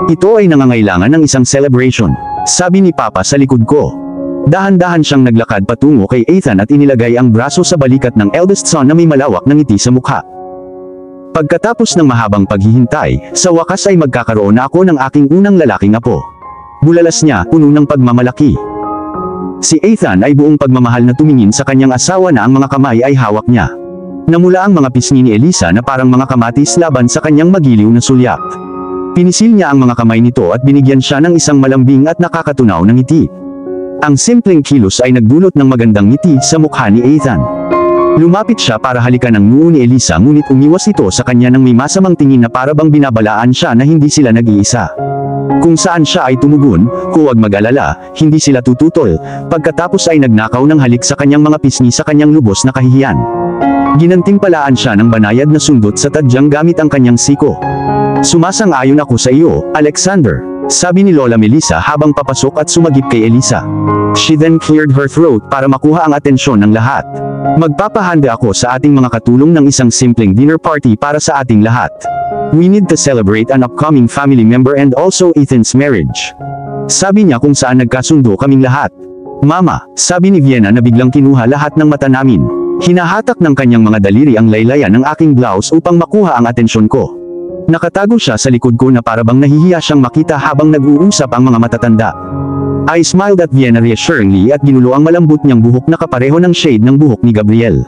Ito ay nangangailangan ng isang celebration, sabi ni Papa sa likod ko. Dahan-dahan siyang naglakad patungo kay Ethan at inilagay ang braso sa balikat ng eldest son na may malawak na ngiti sa mukha. Pagkatapos ng mahabang paghihintay, sa wakas ay magkakaroon na ako ng aking unang lalaking apo. Bulalas niya, puno ng pagmamalaki. Si Ethan ay buong pagmamahal na tumingin sa kanyang asawa na ang mga kamay ay hawak niya. Namula ang mga pisngi ni Elisa na parang mga kamatis laban sa kanyang magiliw na sulyap. Pinisil niya ang mga kamay nito at binigyan siya ng isang malambing at nakakatunaw na ngiti. Ang simpleng kilos ay nagdulot ng magandang ngiti sa mukha ni Ethan. Lumapit siya para halikan ang noo ni Elisa ngunit umiwas ito sa kanya nang may masamang tingin na para bang binabalaan siya na hindi sila nag-iisa. Kung saan siya ay tumugon, huwag mag-alala, hindi sila tututol, pagkatapos ay nagnakaw ng halik sa kanyang mga pisngi sa kanyang lubos na kahihiyan. Ginantimpalaan siya ng banayad na sundot sa tadyang gamit ang kanyang siko. Sumasang-ayon ako sa iyo, Alexander, sabi ni Lola Melissa habang papasok at sumagip kay Elisa. She then cleared her throat para makuha ang atensyon ng lahat. Magpapahanda ako sa ating mga katulong ng isang simpleng dinner party para sa ating lahat. We need to celebrate an upcoming family member and also Ethan's marriage. Sabi niya kung saan nagkasundo kaming lahat. Mama, sabi ni Vienna na biglang kinuha lahat ng mata namin. Hinahatak ng kanyang mga daliri ang laylayan ng aking blouse upang makuha ang atensyon ko. Nakatago siya sa likod ko na parabang nahihiya siyang makita habang nag-uusap ang mga matatanda. I smiled at Vienna reassuringly at ginulo ang malambot niyang buhok na kapareho ng shade ng buhok ni Gabriel.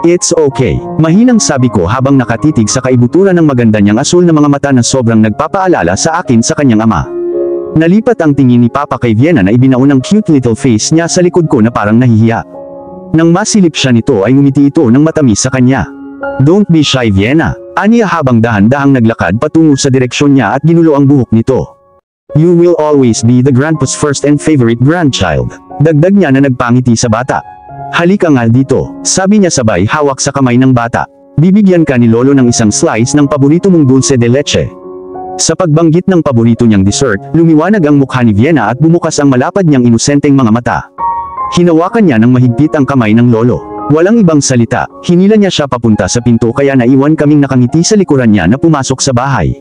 It's okay, mahinang sabi ko habang nakatitig sa kaibuturan ng maganda niyang asul na mga mata na sobrang nagpapaalala sa akin sa kanyang ama. Nalipat ang tingin ni Papa kay Vienna na ibinaon ang cute little face niya sa likod ko na parang nahihiya. Nang masilip siya nito ay ngumiti ito ng matamis sa kanya. Don't be shy, Vienna, aniya habang dahan-dahang naglakad patungo sa direksyon niya at ginulo ang buhok nito. You will always be the grandpa's first and favorite grandchild. Dagdag niya na nagpangiti sa bata. Halika nga dito, sabi niya sabay hawak sa kamay ng bata. Bibigyan ka ni Lolo ng isang slice ng paborito mong dulce de leche. Sa pagbanggit ng paborito niyang dessert, lumiwanag ang mukha ni Vienna at bumukas ang malapad niyang inosenteng mga mata. Hinawakan niya ng mahigpit ang kamay ng lolo. Walang ibang salita, hinila niya siya papunta sa pinto kaya naiwan kaming nakangiti sa likuran niya na pumasok sa bahay.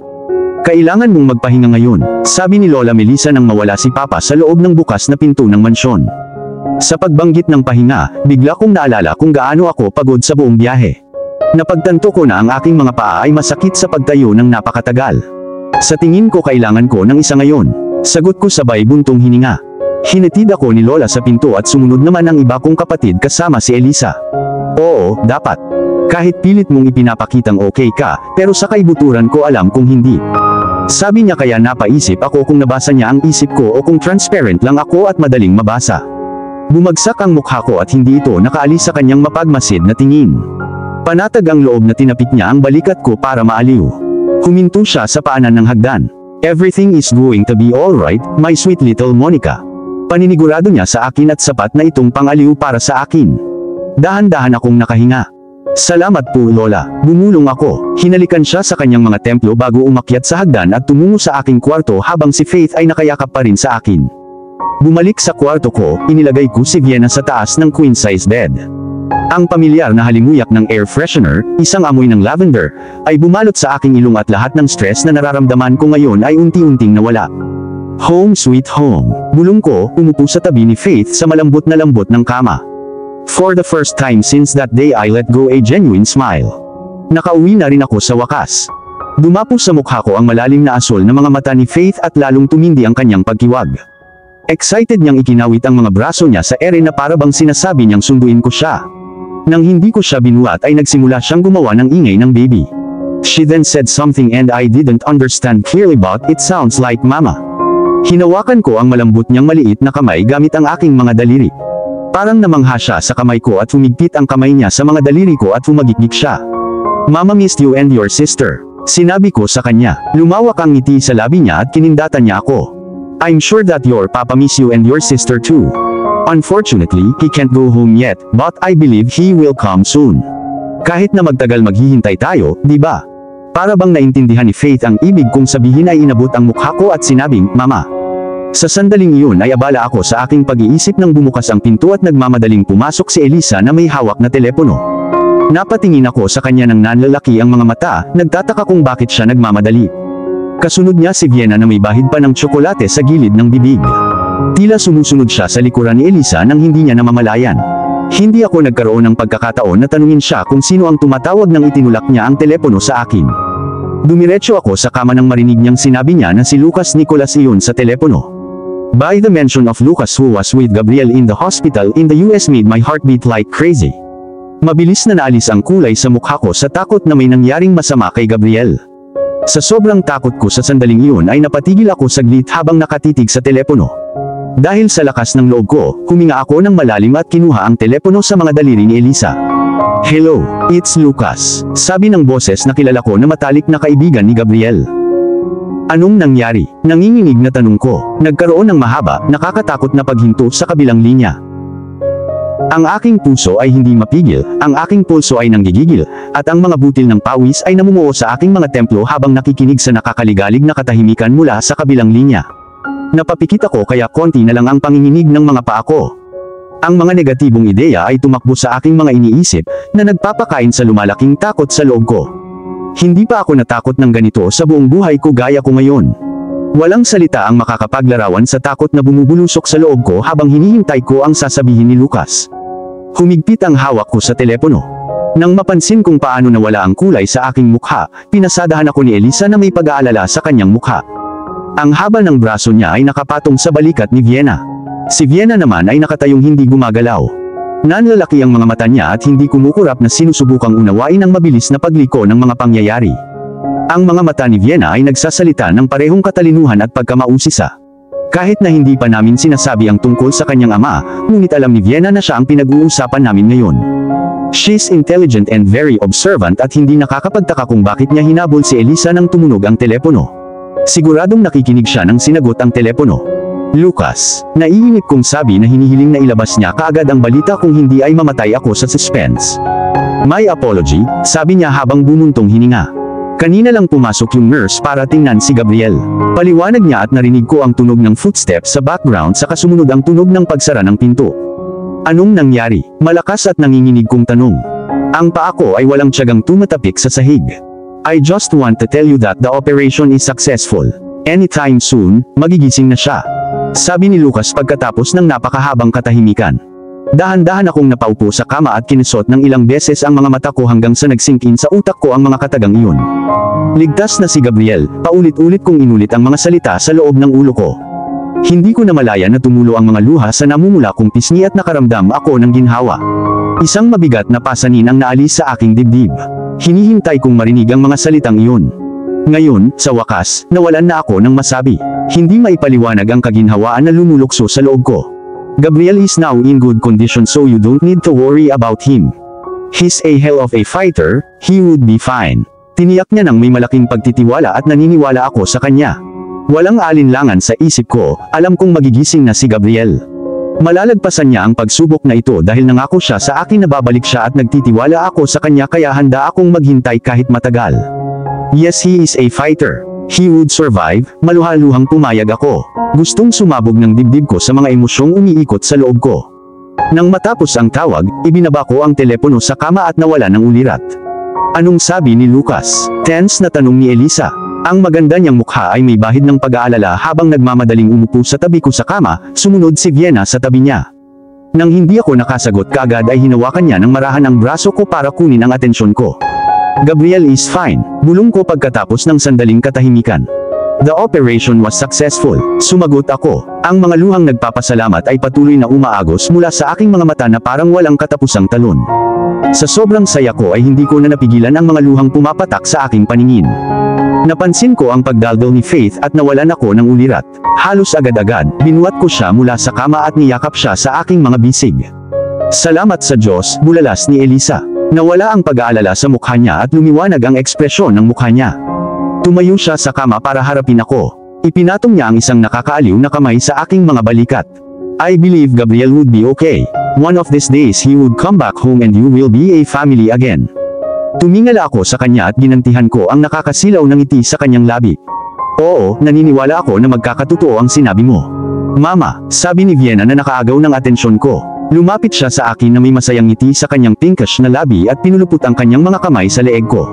Kailangan mong magpahinga ngayon, sabi ni Lola Melissa nang mawala si Papa sa loob ng bukas na pinto ng mansyon. Sa pagbanggit ng pahinga, bigla kong naalala kung gaano ako pagod sa buong biyahe. Napagtanto ko na ang aking mga paa ay masakit sa pagtayo ng napakatagal. Sa tingin ko kailangan ko ng isa ngayon, sagot ko sabay buntong hininga. Hinatid ako ni Lola sa pinto at sumunod naman ang iba kong kapatid kasama si Elisa. Oo, dapat. Kahit pilit mong ipinapakitang okay ka, pero sa kaibuturan ko alam kung hindi. Sabi niya kaya napaisip ako kung nabasa niya ang isip ko o kung transparent lang ako at madaling mabasa. Bumagsak ang mukha ko at hindi ito nakaalis sa kanyang mapagmasid na tingin. Panatag ang loob na tinapik niya ang balikat ko para maaliw. Huminto siya sa paanan ng hagdan. Everything is going to be alright, my sweet little Monica. Paninigurado niya sa akin at sapat na itong pangaliw para sa akin. Dahan-dahan akong nakahinga. Salamat po Lola, bumulong ako. Hinalikan siya sa kanyang mga templo bago umakyat sa hagdan at tumungo sa aking kwarto habang si Faith ay nakayakap pa rin sa akin. Bumalik sa kwarto ko, inilagay ko si Vienna sa taas ng queen-size bed. Ang pamilyar na halimuyak ng air freshener, isang amoy ng lavender, ay bumalot sa aking ilong at lahat ng stress na nararamdaman ko ngayon ay unti-unting nawala. Home sweet home. Bulong ko, umupo sa tabi ni Faith sa malambot na lambot ng kama. For the first time since that day I let go a genuine smile. Nakauwi na rin ako sa wakas. Dumapo sa mukha ko ang malalim na asol na mga mata ni Faith at lalong tumindi ang kanyang pagkiwag. Excited niyang ikinawit ang mga braso niya sa ere na parabang sinasabi niyang sunduin ko siya. Nang hindi ko siya binuhat ay nagsimula siyang gumawa ng ingay ng baby. She then said something and I didn't understand clearly but it sounds like mama. Hinawakan ko ang malambot niyang maliit na kamay gamit ang aking mga daliri. Parang namangha siya sa kamay ko at humigpit ang kamay niya sa mga daliri ko at humagikik siya. Mama missed you and your sister. Sinabi ko sa kanya. Lumawak ang ngiti sa labi niya at kinindatan niya ako. I'm sure that your papa miss you and your sister too. Unfortunately, he can't go home yet, but I believe he will come soon. Kahit na magtagal maghihintay tayo, di ba? Para bang naintindihan ni Faith ang ibig kong sabihin ay inabot ang mukha ko at sinabing, Mama. Sa sandaling iyon ay abala ako sa aking pag-iisip nang bumukas ang pinto at nagmamadaling pumasok si Elisa na may hawak na telepono. Napatingin ako sa kanya ng nanlalaki ang mga mata, nagtataka kung bakit siya nagmamadali. Kasunod niya si Vienna na may bahid pa ng tsokolate sa gilid ng bibig. Tila sumusunod siya sa likuran ni Elisa nang hindi niya namamalayan. Hindi ako nagkaroon ng pagkakataon na tanungin siya kung sino ang tumatawag nang itinulak niya ang telepono sa akin. Dumiretso ako sa kama nang marinig niyang sinabi niya na si Lucas Nicolas iyon sa telepono. By the mention of Lucas who was with Gabriel in the hospital in the US made my heart beat like crazy. Mabilis na naalis ang kulay sa mukha ko sa takot na may nangyaring masama kay Gabriel. Sa sobrang takot ko sa sandaling iyon ay napatigil ako saglit habang nakatitig sa telepono. Dahil sa lakas ng loob ko, huminga ako ng malalim at kinuha ang telepono sa mga daliri ni Elisa. "Hello, it's Lucas," sabi ng boses na kilala ko na matalik na kaibigan ni Gabriel. "Anong nangyari?" Nanginginig na tanong ko. Nagkaroon ng mahaba, nakakatakot na paghinto sa kabilang linya. Ang aking puso ay hindi mapigil, ang aking pulso ay nanggigigil, at ang mga butil ng pawis ay namumuo sa aking mga templo habang nakikinig sa nakakaligalig na katahimikan mula sa kabilang linya. Napapikit ako kaya konti na lang ang panginginig ng mga paa ko. Ang mga negatibong ideya ay tumakbo sa aking mga iniisip, na nagpapakain sa lumalaking takot sa loob ko. Hindi pa ako natakot ng ganito sa buong buhay ko gaya ko ngayon. Walang salita ang makakapaglarawan sa takot na bumubulusok sa loob ko habang hinihintay ko ang sasabihin ni Lucas. Humigpit ang hawak ko sa telepono. Nang mapansin kung paano nawala ang kulay sa aking mukha, pinasadahan ako ni Elisa na may pag-aalala sa kanyang mukha. Ang haba ng braso niya ay nakapatong sa balikat ni Vienna. Si Vienna naman ay nakatayong hindi gumagalaw. Nanlalaki ang mga mata niya at hindi kumukurap na sinusubukang unawain ang mabilis na pagliko ng mga pangyayari. Ang mga mata ni Vienna ay nagsasalita ng parehong katalinuhan at pagkamausisa. Kahit na hindi pa namin sinasabi ang tungkol sa kanyang ama, ngunit alam ni Vienna na siya ang pinag-uusapan namin ngayon. She's intelligent and very observant at hindi nakakapagtaka kung bakit niya hinabol si Elisa nang tumunog ang telepono. Siguradong nakikinig siya nang sinagot ang telepono. "Lucas," naiinip kong sabi na hinihiling na ilabas niya kaagad ang balita kung hindi ay mamatay ako sa suspense. "My apology," sabi niya habang bumuntong hininga. Kanina lang pumasok yung nurse para tingnan si Gabriel. Paliwanag niya at narinig ko ang tunog ng footsteps sa background saka sumunod ang tunog ng pagsara ng pinto. "Anong nangyari?" Malakas at nanginginig kong tanong. Ang paa ko ay walang tiyagang tumatapik sa sahig. "I just want to tell you that the operation is successful. Anytime soon, magigising na siya," sabi ni Lucas pagkatapos ng napakahabang katahimikan. Dahan-dahan akong napaupo sa kama at kinusot ng ilang beses ang mga mata ko hanggang sa nag-sink in sa utak ko ang mga katagang iyon. Ligtas na si Gabriel, paulit-ulit kong inulit ang mga salita sa loob ng ulo ko. Hindi ko namalaya na tumulo ang mga luha sa namumula kong pisngi at nakaramdam ako ng ginhawa. Isang mabigat na pasanin ang naalis sa aking dibdib. Hinihintay kong marinig ang mga salitang iyon. Ngayon, sa wakas, nawalan na ako ng masabi. Hindi maipaliwanag ang kaginhawaan na lumulukso sa loob ko. Gabriel is now in good condition so you don't need to worry about him. He's a hell of a fighter, he would be fine. Tiniyak niya nang may malaking pagtitiwala at naniniwala ako sa kanya. Walang alinlangan sa isip ko, alam kong magigising na si Gabriel. Malalagpasan niya ang pagsubok na ito dahil nangako siya sa akin na babalik siya at nagtitiwala ako sa kanya kaya handa akong maghintay kahit matagal. Yes, he is a fighter. He would survive, maluhaluhang pumayag ako. Gustong sumabog ng dibdib ko sa mga emosyong umiikot sa loob ko. Nang matapos ang tawag, ibinaba ko ang telepono sa kama at nawala ng ulirat. Anong sabi ni Lucas? Tense na tanong ni Elisa. Ang maganda niyang mukha ay may bahid ng pag-aalala habang nagmamadaling umupo sa tabi ko sa kama, sumunod si Vienna sa tabi niya. Nang hindi ako nakasagot kaagad ay hinawakan niya ng marahan ang braso ko para kunin ang atensyon ko. Gabriel is fine, bulong ko pagkatapos ng sandaling katahimikan. The operation was successful, sumagot ako. Ang mga luhang nagpapasalamat ay patuloy na umaagos mula sa aking mga mata na parang walang katapusang talon. Sa sobrang saya ko ay hindi ko na napigilan ang mga luhang pumapatak sa aking paningin. Napansin ko ang pagdaldal ni Faith at nawalan ako ng ulirat. Halos agad-agad, binuhat ko siya mula sa kama at niyakap siya sa aking mga bisig. Salamat sa Diyos, bulalas ni Elisa. Nawala ang pag-aalala sa mukha niya at lumiwanag ang ekspresyon ng mukha niya. Tumayo siya sa kama para harapin ako. Ipinatong niya ang isang nakakaaliw na kamay sa aking mga balikat. I believe Gabriel would be okay. One of these days he would come back home and you will be a family again. Tumingala ako sa kanya at ginantihan ko ang nakakasilaw ng ngiti sa kanyang labi. Oo, naniniwala ako na magkakatotoo ang sinabi mo. Mama, sabi ni Vienna na nakaagaw ng atensyon ko. Lumapit siya sa akin na may masayang ngiti sa kanyang pinkish na labi at pinulupot ang kanyang mga kamay sa leeg ko.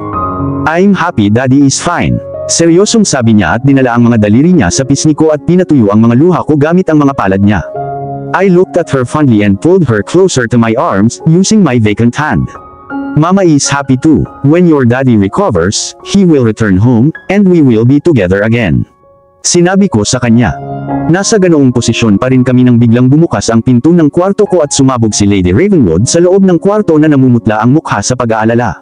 I'm happy Daddy is fine. Seryosong sabi niya at dinala ang mga daliri niya sa pisngi ko at pinatuyo ang mga luha ko gamit ang mga palad niya. I looked at her fondly and pulled her closer to my arms, using my vacant hand. Mama is happy too. When your daddy recovers, he will return home, and we will be together again. Sinabi ko sa kanya. Nasa ganoong posisyon pa rin kami nang biglang bumukas ang pinto ng kwarto ko at sumabog si Lady Ravenwood sa loob ng kwarto na namumutla ang mukha sa pag-aalala.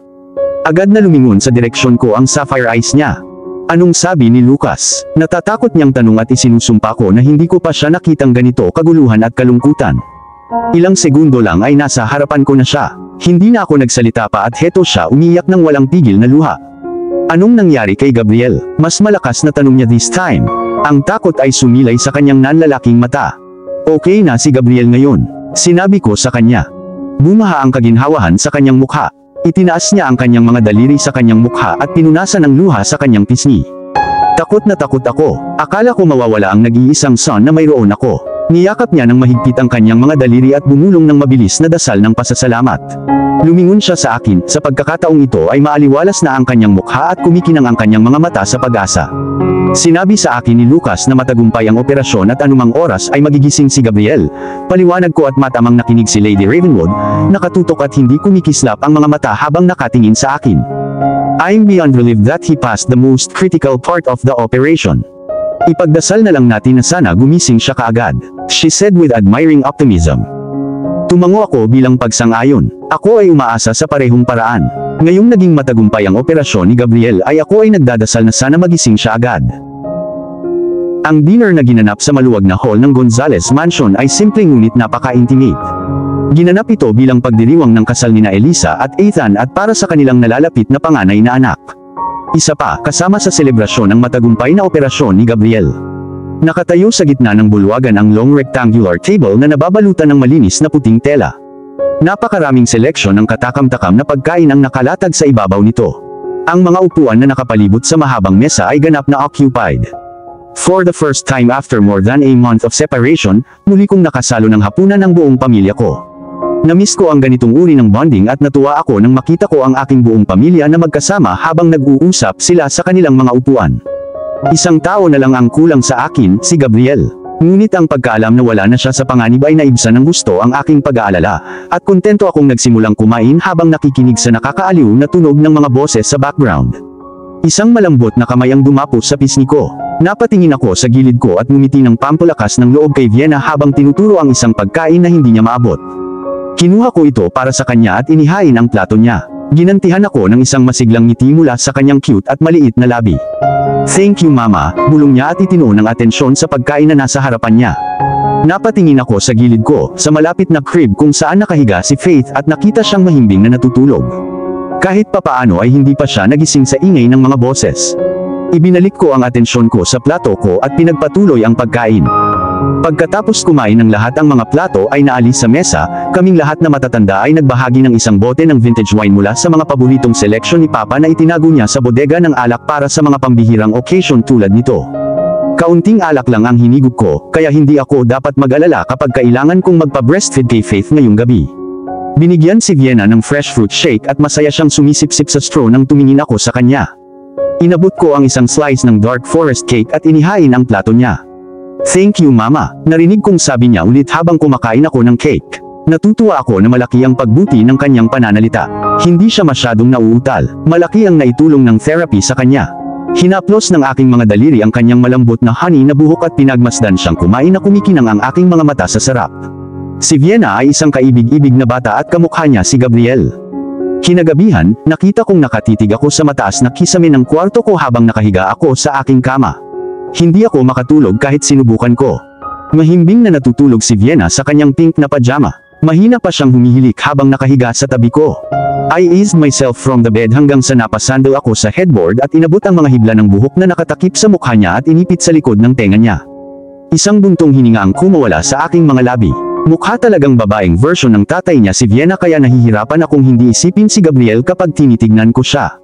Agad na lumingon sa direksyon ko ang sapphire eyes niya. Anong sabi ni Lucas? Natatakot niyang tanong at isinusumpa ko na hindi ko pa siya nakitang ganito kaguluhan at kalungkutan. Ilang segundo lang ay nasa harapan ko na siya. Hindi na ako nagsalita pa at heto siya umiyak ng walang pigil na luha. Anong nangyari kay Gabriel? Mas malakas na tanong niya this time. Ang takot ay sumilay sa kanyang nanlalaking mata. Okay na si Gabriel ngayon, sinabi ko sa kanya. Bumaha ang kaginhawahan sa kanyang mukha. Itinaas niya ang kanyang mga daliri sa kanyang mukha at pinunasan ng luha sa kanyang pisngi. Takot na takot ako. Akala ko mawawala ang nag-iisang son na mayroon ako. Niyakap niya ng mahigpit ang kanyang mga daliri at bumulong ng mabilis na dasal ng pasasalamat. Lumingon siya sa akin. Sa pagkakataong ito ay maaliwalas na ang kanyang mukha at kumikinang ang kanyang mga mata sa pag-asa. Sinabi sa akin ni Lucas na matagumpay ang operasyon at anumang oras ay magigising si Gabriel. Paliwanag ko at matamang nakinig si Lady Ravenwood, nakatutok at hindi kumikislap ang mga mata habang nakatingin sa akin. I'm beyond relieved that he passed the most critical part of the operation. Ipagdasal na lang natin na sana gumising siya kaagad, she said with admiring optimism. Tumango ako bilang pagsang-ayon. Ako ay umaasa sa parehong paraan. Ngayong naging matagumpay ang operasyon ni Gabriel ay ako ay nagdadasal na sana magising siya agad. Ang dinner na ginanap sa maluwag na hall ng Gonzales Mansion ay simpleng ngunit napaka-intimate. Ginanap ito bilang pagdiriwang ng kasal nina Elisa at Ethan at para sa kanilang nalalapit na panganay na anak. Isa pa, kasama sa selebrasyon ang matagumpay na operasyon ni Gabriel. Nakatayo sa gitna ng bulwagan ang long rectangular table na nababalutan ng malinis na puting tela. Napakaraming seleksyon ng katakam-takam na pagkain ang nakalatag sa ibabaw nito. Ang mga upuan na nakapalibot sa mahabang mesa ay ganap na occupied. For the first time after more than a month of separation, muli kong nakasalo ng hapunan ng buong pamilya ko. Namiss ko ang ganitong uri ng bonding at natuwa ako nang makita ko ang aking buong pamilya na magkasama habang nag-uusap sila sa kanilang mga upuan. Isang tao na lang ang kulang sa akin, si Gabriel. Ngunit ang pagkaalam na wala na siya sa panganib ay naibsan ng gusto ang aking pag-aalala, at kontento akong nagsimulang kumain habang nakikinig sa nakakaaliw na tunog ng mga boses sa background. Isang malambot na kamay ang dumapo sa pisngi ko. Napatingin ako sa gilid ko at ngumiti ng pampalakas ng loob kay Vienna habang tinuturo ang isang pagkain na hindi niya maabot. Kinuha ko ito para sa kanya at inihain ang plato niya. Ginantihan ako ng isang masiglang ngiti mula sa kanyang cute at maliit na labi. Thank you mama, bulong niya at itinuon ng atensyon sa pagkain na nasa harapan niya. Napatingin ako sa gilid ko, sa malapit na crib kung saan nakahiga si Faith at nakita siyang mahimbing na natutulog. Kahit papaano ay hindi pa siya nagising sa ingay ng mga boses. Ibinalik ko ang atensyon ko sa plato ko at pinagpatuloy ang pagkain. Pagkatapos kumain ng lahat ang mga plato ay naalis sa mesa, kaming lahat na matatanda ay nagbahagi ng isang bote ng vintage wine mula sa mga paboritong seleksyon ni Papa na itinago niya sa bodega ng alak para sa mga pambihirang occasion tulad nito. Kaunting alak lang ang hinigop ko, kaya hindi ako dapat mag-alala kapag kailangan kong magpa-breastfeed kay Faith ngayong gabi. Binigyan si Vienna ng fresh fruit shake at masaya siyang sumisip-sip sa straw nang tumingin ako sa kanya. Inabot ko ang isang slice ng dark forest cake at inihain ang plato niya. Thank you mama, narinig kong sabi niya ulit habang kumakain ako ng cake. Natutuwa ako na malaki ang pagbuti ng kanyang pananalita. Hindi siya masyadong nauutal, malaki ang naitulong ng therapy sa kanya. Hinaplos ng aking mga daliri ang kanyang malambot na honey na buhok at pinagmasdan siyang kumain na kumikinang ang aking mga mata sa sarap. Si Vienna ay isang kaibig-ibig na bata at kamukha niya si Gabriel. Kinagabihan, nakita kong nakatitig ako sa mataas na kisame ng kwarto ko habang nakahiga ako sa aking kama. Hindi ako makatulog kahit sinubukan ko. Mahimbing na natutulog si Vienna sa kanyang pink na pajama. Mahina pa siyang humihilik habang nakahiga sa tabi ko. I eased myself from the bed hanggang sa napasandal ako sa headboard at inabot ang mga hibla ng buhok na nakatakip sa mukha niya at inipit sa likod ng tenga niya. Isang buntong hininga ang kumawala sa aking mga labi. Mukha talagang babaeng version ng tatay niya si Vienna kaya nahihirapan akong hindi isipin si Gabriel kapag tinitignan ko siya.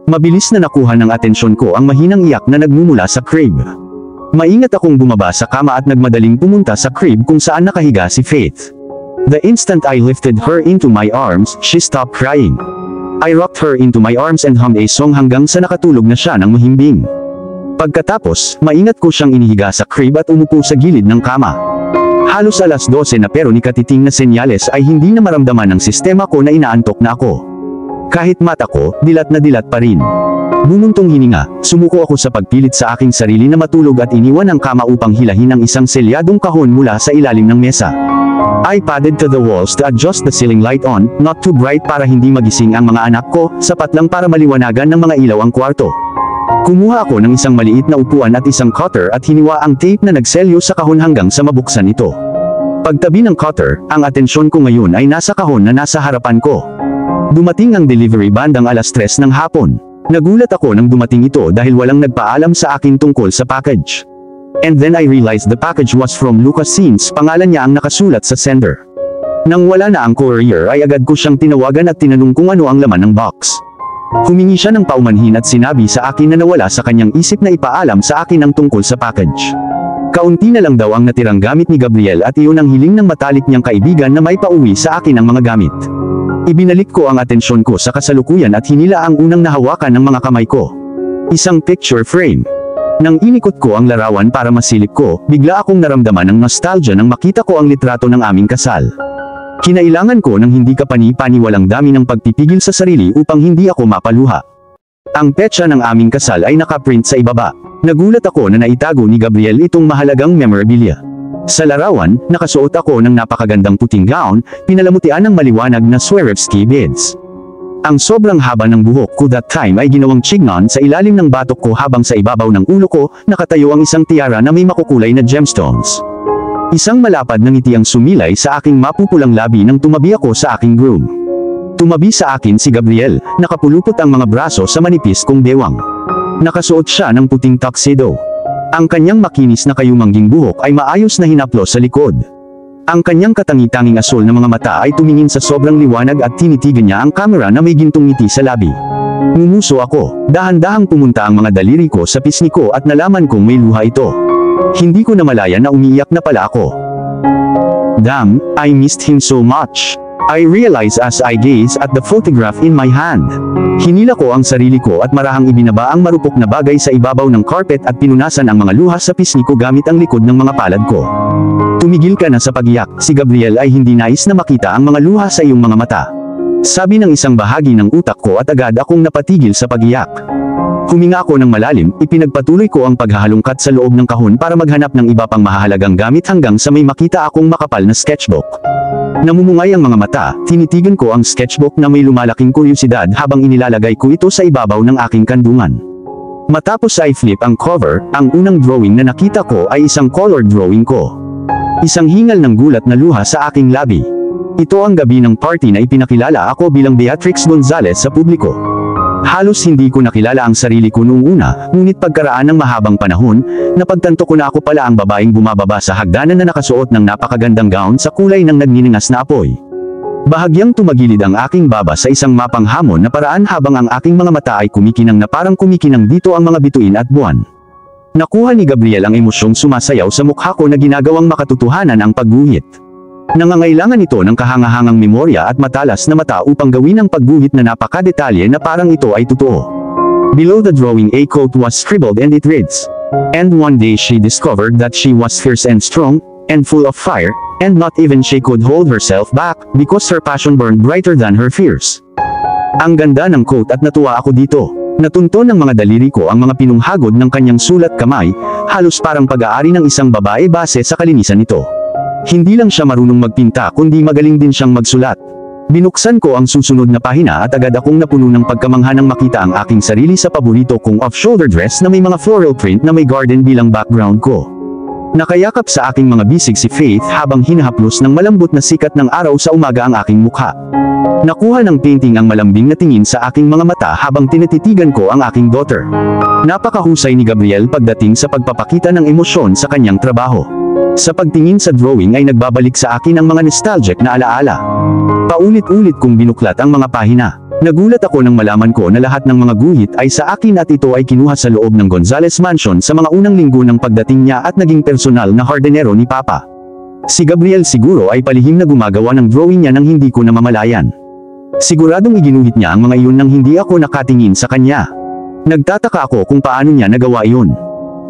Mabilis na nakuha ng atensyon ko ang mahinang iyak na nagmumula sa crib. Maingat akong bumaba sa kama at nagmadaling pumunta sa crib kung saan nakahiga si Faith. The instant I lifted her into my arms, she stopped crying. I rocked her into my arms and hummed a song hanggang sa nakatulog na siya ng mahimbing. Pagkatapos, maingat ko siyang inihiga sa crib at umupo sa gilid ng kama. Halos alas 12 na pero nikatiting na senyales ay hindi na maramdaman ng sistema ko na inaantok na ako. Kahit mata ko, dilat na dilat pa rin. Bumuntong hininga, sumuko ako sa pagpilit sa aking sarili na matulog at iniwan ang kama upang hilahin ang isang selyadong kahon mula sa ilalim ng mesa. I padded to the walls to adjust the ceiling light on, not too bright para hindi magising ang mga anak ko, sapat lang para maliwanagan ng mga ilaw ang kwarto. Kumuha ako ng isang maliit na upuan at isang cutter at hiniwa ang tape na nagselyo sa kahon hanggang sa mabuksan ito. Pagtabi ng cutter, ang atensyon ko ngayon ay nasa kahon na nasa harapan ko. Dumating ang delivery bandang alas 3 ng hapon. Nagulat ako nang dumating ito dahil walang nagpaalam sa akin tungkol sa package. And then I realized the package was from Lucas Scenes, pangalan niya ang nakasulat sa sender. Nang wala na ang courier ay agad ko siyang tinawagan at tinanong kung ano ang laman ng box. Humingi siya ng paumanhin at sinabi sa akin na nawala sa kanyang isip na ipaalam sa akin ang tungkol sa package. Kaunti na lang daw ang natirang gamit ni Gabriel at iyon ang hiling ng matalik niyang kaibigan na may pauwi sa akin ang mga gamit. Ibinalik ko ang atensyon ko sa kasalukuyan at hinila ang unang nahawakan ng mga kamay ko. Isang picture frame. Nang inikot ko ang larawan para masilip ko, bigla akong naramdaman ng nostalgia nang makita ko ang litrato ng aming kasal. Kinailangan ko ng hindi kapani-paniwalang dami ng pagpipigil sa sarili upang hindi ako mapaluha. Ang petsa ng aming kasal ay nakaprint sa ibaba. Nagulat ako na naitago ni Gabriel itong mahalagang memorabilia. Sa larawan, nakasuot ako ng napakagandang puting gown, pinalamutian ng maliwanag na Swarovski beads. Ang sobrang haba ng buhok ko that time ay ginawang chignon sa ilalim ng batok ko habang sa ibabaw ng ulo ko, nakatayo ang isang tiara na may makukulay na gemstones. Isang malapad na ngiti ang sumilay sa aking mapupulang labi nang tumabi ako sa aking groom. Tumabi sa akin si Gabriel, nakapulupot ang mga braso sa manipis kong bewang. Nakasuot siya ng puting tuxedo. Ang kanyang makinis na kayumangging buhok ay maayos na hinaplos sa likod. Ang kanyang katangi-tanging asul na mga mata ay tumingin sa sobrang liwanag at tinitigan niya ang kamera na may gintong ngiti sa labi. Ngumuso ako, dahan-dahang pumunta ang mga daliri ko sa pisngi ko at nalaman kong may luha ito. Hindi ko namalayan na umiiyak na pala ako. Damn, I missed him so much. I realized as I gaze at the photograph in my hand. Hinila ko ang sarili ko at marahang ibinaba ang marupok na bagay sa ibabaw ng carpet at pinunasan ang mga luha sa pisngi ko gamit ang likod ng mga palad ko. Tumigil ka na sa pagiyak, si Gabriel ay hindi nais na makita ang mga luha sa iyong mga mata. Sabi ng isang bahagi ng utak ko at agad akong napatigil sa pagiyak. Huminga ako ng malalim, ipinagpatuloy ko ang paghahalungkat sa loob ng kahon para maghanap ng iba pang mahahalagang gamit hanggang sa may makita akong makapal na sketchbook. Namumungay ang mga mata, tinitigan ko ang sketchbook na may lumalaking kuryosidad habang inilalagay ko ito sa ibabaw ng aking kandungan. Matapos ay flip ang cover, ang unang drawing na nakita ko ay isang color drawing ko. Isang hingal ng gulat na luha sa aking labi. Ito ang gabi ng party na ipinakilala ako bilang Beatrix Gonzalez sa publiko. Halos hindi ko nakilala ang sarili ko noong una, ngunit pagkaraan ng mahabang panahon, napagtanto ko na ako pala ang babaeng bumababa sa hagdanan na nakasuot ng napakagandang gown sa kulay ng nagniningas na apoy. Bahagyang tumagilid ang aking baba sa isang mapanghamon na paraan habang ang aking mga mata ay kumikinang na parang kumikinang dito ang mga bituin at buwan. Nakuha ni Gabriel ang emosyong sumasayaw sa mukha ko na ginagawang makatotohanan ang pagguhit. Nangangailangan ito ng kahangahangang memorya at matalas na mata upang gawin ang pagguhit na napakadetalye na parang ito ay totoo. Below the drawing a quote was scribbled and it reads, "And one day she discovered that she was fierce and strong, and full of fire, and not even she could hold herself back, because her passion burned brighter than her fears." Ang ganda ng quote at natuwa ako dito. Natunton ng mga daliri ko ang mga pinunghagod ng kanyang sulat kamay, halos parang pag-aari ng isang babae base sa kalinisan nito. Hindi lang siya marunong magpinta kundi magaling din siyang magsulat. Binuksan ko ang susunod na pahina at agad akong napuno ng pagkamangha nang makita ang aking sarili sa paborito kong off-shoulder dress na may mga floral print na may garden bilang background ko. Nakayakap sa aking mga bisig si Faith habang hinahaplos ng malambot na sikat ng araw sa umaga ang aking mukha. Nakuha ng painting ang malambing na tingin sa aking mga mata habang tinititigan ko ang aking daughter. Napakahusay ni Gabriel pagdating sa pagpapakita ng emosyon sa kanyang trabaho. Sa pagtingin sa drawing ay nagbabalik sa akin ang mga nostalgic na alaala. Paulit-ulit kong binuklat ang mga pahina. Nagulat ako nang malaman ko na lahat ng mga guhit ay sa akin at ito ay kinuha sa loob ng Gonzalez Mansion sa mga unang linggo ng pagdating niya at naging personal na hardinero ni Papa. Si Gabriel siguro ay palihim na gumagawa ng drawing niya nang hindi ko namamalayan. Siguradong iginuhit niya ang mga iyon nang hindi ako nakatingin sa kanya. Nagtataka ako kung paano niya nagawa iyon.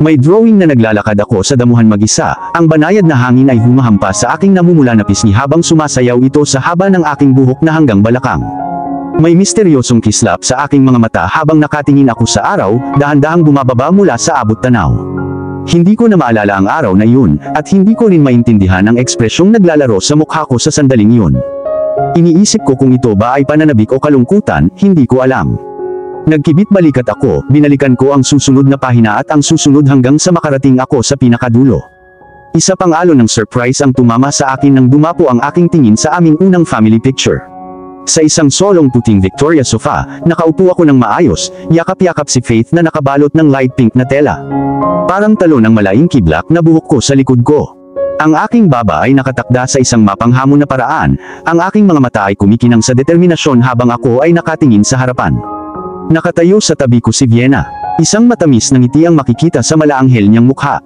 May drawing na naglalakad ako sa damuhan mag-isa, ang banayad na hangin ay humahampas sa aking namumula na pisngi habang sumasayaw ito sa haba ng aking buhok na hanggang balakang. May misteryosong kislap sa aking mga mata habang nakatingin ako sa araw, dahan-dahang bumababa mula sa abot tanaw. Hindi ko na maalala ang araw na iyon, at hindi ko rin maintindihan ang ekspresyong naglalaro sa mukha ko sa sandaling iyon. Iniisip ko kung ito ba ay pananabik o kalungkutan, hindi ko alam. Nagkibit balikat ako, binalikan ko ang susunod na pahina at ang susunod hanggang sa makarating ako sa pinakadulo. Isa pang alon ng surprise ang tumama sa akin nang dumapo ang aking tingin sa aming unang family picture. Sa isang solong puting Victoria sofa, nakaupo ako ng maayos, yakap-yakap si Faith na nakabalot ng light pink na tela. Parang talo ng malaking kiblak na buhok ko sa likod ko. Ang aking baba ay nakatakda sa isang mapanghamon na paraan, ang aking mga mata ay kumikinang sa determinasyon habang ako ay nakatingin sa harapan. Nakatayo sa tabi ko si Vienna. Isang matamis na ngiti ang makikita sa malaanghel niyang mukha.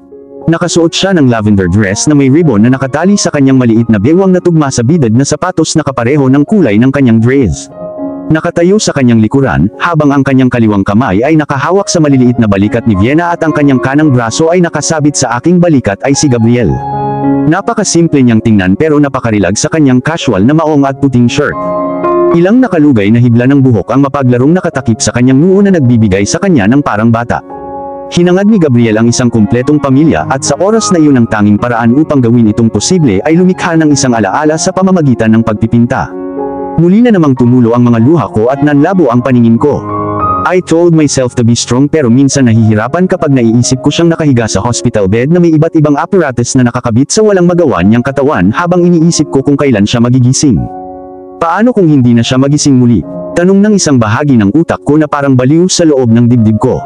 Nakasuot siya ng lavender dress na may ribbon na nakatali sa kanyang maliit na bewang na tugma sa bidad na sapatos na kapareho ng kulay ng kanyang dress. Nakatayo sa kanyang likuran, habang ang kanyang kaliwang kamay ay nakahawak sa maliliit na balikat ni Vienna at ang kanyang kanang braso ay nakasabit sa aking balikat ay si Gabriel. Napakasimple niyang tingnan pero napakarilag sa kanyang casual na maong at puting shirt. Ilang nakalugay na hibla ng buhok ang mapaglarong nakatakip sa kanyang noo na nagbibigay sa kanya ng parang bata. Hinangad ni Gabriel ang isang kumpletong pamilya at sa oras na iyon ang tanging paraan upang gawin itong posible ay lumikha ng isang alaala sa pamamagitan ng pagpipinta. Muli na namang tumulo ang mga luha ko at nanlabo ang paningin ko. I told myself to be strong pero minsan nahihirapan kapag naiisip ko siyang nakahiga sa hospital bed na may iba't ibang apparatus na nakakabit sa walang magawa niyang katawan habang iniisip ko kung kailan siya magigising. Paano kung hindi na siya magising muli? Tanong ng isang bahagi ng utak ko na parang baliw sa loob ng dibdib ko.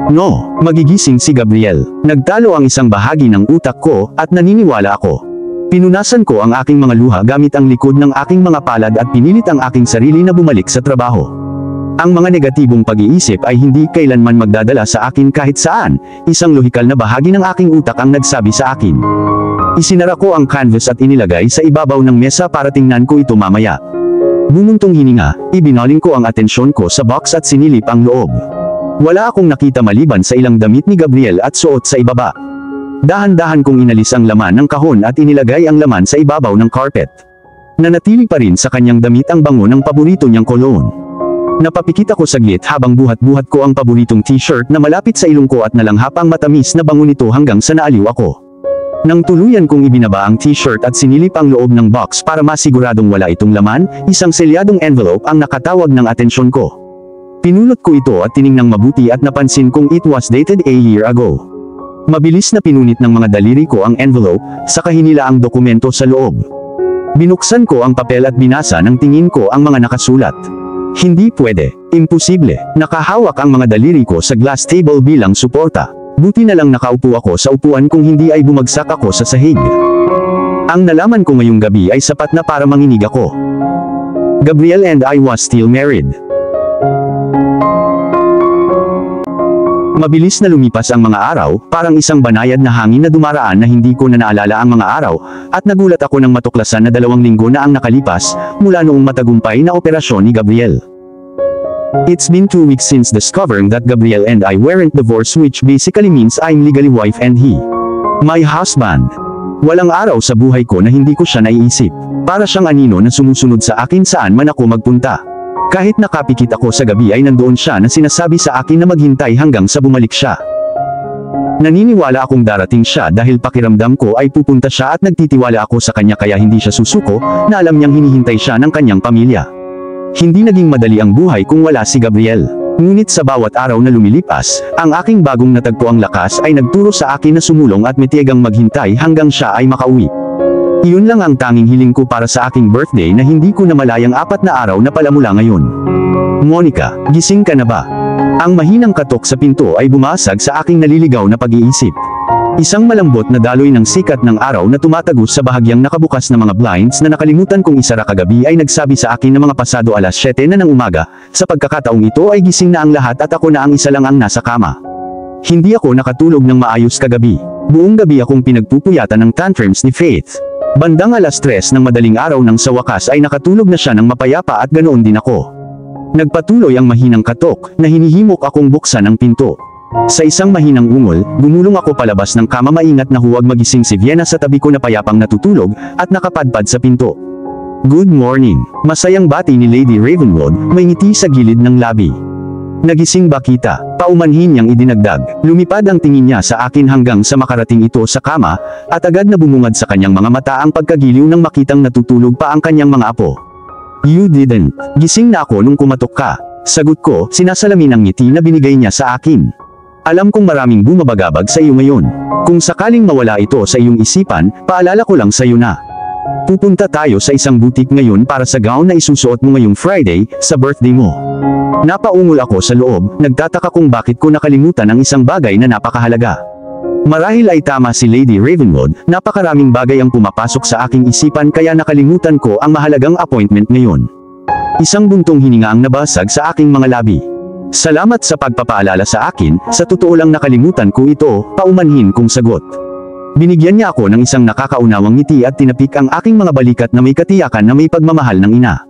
No, magigising si Gabriel. Nagtalo ang isang bahagi ng utak ko, at naniniwala ako. Pinunasan ko ang aking mga luha gamit ang likod ng aking mga palad at pinilit ang aking sarili na bumalik sa trabaho. Ang mga negatibong pag-iisip ay hindi kailanman magdadala sa akin kahit saan, isang lohikal na bahagi ng aking utak ang nagsabi sa akin. Isinara ko ang canvas at inilagay sa ibabaw ng mesa para tingnan ko ito mamaya. Bumuntong hininga, ibinaling ko ang atensyon ko sa box at sinilip ang loob. Wala akong nakita maliban sa ilang damit ni Gabriel at suot sa ibaba. Dahan-dahan kong inalis ang laman ng kahon at inilagay ang laman sa ibabaw ng carpet. Nanatili pa rin sa kanyang damit ang bango ng paborito niyang cologne. Napapikit ako saglit habang buhat-buhat ko ang paboritong t-shirt na malapit sa ilong ko at nalanghap ang matamis na bango nito hanggang sa naaliw ako. Nang tuluyan kong ibinaba ang t-shirt at sinilip ang loob ng box para masiguradong wala itong laman, isang selyadong envelope ang nakatawag ng atensyon ko. Pinulot ko ito at tiningnang mabuti at napansin kong it was dated a year ago. Mabilis na pinunit ng mga daliri ko ang envelope, saka hinila ang dokumento sa loob. Binuksan ko ang papel at binasa ng tingin ko ang mga nakasulat. Hindi pwede, imposible, nakahawak ang mga daliri ko sa glass table bilang suporta. Buti na lang nakaupo ako sa upuan kung hindi ay bumagsak ako sa sahig. Ang nalaman ko ngayong gabi ay sapat na para manginig ako. Gabriel and I was still married. Mabilis na lumipas ang mga araw, parang isang banayad na hangin na dumaraan na hindi ko na naalala ang mga araw, at nagulat ako nang matuklasan na 2 linggo na ang nakalipas, mula noong matagumpay na operasyon ni Gabriel. It's been 2 weeks since discovering that Gabriel and I weren't divorced, which basically means I'm legally wife and he my husband. Walang araw sa buhay ko na hindi ko siya naiisip. Para siyang anino na sumusunod sa akin saan man ako magpunta. Kahit nakapikit ako sa gabi ay nandoon siya na sinasabi sa akin na maghintay hanggang sa bumalik siya. Naniniwala akong darating siya dahil pakiramdam ko ay pupunta siya at nagtitiwala ako sa kanya kaya hindi siya susuko, na alam niyang hinihintay siya ng kanyang pamilya. Hindi naging madali ang buhay kung wala si Gabriel. Ngunit sa bawat araw na lumilipas, ang aking bagong natagpuang lakas ay nagturo sa akin na sumulong at matiyagang maghintay hanggang siya ay makauwi. Iyon lang ang tanging hiling ko para sa aking birthday na hindi ko namalayang 4 na araw na pala mula ngayon. Monica, gising ka na ba? Ang mahinang katok sa pinto ay bumasag sa aking naliligaw na pag-iisip. Isang malambot na daloy ng sikat ng araw na tumatagos sa bahagyang nakabukas na mga blinds na nakalimutan kong isara kagabi ay nagsabi sa akin na mga pasado 7:00 na ng umaga. Sa pagkakataong ito ay gising na ang lahat at ako na ang isa lang ang nasa kama. Hindi ako nakatulog ng maayos kagabi. Buong gabi akong pinagpupuyatan ng tantrums ni Faith. Bandang 3:00 ng madaling araw nang sa wakas ay nakatulog na siya ng mapayapa at ganoon din ako. Nagpatuloy ang mahinang katok, na hinihimok akong buksan ang pinto. Sa isang mahinang ungol, gumulong ako palabas ng kama, maingat na huwag magising si Vienna sa tabi ko na payapang natutulog, at nakapadpad sa pinto. "Good morning," masayang bati ni Lady Ravenwood, may ngiti sa gilid ng labi. "Nagising ba kita?" Paumanhin niyang idinagdag. Lumipad ang tingin niya sa akin hanggang sa makarating ito sa kama, at agad na bumungad sa kanyang mga mata ang pagkagiliw nang makitang natutulog pa ang kanyang mga apo. "You didn't." "Gising na ako nung kumatok ka." Sagot ko, sinasalamin ang ngiti na binigay niya sa akin. "Alam kong maraming bumabagabag sa iyo ngayon. Kung sakaling mawala ito sa iyong isipan, paalala ko lang sa iyo na pupunta tayo sa isang butik ngayon para sa gown na isusuot mo ngayong Friday, sa birthday mo." Napaungol ako sa loob, nagtataka kung bakit ko nakalimutan ang isang bagay na napakahalaga. Marahil ay tama si Lady Ravenwood, napakaraming bagay ang pumapasok sa aking isipan kaya nakalimutan ko ang mahalagang appointment ngayon. Isang buntong hininga ang nabasag sa aking mga labi. "Salamat sa pagpapaalala sa akin, sa totoo lang nakalimutan ko ito," paumanhin kong sagot. Binigyan niya ako ng isang nakakaunawang ngiti at tinapik ang aking mga balikat na may katiyakan na may pagmamahal ng ina.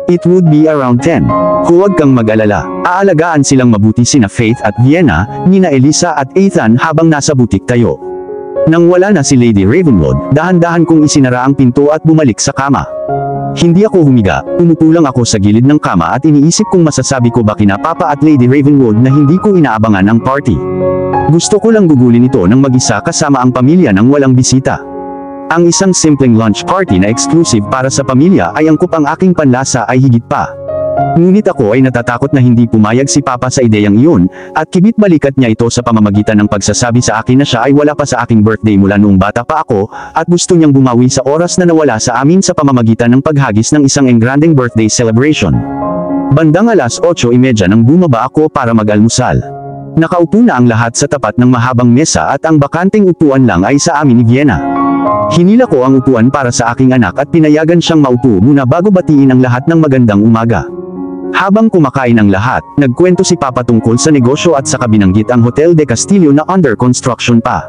"It would be around 10. Huwag kang mag-alala. Aalagaan silang mabuti sina Faith at Vienna, nina Elisa at Ethan habang nasa butik tayo." Nang wala na si Lady Ravenwood, dahan-dahan kong isinara ang pinto at bumalik sa kama. Hindi ako humiga, umupo lang ako sa gilid ng kama at iniisip kung masasabi ko ba kina Papa at Lady Ravenwood na hindi ko inaabangan ang party. Gusto ko lang gugulin ito ng mag-isa kasama ang pamilya nang walang bisita. Ang isang simpleng lunch party na exclusive para sa pamilya ay angkop ang aking panlasa ay higit pa. Ngunit ako ay natatakot na hindi pumayag si Papa sa ideyang iyon, at kibit-balikat niya ito sa pamamagitan ng pagsasabi sa akin na siya ay wala pa sa aking birthday mula noong bata pa ako, at gusto niyang bumawi sa oras na nawala sa amin sa pamamagitan ng paghagis ng isang engrandeng birthday celebration. Bandang alas 8:30 nang bumaba ako para mag-almusal. Nakaupo na ang lahat sa tapat ng mahabang mesa at ang bakanting upuan lang ay sa amin ni Vienna. Hinila ko ang upuan para sa aking anak at pinayagan siyang maupo muna bago batiin ang lahat ng magandang umaga. Habang kumakain ang lahat, nagkwento si Papa tungkol sa negosyo at saka binanggit ang Hotel de Castillo na under construction pa.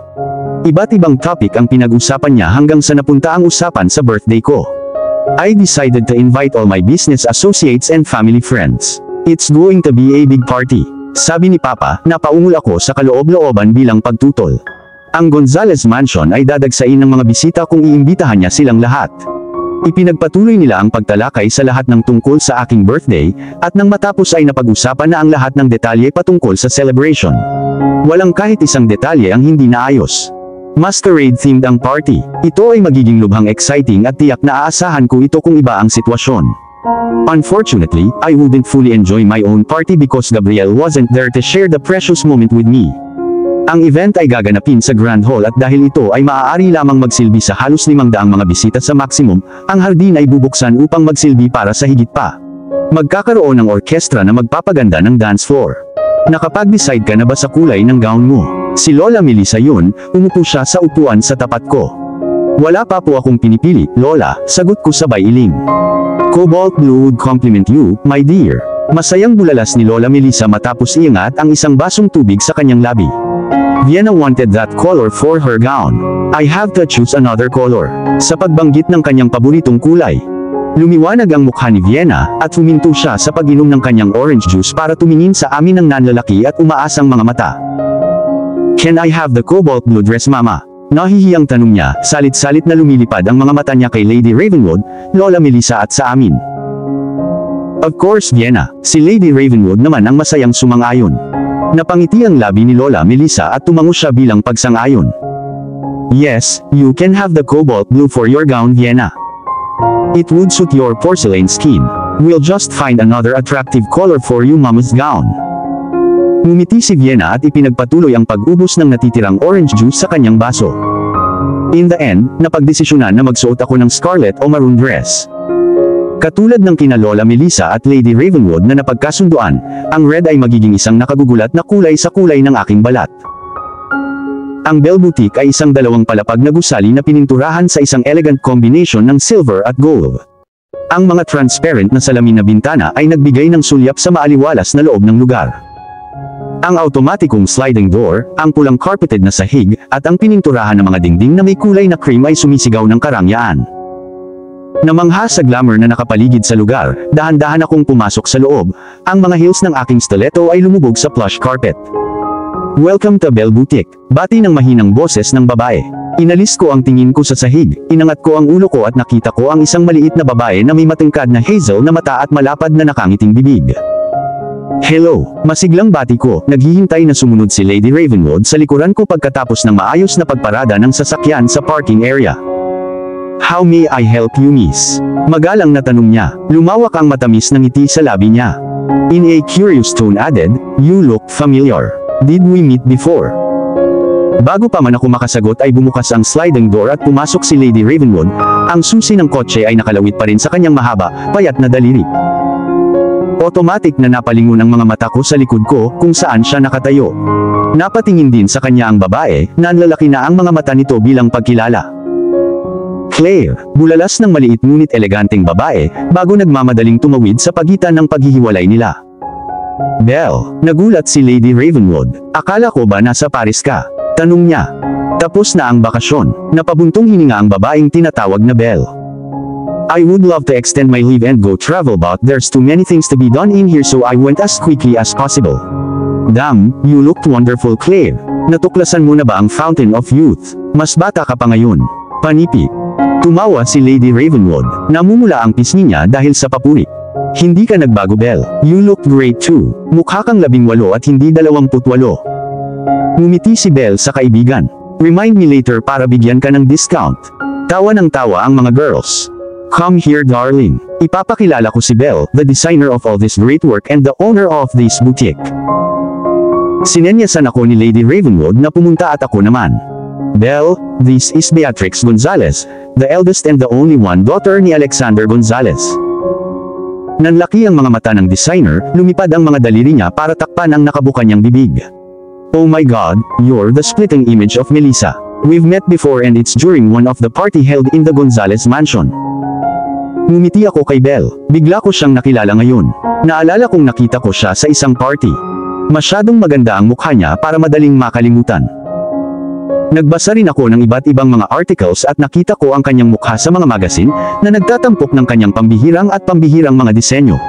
Iba't ibang topic ang pinag-usapan niya hanggang sa napunta ang usapan sa birthday ko. I decided to invite all my business associates and family friends. It's going to be a big party. Sabi ni Papa, napaungol ako sa kaloob-looban bilang pagtutol. Ang Gonzales Mansion ay dadagsain ng mga bisita kung iimbitahan niya silang lahat. Ipinagpatuloy nila ang pagtalakay sa lahat ng tungkol sa aking birthday, at nang matapos ay napag-usapan na ang lahat ng detalye patungkol sa celebration. Walang kahit isang detalye ang hindi naayos. Masquerade-themed ang party. Ito ay magiging lubhang exciting at tiyak na aasahan ko ito kung iba ang sitwasyon. Unfortunately, I wouldn't fully enjoy my own party because Gabriel wasn't there to share the precious moment with me. Ang event ay gaganapin sa Grand Hall at dahil ito ay maaari lamang magsilbi sa halos 500 mga bisita sa maximum, ang hardin ay bubuksan upang magsilbi para sa higit pa. Magkakaroon ng orkestra na magpapaganda ng dance floor. Nakapag-decide ka na ba sa kulay ng gown mo? Si Lola Melissa yun, umupo siya sa upuan sa tapat ko. Wala pa po akong pinipili, Lola, sagot ko sabay iling. Cobalt blue would compliment you, my dear. Masayang bulalas ni Lola Melissa matapos iangat ang isang basong tubig sa kanyang labi. Vienna wanted that color for her gown. I have to choose another color. Sa pagbanggit ng kanyang paboritong kulay. Lumiwanag ang mukha ni Vienna, at huminto siya sa pag-inom ng kanyang orange juice para tumingin sa amin ng nanlalaki at umaasang mga mata. Can I have the cobalt blue dress, Mama? Nahihiyang tanong niya, salit-salit na lumilipad ang mga mata niya kay Lady Ravenwood, Lola Melissa at sa amin. Of course, Vienna. Si Lady Ravenwood naman ang masayang sumang-ayon. Napangiti ang labi ni Lola Melissa at tumango siya bilang pagsang-ayon. Yes, you can have the cobalt blue for your gown, Vienna. It would suit your porcelain skin. We'll just find another attractive color for you, Mama's gown. Ngumiti si Vienna at ipinagpatuloy ang pag-ubos ng natitirang orange juice sa kanyang baso. In the end, napagdesisyonan na magsuot ako ng scarlet o maroon dress. Katulad ng kina Lola Melissa at Lady Ravenwood na napagkasunduan, ang red ay magiging isang nakagugulat na kulay sa kulay ng aking balat. Ang Belle Boutique ay isang dalawang palapag na gusali na pininturahan sa isang elegant combination ng silver at gold. Ang mga transparent na salamin na bintana ay nagbigay ng sulyap sa maaliwalas na loob ng lugar. Ang automatikong sliding door, ang pulang carpeted na sahig, at ang pininturahan ng mga dingding na may kulay na cream ay sumisigaw ng karangyaan. Namangha sa glamour na nakapaligid sa lugar, dahan-dahan akong pumasok sa loob. Ang mga heels ng aking stiletto ay lumubog sa plush carpet. "Welcome to Belle Boutique," bati ng mahinang boses ng babae. Inalis ko ang tingin ko sa sahig, inangat ko ang ulo ko at nakita ko ang isang maliit na babae na may matangkad na hazel na mata at malapad na nakangiting bibig. "Hello," masiglang bati ko. Naghihintay na sumunod si Lady Ravenwood sa likuran ko pagkatapos ng maayos na pagparada ng sasakyan sa parking area. "How may I help you, miss?" Magalang na tanong niya. Lumawak ang matamis na ngiti sa labi niya. In a curious tone added, "You look familiar. Did we meet before?" Bago pa man ako makasagot ay bumukas ang sliding door at pumasok si Lady Ravenwood. Ang susi ng kotse ay nakalawit pa rin sa kanyang mahaba, payat na daliri. Automatic na napalingon ang mga mata ko sa likod ko kung saan siya nakatayo. Napatingin din sa kanya ang babae, na lalaki na ang mga mata nito bilang pagkilala. Claire, bulalas ng maliit ngunit eleganteng babae, bago nagmamadaling tumawid sa pagitan ng paghihiwalay nila. "Belle," nagulat si Lady Ravenwood. "Akala ko ba nasa Paris ka?" Tanong niya. Tapos na ang bakasyon. Napabuntong hininga ang babaeng tinatawag na Belle. "I would love to extend my leave and go travel, but there's too many things to be done in here, so I went as quickly as possible." "Damn, you looked wonderful, Claire. Natuklasan mo na ba ang Fountain of Youth? Mas bata ka pa ngayon." Panipi. Tumawa si Lady Ravenwood. Namumula ang pisngi niya dahil sa papuri. "Hindi ka nagbago, Belle. You look great too. Mukha kang 18 at hindi 28. Ngumiti si Belle sa kaibigan. "Remind me later para bigyan ka ng discount." Tawa ng tawa ang mga girls. "Come here, darling. Ipapakilala ko si Belle, the designer of all this great work and the owner of this boutique." Sinenyasan ako ni Lady Ravenwood na pumunta at ako naman. "Belle, this is Beatrix Gonzalez, the eldest and the only one daughter ni Alexander Gonzalez." Nanlaki ang mga mata ng designer, lumipad ang mga daliri niya para takpan ang nakabuka niyang bibig. "Oh my God, you're the splitting image of Melissa. We've met before and it's during one of the party held in the Gonzalez mansion." Ngumiti ako kay Belle. Bigla ko siyang nakilala ngayon. Naalala kong nakita ko siya sa isang party. Masyadong maganda ang mukha niya para madaling makalimutan. Nagbasa rin ako ng iba't ibang mga articles at nakita ko ang kanyang mukha sa mga magazine na nagtatampok ng kanyang pambihirang at pambihirang mga disenyo.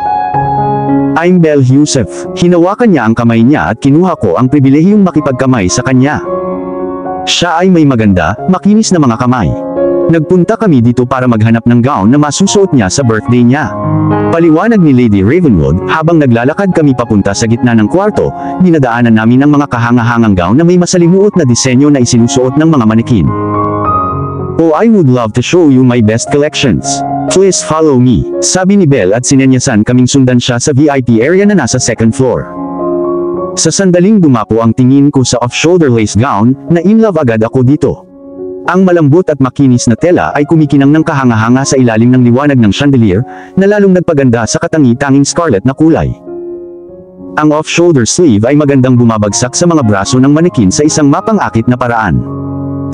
"I'm Belle Youssef." Hinawakan niya ang kamay niya at kinuha ko ang pribilehiyong makipagkamay sa kanya. Siya ay may maganda, makinis na mga kamay. Nagpunta kami dito para maghanap ng gown na masusuot niya sa birthday niya. Paliwanag ni Lady Ravenwood, habang naglalakad kami papunta sa gitna ng kwarto, dinadaanan namin ang mga kahanga-hangang gown na may masalimuot na disenyo na isinusuot ng mga manekin. "Oh, I would love to show you my best collections. Please follow me," sabi ni Belle at sinenyasan kaming sundan siya sa VIP area na nasa second floor. Sa sandaling dumapo ang tingin ko sa off-shoulder lace gown, na in love agad ako dito. Ang malambot at makinis na tela ay kumikinang ng kahanga-hanga sa ilalim ng liwanag ng chandelier, na lalong nagpaganda sa katangi-tanging scarlet na kulay. Ang off-shoulder sleeve ay magandang bumabagsak sa mga braso ng manekin sa isang mapang-akit na paraan.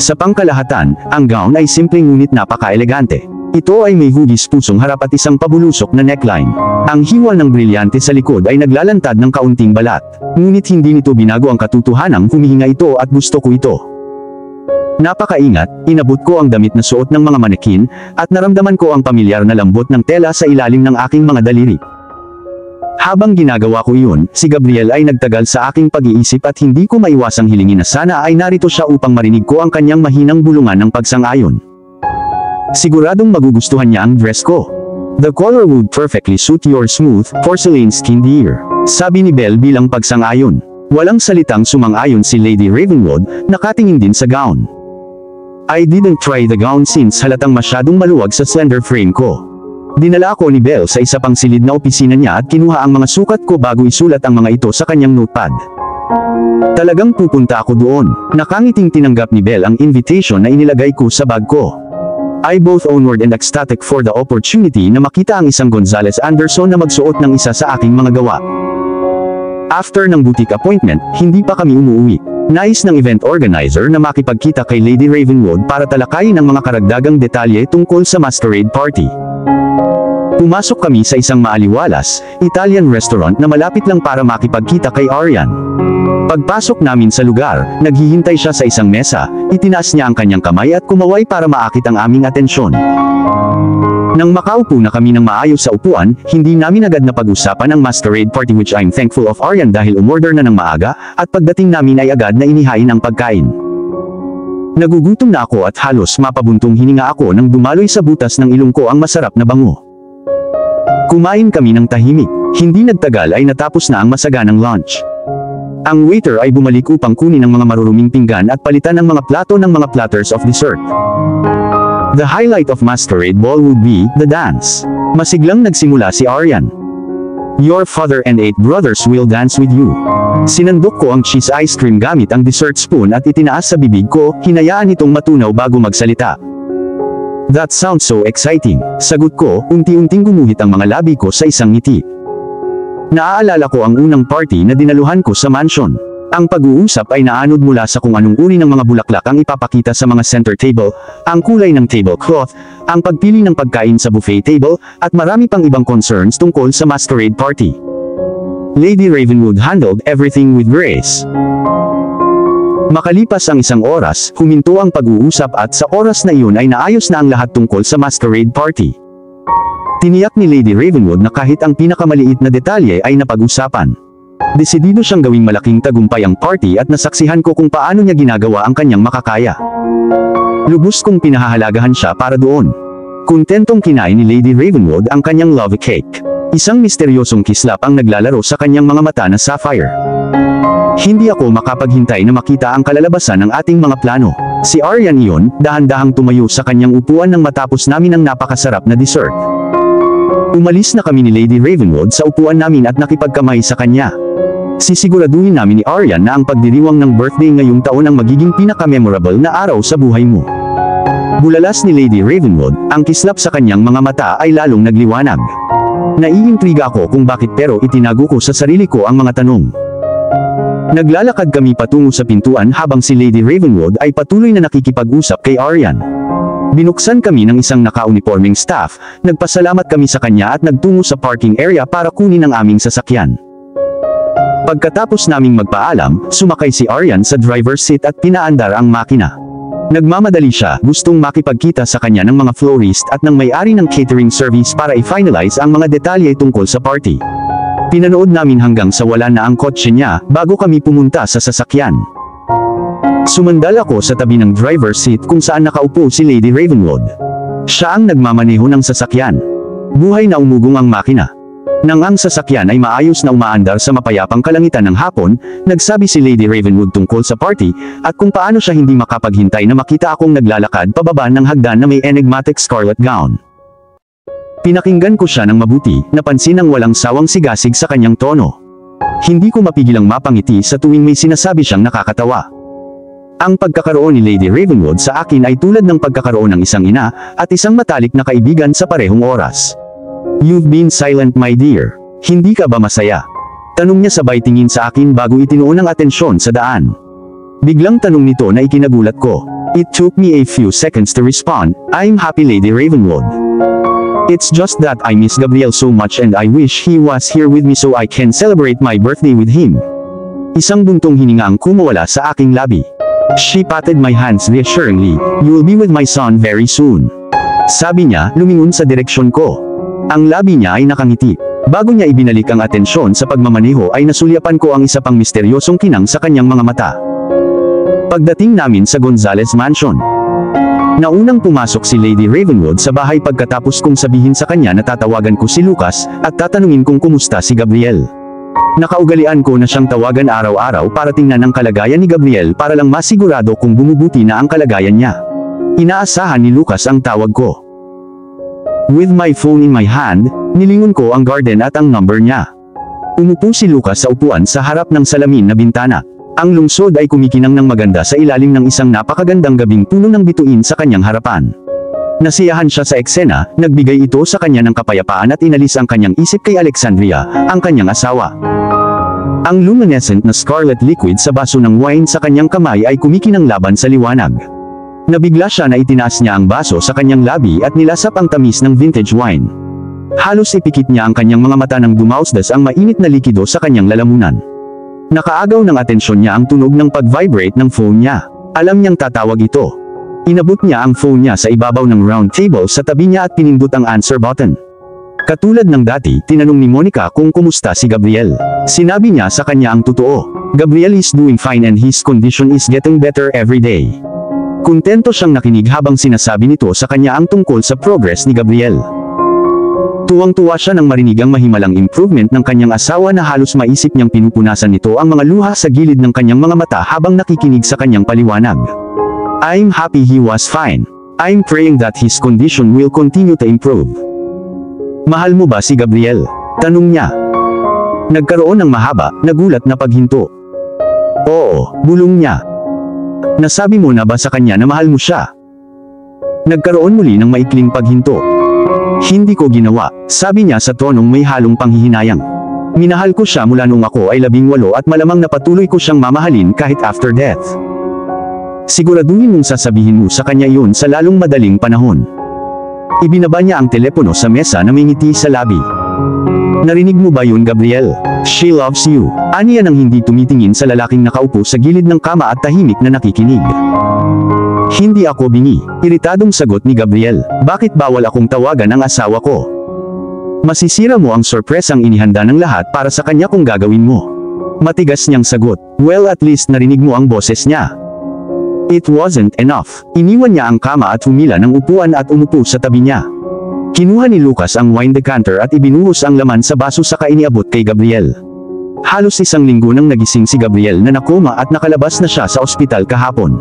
Sa pangkalahatan, ang gown ay simpleng ngunit napaka-elegante. Ito ay may hugis pusong harap at isang pabulusok na neckline. Ang hiwal ng brilyante sa likod ay naglalantad ng kaunting balat. Ngunit hindi nito binago ang katotohanang humihinga ito at gusto ko ito. Napakaingat, inabot ko ang damit na suot ng mga manekin, at naramdaman ko ang pamilyar na lambot ng tela sa ilalim ng aking mga daliri. Habang ginagawa ko iyon, si Gabriel ay nagtagal sa aking pag-iisip at hindi ko maiwasang hilingin na sana ay narito siya upang marinig ko ang kanyang mahinang bulungan ng pagsang-ayon. Siguradong magugustuhan niya ang dress ko. "The color would perfectly suit your smooth, porcelain skin, dear," sabi ni Belle bilang pagsang-ayon. Walang salitang sumang-ayon si Lady Ravenwood, nakatingin din sa gown. "I didn't try the gown since halatang masyadong maluwag sa slender frame ko." Dinala ako ni Belle sa isa pang silid na opisina niya at kinuha ang mga sukat ko bago isulat ang mga ito sa kanyang notepad. Talagang pupunta ako doon. Nakangiting tinanggap ni Belle ang invitation na inilagay ko sa bag ko. I both onward and ecstatic for the opportunity na makita ang isang Gonzalez Anderson na magsuot ng isa sa aking mga gawa. After ng boutique appointment, hindi pa kami umuwi. Nais ng event organizer na makipagkita kay Lady Ravenwood para talakayin ang mga karagdagang detalye tungkol sa masquerade party. Pumasok kami sa isang maaliwalas, Italian restaurant na malapit lang para makipagkita kay Arian. Pagpasok namin sa lugar, naghihintay siya sa isang mesa, itinaas niya ang kanyang kamay at kumaway para maakit ang aming atensyon. Nang makaupo na kami ng maayos sa upuan, hindi namin agad na pag-usapan ang masquerade party, which I'm thankful of Aryan dahil umorder na ng maaga, at pagdating namin ay agad na inihain ang pagkain. Nagugutom na ako at halos mapabuntong hininga ako nang dumaloy sa butas ng ilong ko ang masarap na bango. Kumain kami ng tahimik, hindi nagtagal ay natapos na ang masaganang lunch. Ang waiter ay bumalik upang kunin ang mga maruruming pinggan at palitan ang mga plato ng mga platters of dessert. The highlight of Masquerade Ball would be the dance. Masiglang nagsimula si Aryan. Your father and 8 brothers will dance with you. Sinandok ko ang cheese ice cream gamit ang dessert spoon at itinaas sa bibig ko, hinayaan itong matunaw bago magsalita. That sounds so exciting, sagot ko, unti-unting gumuhit ang mga labi ko sa isang ngiti. Naaalala ko ang unang party na dinaluhan ko sa mansion. Ang pag-uusap ay naanod mula sa kung anong uri ng mga bulaklak ang ipapakita sa mga center table, ang kulay ng tablecloth, ang pagpili ng pagkain sa buffet table, at marami pang ibang concerns tungkol sa masquerade party. Lady Ravenwood handled everything with grace. Makalipas ang isang oras, huminto ang pag-uusap at sa oras na iyon ay naayos na ang lahat tungkol sa masquerade party. Tiniyak ni Lady Ravenwood na kahit ang pinakamaliit na detalye ay napag-usapan. Desidido siyang gawing malaking tagumpay ang party at nasaksihan ko kung paano niya ginagawa ang kanyang makakaya. Lubos kong pinahahalagahan siya para doon. Kontentong kinain ni Lady Ravenwood ang kanyang love cake. Isang misteryosong kislap ang naglalaro sa kanyang mga mata na sapphire. Hindi ako makapaghintay na makita ang kalalabasan ng ating mga plano. Si Aryan iyon, dahan-dahang tumayo sa kanyang upuan nang matapos namin ang napakasarap na dessert. Umalis na kami ni Lady Ravenwood sa upuan namin at nakipagkamay sa kanya. Sisiguraduhin namin ni Aryan na ang pagdiriwang ng birthday ngayong taon ang magiging pinaka-memorable na araw sa buhay mo. Bulalas ni Lady Ravenwood, ang kislap sa kanyang mga mata ay lalong nagliwanag. Naiintriga ako kung bakit, pero itinago ko sa sarili ko ang mga tanong. Naglalakad kami patungo sa pintuan habang si Lady Ravenwood ay patuloy na nakikipag-usap kay Aryan. Binuksan kami ng isang naka-uniforming staff, nagpasalamat kami sa kanya at nagtungo sa parking area para kunin ang aming sasakyan. Pagkatapos naming magpaalam, sumakay si Aryan sa driver's seat at pinaandar ang makina. Nagmamadali siya, gustong makipagkita sa kanya ng mga florist at ng may-ari ng catering service para i-finalize ang mga detalye tungkol sa party. Pinanood namin hanggang sa wala na ang kotse niya, bago kami pumunta sa sasakyan. Sumandal ako sa tabi ng driver's seat kung saan nakaupo si Lady Ravenwood. Siya ang nagmamaneho ng sasakyan. Buhay na umugong ang makina. Nang ang sasakyan ay maayos na umaandar sa mapayapang kalangitan ng hapon, nagsabi si Lady Ravenwood tungkol sa party, at kung paano siya hindi makapaghintay na makita akong naglalakad pababa ng hagdan na may enigmatic scarlet gown. Pinakinggan ko siya ng mabuti, napansin ang walang sawang sigasig sa kanyang tono. Hindi ko mapigilang mapangiti sa tuwing may sinasabi siyang nakakatawa. Ang pagkakaroon ni Lady Ravenwood sa akin ay tulad ng pagkakaroon ng isang ina, at isang matalik na kaibigan sa parehong oras. You've been silent, my dear. Hindi ka ba masaya? Tanong niya sabay tingin sa akin bago itinuon ang atensyon sa daan. Biglang tanong nito na ikinagulat ko. It took me a few seconds to respond. I'm happy, Lady Ravenwood. It's just that I miss Gabriel so much and I wish he was here with me so I can celebrate my birthday with him. Isang buntong hininga ang kumawala sa aking labi. She patted my hands reassuringly. You'll be with my son very soon. Sabi niya, lumingon sa direksyon ko. Ang labi niya ay nakangiti. Bago niya ibinalik ang atensyon sa pagmamaneho ay nasulyapan ko ang isa pang misteryosong kinang sa kanyang mga mata. Pagdating namin sa Gonzales Mansion, naunang pumasok si Lady Ravenwood sa bahay pagkatapos kong sabihin sa kanya na tatawagan ko si Lucas at tatanungin kung kumusta si Gabriel. Nakaugalian ko na siyang tawagan araw-araw para tingnan ang kalagayan ni Gabriel para lang masigurado kung bumubuti na ang kalagayan niya. Inaasahan ni Lucas ang tawag ko. With my phone in my hand, nilingon ko ang garden at ang number niya. Umupo si Lucas sa upuan sa harap ng salamin na bintana. Ang lungsod ay kumikinang ng maganda sa ilalim ng isang napakagandang gabing puno ng bituin sa kanyang harapan. Nasiyahan siya sa eksena, nagbigay ito sa kanya ng kapayapaan at inalis ang kanyang isip kay Alexandria, ang kanyang asawa. Ang luminescent na scarlet liquid sa baso ng wine sa kanyang kamay ay kumikinang laban sa liwanag. Nabigla siya na itinaas niya ang baso sa kanyang labi at nilasap ang tamis ng vintage wine. Halos ipikit niya ang kanyang mga mata nang dumausdas ang mainit na likido sa kanyang lalamunan. Nakaagaw ng atensyon niya ang tunog ng pag-vibrate ng phone niya. Alam niyang tatawag ito. Inabot niya ang phone niya sa ibabaw ng round table sa tabi niya at pinindot ang answer button. Katulad ng dati, tinanong ni Monica kung kumusta si Gabriel. Sinabi niya sa kanya ang totoo. Gabriel is doing fine and his condition is getting better every day. Kontento siyang nakinig habang sinasabi nito sa kanya ang tungkol sa progress ni Gabriel. Tuwang-tuwa siya nang marinig ang mahimalang improvement ng kanyang asawa na halos maisip niyang pinupunasan nito ang mga luha sa gilid ng kanyang mga mata habang nakikinig sa kanyang paliwanag. I'm happy he was fine. I'm praying that his condition will continue to improve. Mahal mo ba si Gabriel? Tanong niya. Nagkaroon ng mahaba, nagulat na paghinto. Oo, bulong niya. Nasabi mo na ba sa kanya na mahal mo siya? Nagkaroon muli ng maikling paghinto. Hindi ko ginawa, sabi niya sa tonong may halong panghihinayang. Minahal ko siya mula nung ako ay 18 at malamang na patuloy ko siyang mamahalin kahit after death. Siguraduhin mong sasabihin mo sa kanya iyon sa lalong madaling panahon. Ibinaba niya ang telepono sa mesa na may ngiti sa labi. Narinig mo ba yun, Gabriel? She loves you. Aniya nang hindi tumitingin sa lalaking nakaupo sa gilid ng kama at tahimik na nakikinig. Hindi ako bingi. Iritadong sagot ni Gabriel. Bakit bawal akong tawagan ang asawa ko? Masisira mo ang sorpresang inihanda ng lahat para sa kanya kung gagawin mo. Matigas niyang sagot. Well, at least narinig mo ang boses niya. It wasn't enough. Iniwan niya ang kama at humila ng upuan at umupo sa tabi niya. Kinuha ni Lucas ang wine decanter at ibinuhos ang laman sa baso saka iniabot kay Gabriel. Halos 1 linggo nang nagising si Gabriel na nakoma at nakalabas na siya sa ospital kahapon.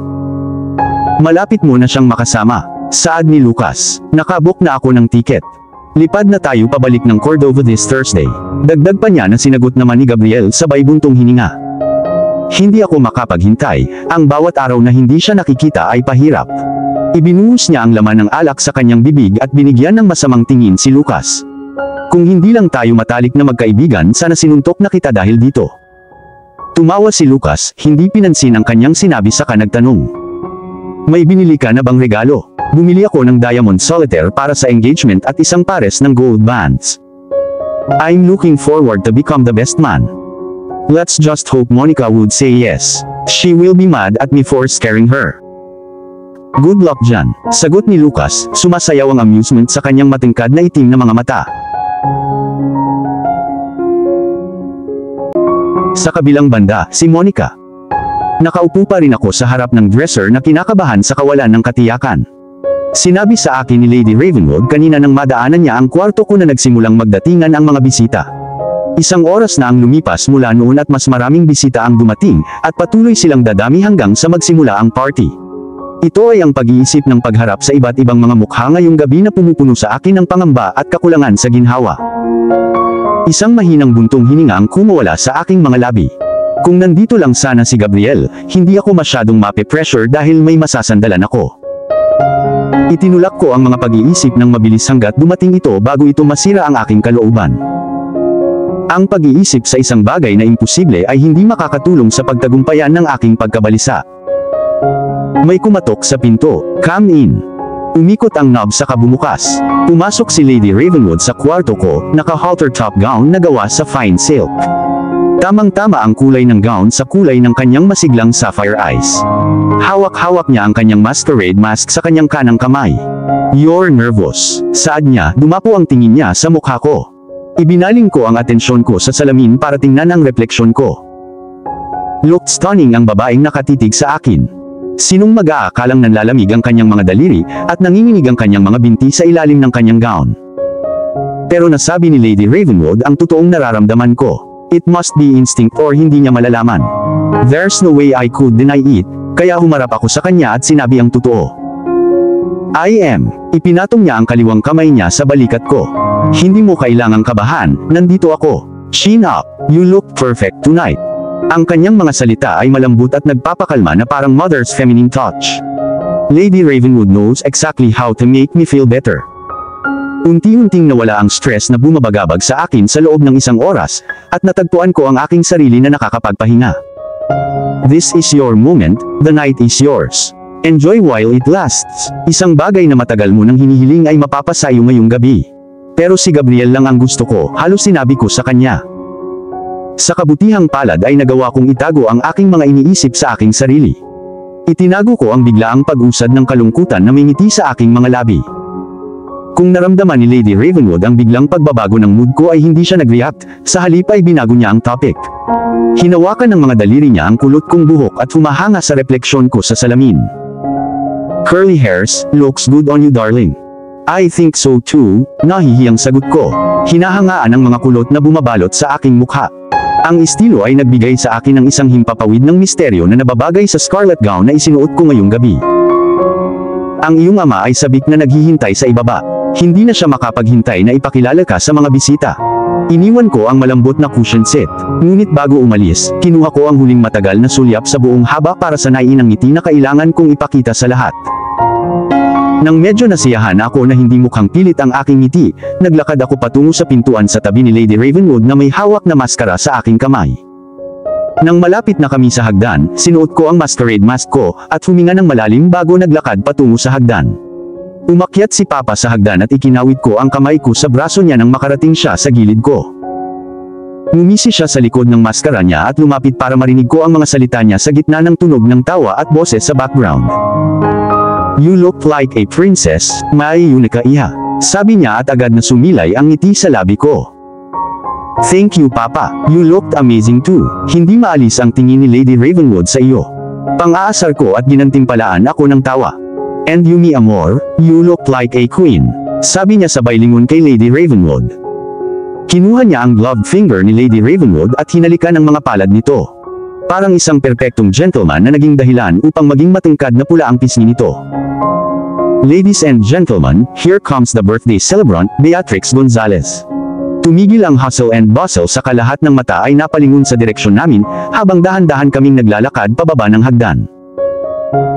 Malapit mo na siyang makasama, saad ni Lucas. Nakabook na ako ng tiket. Lipad na tayo pabalik ng Cordova this Thursday. Dagdag pa niya na sinagot naman ni Gabriel sabay buntong hininga. Hindi ako makapaghintay, ang bawat araw na hindi siya nakikita ay pahirap. Ibinuhos niya ang laman ng alak sa kanyang bibig at binigyan ng masamang tingin si Lucas. Kung hindi lang tayo matalik na magkaibigan, sana sinuntok na kita dahil dito. Tumawa si Lucas, hindi pinansin ang kanyang sinabi saka nagtanong. May binili ka na bang regalo? Bumili ako ng diamond solitaire para sa engagement at 1 pares ng gold bands. I'm looking forward to become the best man. Let's just hope Monica would say yes. She will be mad at me for scaring her. Good luck dyan, sagot ni Lucas, sumasayaw ang amusement sa kanyang matingkad na itim na mga mata. Sa kabilang banda, si Monica. Nakaupo pa rin ako sa harap ng dresser na kinakabahan sa kawalan ng katiyakan. Sinabi sa akin ni Lady Ravenwood kanina nang madaanan niya ang kwarto ko na nagsimulang magdatingan ang mga bisita. 1 oras na ang lumipas mula noon at mas maraming bisita ang dumating, at patuloy silang dadami hanggang sa magsimula ang party. Ito ay ang pag-iisip ng pagharap sa iba't ibang mga mukha ngayong gabi na pumupuno sa akin ng pangamba at kakulangan sa ginhawa. Isang mahinang buntong hininga ang kumawala sa aking mga labi. Kung nandito lang sana si Gabriel, hindi ako masyadong mape-pressure dahil may masasandalan ako. Itinulak ko ang mga pag-iisip ng mabilis hanggat dumating ito bago ito masira ang aking kalooban. Ang pag-iisip sa isang bagay na imposible ay hindi makakatulong sa pagtagumpayan ng aking pagkabalisa. May kumatok sa pinto. Come in. Umikot ang knob sa kabumukas. Pumasok si Lady Ravenwood sa kwarto ko, naka-halter top gown na gawa sa fine silk. Tamang-tama ang kulay ng gown sa kulay ng kanyang masiglang sapphire eyes. Hawak-hawak niya ang kanyang masquerade mask sa kanyang kanang kamay. You're nervous, saad niya, dumapo ang tingin niya sa mukha ko. Ibinaling ko ang atensyon ko sa salamin para tingnan ang refleksyon ko. Looked stunning ang babaeng nakatitig sa akin. Sinong mag-aakalang nanlalamig ang kanyang mga daliri at nanginginig ang kanyang mga binti sa ilalim ng kanyang gown. Pero nasabi ni Lady Ravenwood ang totoong nararamdaman ko. It must be instinct or hindi niya malalaman. There's no way I could deny it, kaya humarap ako sa kanya at sinabi ang totoo. I am. Ipinatong niya ang kaliwang kamay niya sa balikat ko. Hindi mo kailangang kabahan, nandito ako. Chin up, you look perfect tonight. Ang kanyang mga salita ay malambot at nagpapakalma na parang mother's feminine touch. Lady Ravenwood knows exactly how to make me feel better. Unti-unting nawala ang stress na bumabagabag sa akin sa loob ng 1 oras, at natagpuan ko ang aking sarili na nakakapagpahinga. This is your moment, the night is yours. Enjoy while it lasts. Isang bagay na matagal mo nang hinihiling ay mapapasayo ngayong gabi. Pero si Gabriel lang ang gusto ko, halos sinabi ko sa kanya. Sa kabutihang palad ay nagawa kong itago ang aking mga iniisip sa aking sarili. Itinago ko ang biglaang pag-usad ng kalungkutan na may ngiti sa aking mga labi. Kung naramdaman ni Lady Ravenwood ang biglang pagbabago ng mood ko ay hindi siya nag-react, sa halip ay binago niya ang topic. Hinawakan ng mga daliri niya ang kulot kong buhok at humahanga sa refleksyon ko sa salamin. "Curly hairs, looks good on you darling." "I think so too," nahihiyang sagot ko. Hinahangaan ang mga kulot na bumabalot sa aking mukha. Ang estilo ay nagbigay sa akin ng isang himpapawid ng misteryo na nababagay sa scarlet gown na isinuot ko ngayong gabi. Ang iyong ama ay sabik na naghihintay sa ibaba. Hindi na siya makapaghintay na ipakilala ka sa mga bisita. Iniwan ko ang malambot na cushion seat. Ngunit bago umalis, kinuha ko ang huling matagal na sulyap sa buong haba para sanayin ang ngiti na kailangan kong ipakita sa lahat. Nang medyo nasiyahan ako na hindi mukhang pilit ang aking ngiti, naglakad ako patungo sa pintuan sa tabi ni Lady Ravenwood na may hawak na maskara sa aking kamay. Nang malapit na kami sa hagdan, sinuot ko ang masquerade mask ko at huminga ng malalim bago naglakad patungo sa hagdan. Umakyat si Papa sa hagdan at ikinawit ko ang kamay ko sa braso niya nang makarating siya sa gilid ko. Ngumisi siya sa likod ng maskara niya at lumapit para marinig ko ang mga salita niya sa gitna ng tunog ng tawa at boses sa background. "You look like a princess, Mai Yunika Iha," sabi niya at agad na sumilay ang ngiti sa labi ko. "Thank you Papa, you looked amazing too." Hindi maalis ang tingin ni Lady Ravenwood sa iyo. Pang-aasar ko at ginantimpalaan ako ng tawa. "And you mi amor, you look like a queen," sabi niya sabay lingon kay Lady Ravenwood. Kinuha niya ang gloved finger ni Lady Ravenwood at hinalikan ang mga palad nito. Parang isang perpektong gentleman na naging dahilan upang maging matangkad na pula ang pisngi nito. "Ladies and gentlemen, here comes the birthday celebrant, Beatrix Gonzalez." Tumigil ang hustle and bustle sa kalahat ng mata ay napalingon sa direksyon namin, habang dahan-dahan kaming naglalakad pababa ng hagdan.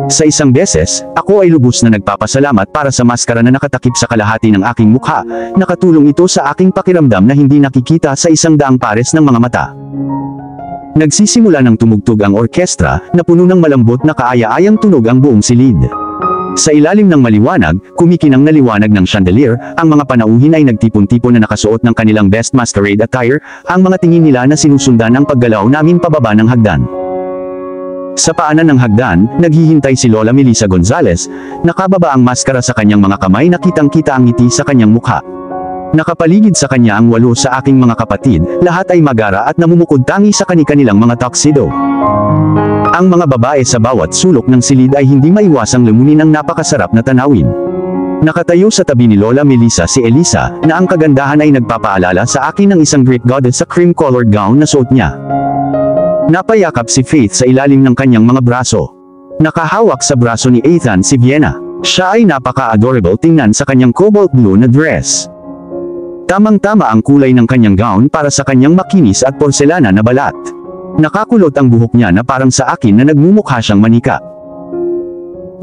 Sa isang beses, ako ay lubos na nagpapasalamat para sa maskara na nakatakip sa kalahati ng aking mukha. Nakatulong ito sa aking pakiramdam na hindi nakikita sa 100 pares ng mga mata. Nagsisimula ng tumugtog ang orkestra, na puno ng malambot na kaaya-ayang tunog ang buong silid. Sa ilalim ng maliwanag, kumikinang na liwanag ng chandelier, ang mga panauhin ay nagtipon-tipon na nakasuot ng kanilang best masquerade attire, ang mga tingin nila na sinusundan ang paggalaw namin pababa ng hagdan. Sa paanan ng hagdan, naghihintay si Lola Melissa Gonzalez, nakababa ang maskara sa kanyang mga kamay na kitang-kita ang ngiti sa kanyang mukha. Nakapaligid sa kanya ang 8 sa aking mga kapatid, lahat ay magara at namumukod tangi sa kani-kanilang mga tuxedo. Ang mga babae sa bawat sulok ng silid ay hindi maiwasang lamunin ang napakasarap na tanawin. Nakatayo sa tabi ni Lola Melissa si Elisa, na ang kagandahan ay nagpapaalala sa akin ng isang Greek goddess sa cream-colored gown na suot niya. Napayakap si Faith sa ilalim ng kanyang mga braso. Nakahawak sa braso ni Ethan si Vienna. Siya ay napaka-adorable tingnan sa kanyang cobalt blue na dress. Tamang-tama ang kulay ng kanyang gown para sa kanyang makinis at porselana na balat. Nakakulot ang buhok niya na parang sa akin na nagmumukha siyang manika.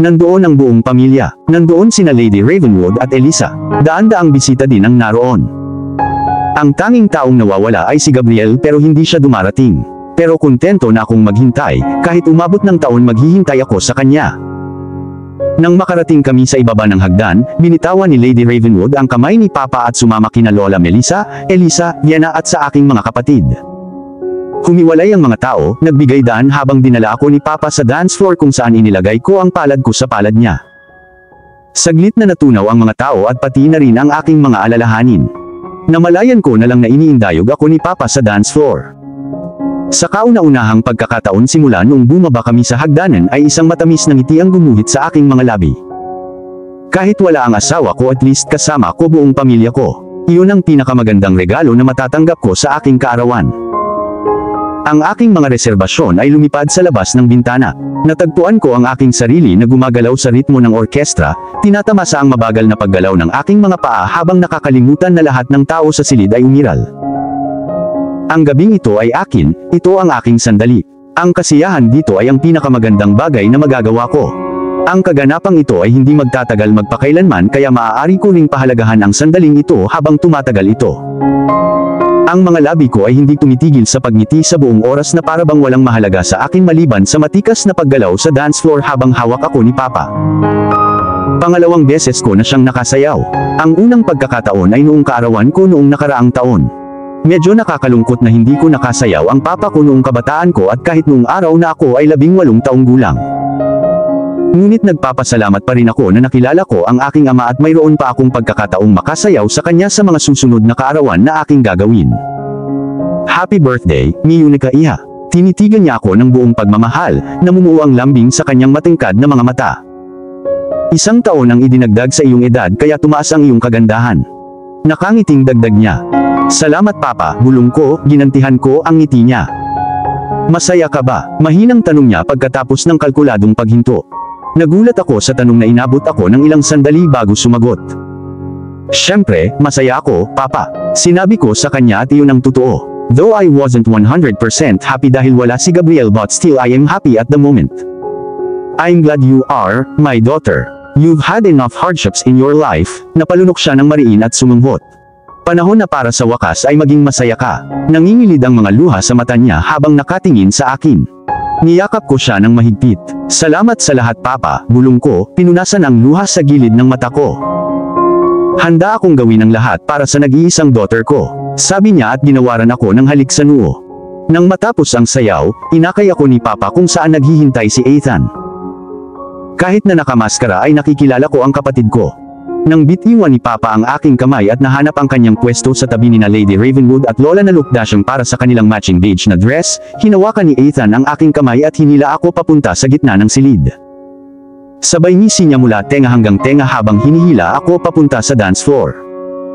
Nandoon ang buong pamilya. Nandoon sina Lady Ravenwood at Elisa. Daan-daang bisita din ang naroon. Ang tanging taong nawawala ay si Gabriel pero hindi siya dumarating. Pero kontento na akong maghintay, kahit umabot ng taon maghihintay ako sa kanya. Nang makarating kami sa ibaba ng hagdan, binitawan ni Lady Ravenwood ang kamay ni Papa at sumama kina Lola Melissa, Elisa, Vienna at sa aking mga kapatid. Humiwalay ang mga tao, nagbigay daan habang dinala ako ni Papa sa dance floor kung saan inilagay ko ang palad ko sa palad niya. Saglit na natunaw ang mga tao at pati na rin ang aking mga alalahanin. Namalayan ko na lang na iniindayog ako ni Papa sa dance floor. Sa kauna-unahang pagkakataon simula noong bumaba kami sa hagdanan ay isang matamis na ngiti ang gumuhit sa aking mga labi. Kahit wala ang asawa ko at least kasama ko buong pamilya ko. Iyon ang pinakamagandang regalo na matatanggap ko sa aking kaarawan. Ang aking mga reserbasyon ay lumipad sa labas ng bintana. Natagpuan ko ang aking sarili na gumagalaw sa ritmo ng orkestra, tinatamasa ang mabagal na paggalaw ng aking mga paa habang nakakalimutan na lahat ng tao sa silid ay umiral. Ang gabing ito ay akin, ito ang aking sandali. Ang kasiyahan dito ay ang pinakamagandang bagay na magagawa ko. Ang kaganapang ito ay hindi magtatagal magpakailanman kaya maaari ko ring pahalagahan ang sandaling ito habang tumatagal ito. Ang mga labi ko ay hindi tumitigil sa pagngiti sa buong oras na parabang walang mahalaga sa akin maliban sa matikas na paggalaw sa dance floor habang hawak ako ni Papa. Pangalawang beses ko na siyang nakasayaw. Ang unang pagkakataon ay noong kaarawan ko noong nakaraang taon. Medyo nakakalungkot na hindi ko nakasayaw ang papa ko noong kabataan ko at kahit noong araw na ako ay 18 taong gulang. Ngunit nagpapasalamat pa rin ako na nakilala ko ang aking ama at mayroon pa akong pagkakataong makasayaw sa kanya sa mga susunod na kaarawan na aking gagawin. Happy birthday, Miyunika Iha. Tinitigan niya ako ng buong pagmamahal, namumuo ang lambing sa kanyang matingkad na mga mata. Isang taon ang idinagdag sa iyong edad kaya tumaas ang iyong kagandahan. Nakangiting dagdag niya. Salamat papa, bulong ko, ginantihan ko ang ngiti niya. Masaya ka ba? Mahinang tanong niya pagkatapos ng kalkuladong paghinto. Nagulat ako sa tanong na inabot ako ng ilang sandali bago sumagot. Siyempre, masaya ako, papa. Sinabi ko sa kanya at iyon ang totoo. Though I wasn't 100% happy dahil wala si Gabriel but still I am happy at the moment. I'm glad you are, my daughter. You've had enough hardships in your life. Napalunok siya ng mariin at sumanghot. Panahon na para sa wakas ay maging masaya ka. Nangingilid ang mga luha sa mata niya habang nakatingin sa akin. Niyakap ko siya ng mahigpit. Salamat sa lahat papa, bulong ko, pinunasan ang luha sa gilid ng mata ko. Handa akong gawin ang lahat para sa nag-iisang daughter ko, sabi niya at ginawaran ako ng halik sa noo. Nang matapos ang sayaw, inakay ako ni papa kung saan naghihintay si Ethan. Kahit na nakamaskara ay nakikilala ko ang kapatid ko. Nang bitiwan ni papa ang aking kamay at nahanap ang kanyang pwesto sa tabi ni na Lady Ravenwood at Lola na Lukdasyang para sa kanilang matching beige na dress, hinawakan ni Ethan ang aking kamay at hinila ako papunta sa gitna ng silid. Sabay ngisi niya mula tenga hanggang tenga habang hinihila ako papunta sa dance floor.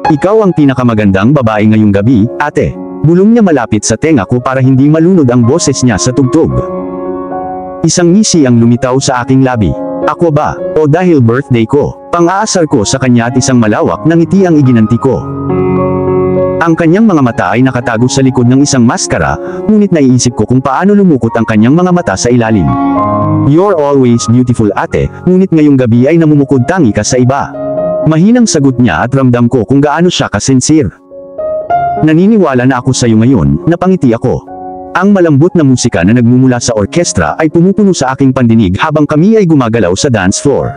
Ikaw ang pinakamagandang babae ngayong gabi, ate. Bulong niya malapit sa tenga ko para hindi malunod ang boses niya sa tugtog. Isang ngisi ang lumitaw sa aking labi. Ako ba? O dahil birthday ko? Pang-aasar ko sa kanya at isang malawak na ngiti ang iginanti ko. Ang kanyang mga mata ay nakatago sa likod ng isang maskara, ngunit naiisip ko kung paano lumukot ang kanyang mga mata sa ilalim. You're always beautiful ate, ngunit ngayong gabi ay namumukod tangi ka sa iba. Mahinang sagot niya at ramdam ko kung gaano siya ka-sincere. Naniniwala na ako sa iyo ngayon, napangiti ako. Ang malambot na musika na nagmumula sa orkestra ay pumupuno sa aking pandinig habang kami ay gumagalaw sa dance floor.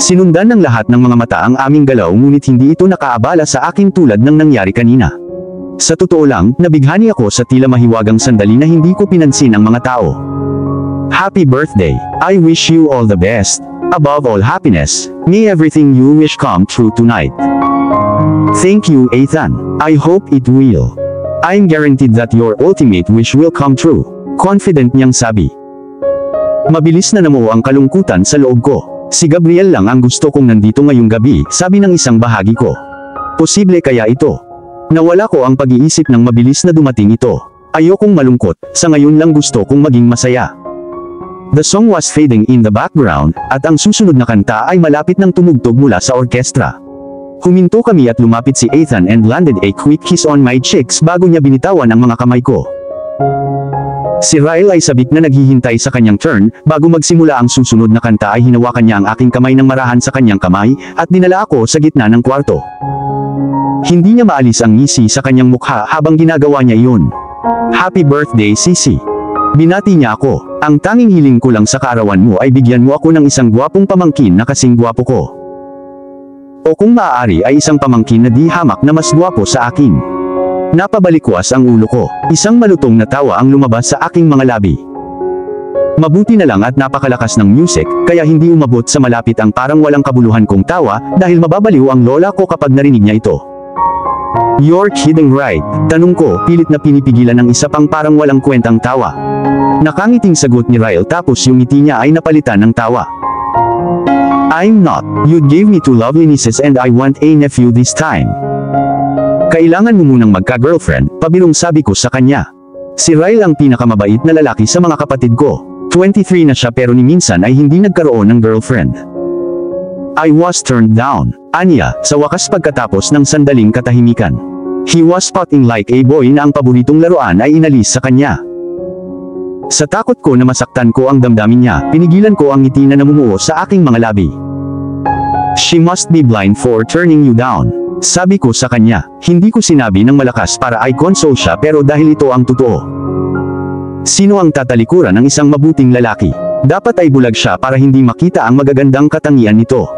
Sinundan ng lahat ng mga mata ang aming galaw ngunit hindi ito nakaabala sa akin tulad ng nangyari kanina. Sa totoo lang, nabighani ako sa tila mahiwagang sandali na hindi ko pinansin ang mga tao. Happy birthday! I wish you all the best. Above all happiness, may everything you wish come true tonight. Thank you, Ethan. I hope it will. I'm guaranteed that your ultimate wish will come true. Confident niyang sabi. Mabilis na namuo ang kalungkutan sa loob ko. Si Gabriel lang ang gusto kong nandito ngayong gabi, sabi ng isang bahagi ko. Posible kaya ito? Nawala ko ang pag-iisip ng mabilis na dumating ito. Ayokong malungkot, sa ngayon lang gusto kong maging masaya. The song was fading in the background, at ang susunod na kanta ay malapit nang tumugtog mula sa orkestra. Huminto kami at lumapit si Ethan and landed a quick kiss on my cheeks bago niya binitawan ang mga kamay ko. Si Ryle ay sabik na naghihintay sa kanyang turn, bago magsimula ang susunod na kanta ay hinawakan niya ang aking kamay ng marahan sa kanyang kamay, at dinala ako sa gitna ng kwarto. Hindi niya maalis ang ngisi sa kanyang mukha habang ginagawa niya iyon. Happy birthday Sisi! Binati niya ako. Ang tanging hiling ko lang sa kaarawan mo ay bigyan mo ako ng isang gwapong pamangkin na kasing gwapo ko. O kung maaari ay isang pamangkin na di hamak na mas gwapo sa akin. Napabalikwas ang ulo ko. Isang malutong na tawa ang lumabas sa aking mga labi. Mabuti na lang at napakalakas ng music, kaya hindi umabot sa malapit ang parang walang kabuluhan kong tawa, dahil mababaliw ang lola ko kapag narinig niya ito. You're kidding right? Tanong ko, pilit na pinipigilan ng isa pang parang walang kwentang tawa. Nakangiting sagot ni Ryle tapos yung ngiti niya ay napalitan ng tawa. I'm not. You gave me two lovely nieces and I want a nephew this time. Kailangan mo munang magka-girlfriend, pabirong sabi ko sa kanya. Si Ryle ang pinakamabait na lalaki sa mga kapatid ko. 23 na siya pero ni minsan ay hindi nagkaroon ng girlfriend. I was turned down. Anya, sa wakas pagkatapos ng sandaling katahimikan. He was spotting like a boy na ang paboritong laruan ay inalis sa kanya. Sa takot ko na masaktan ko ang damdamin niya, pinigilan ko ang ngiti na namumuo sa aking mga labi. She must be blind for turning you down. Sabi ko sa kanya, hindi ko sinabi ng malakas para i-console siya pero dahil ito ang totoo. Sino ang tatalikuran ng isang mabuting lalaki? Dapat ay bulag siya para hindi makita ang magagandang katangian nito.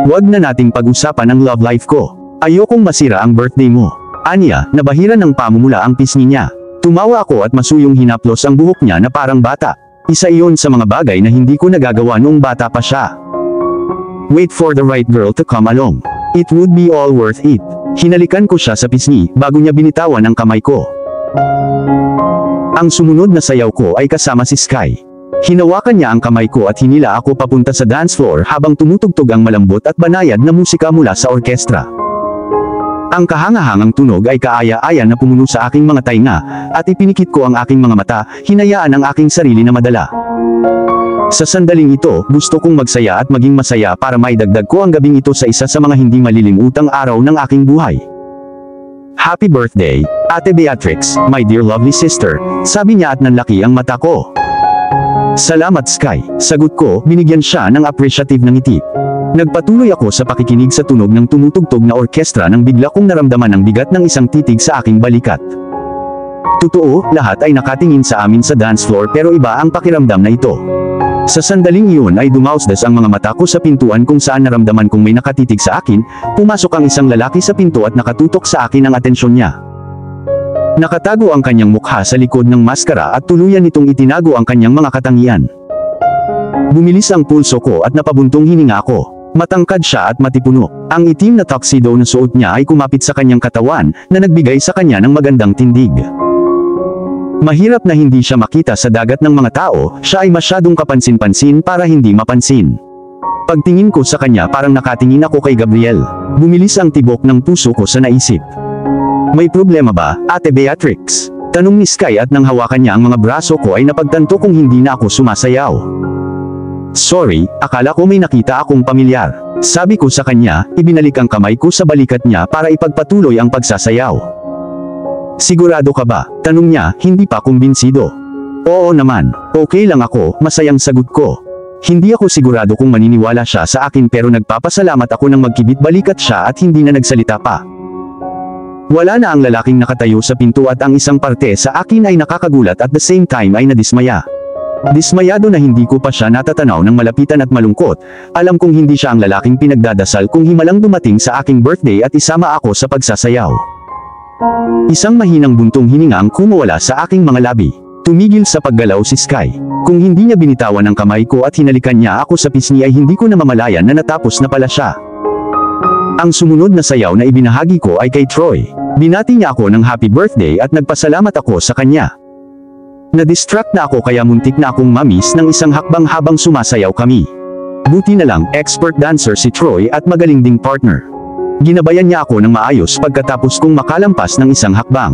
Huwag na nating pag-usapan ang love life ko. Ayokong masira ang birthday mo. Anya, nabahiran ng pamumula ang pisngi niya. Tumawa ako at masuyong hinaplos ang buhok niya na parang bata. Isa iyon sa mga bagay na hindi ko nagagawa noong bata pa siya. Wait for the right girl to come along. It would be all worth it. Hinalikan ko siya sa pisngi bago niya binitawan ang kamay ko. Ang sumunod na sayaw ko ay kasama si Sky. Hinawakan niya ang kamay ko at hinila ako papunta sa dance floor habang tumutugtog ang malambot at banayad na musika mula sa orkestra. Ang kahangahangang tunog ay kaaya-aya na pumuno sa aking mga tainga, at ipinikit ko ang aking mga mata, hinayaan ang aking sarili na madala. Sa sandaling ito, gusto kong magsaya at maging masaya para maidagdag ko ang gabing ito sa isa sa mga hindi malilimutang araw ng aking buhay. Happy birthday, Ate Beatrix, my dear lovely sister, sabi niya at nanlaki ang mata ko. Salamat Sky, sagot ko, binigyan siya ng appreciative na ngiti. Nagpatuloy ako sa pakikinig sa tunog ng tumutugtog na orkestra nang bigla kong naramdaman ang bigat ng isang titig sa aking balikat. Totoo, lahat ay nakatingin sa amin sa dance floor pero iba ang pakiramdam na ito. Sa sandaling iyon ay dumausdas ang mga mata ko sa pintuan kung saan naramdaman kong may nakatitig sa akin, pumasok ang isang lalaki sa pinto at nakatutok sa akin ang atensyon niya. Nakatago ang kanyang mukha sa likod ng maskara at tuluyan nitong itinago ang kanyang mga katangian. Bumilis ang pulso ko at napabuntong hininga ako. Matangkad siya at matipuno. Ang itim na tuxedo na suot niya ay kumapit sa kanyang katawan, na nagbigay sa kanya ng magandang tindig. Mahirap na hindi siya makita sa dagat ng mga tao, siya ay masyadong kapansin-pansin para hindi mapansin. Pagtingin ko sa kanya parang nakatingin ako kay Gabriel. Bumilis ang tibok ng puso ko sa naisip. May problema ba, Ate Beatrix? Tanong ni Sky at nang hawakan niya ang mga braso ko ay napagtanto kong hindi na ako sumasayaw. Sorry, akala ko may nakita akong pamilyar. Sabi ko sa kanya, ibinalik ang kamay ko sa balikat niya para ipagpatuloy ang pagsasayaw. Sigurado ka ba? Tanong niya, hindi pa kumbinsido. Oo naman, okay lang ako, masayang sagot ko. Hindi ako sigurado kung maniniwala siya sa akin pero nagpapasalamat ako nang magkibit balikat siya at hindi na nagsalita pa. Wala na ang lalaking nakatayo sa pinto at ang isang parte sa akin ay nakakagulat at the same time ay nadismaya. Dismayado na hindi ko pa siya natatanaw ng malapitan at malungkot, alam kong hindi siya ang lalaking pinagdadasal kung himalang dumating sa aking birthday at isama ako sa pagsasayaw. Isang mahinang buntong hininga ang kumawala sa aking mga labi. Tumigil sa paggalaw si Sky. Kung hindi niya binitawan ang kamay ko at hinalikan niya ako sa pisngi ay hindi ko na mamalayan na natapos na pala siya. Ang sumunod na sayaw na ibinahagi ko ay kay Troy. Binati niya ako ng happy birthday at nagpasalamat ako sa kanya. Na-distract na ako kaya muntik na akong mamiss ng isang hakbang habang sumasayaw kami. Buti na lang, expert dancer si Troy at magaling ding partner. Ginabayan niya ako ng maayos pagkatapos kong makalampas ng isang hakbang.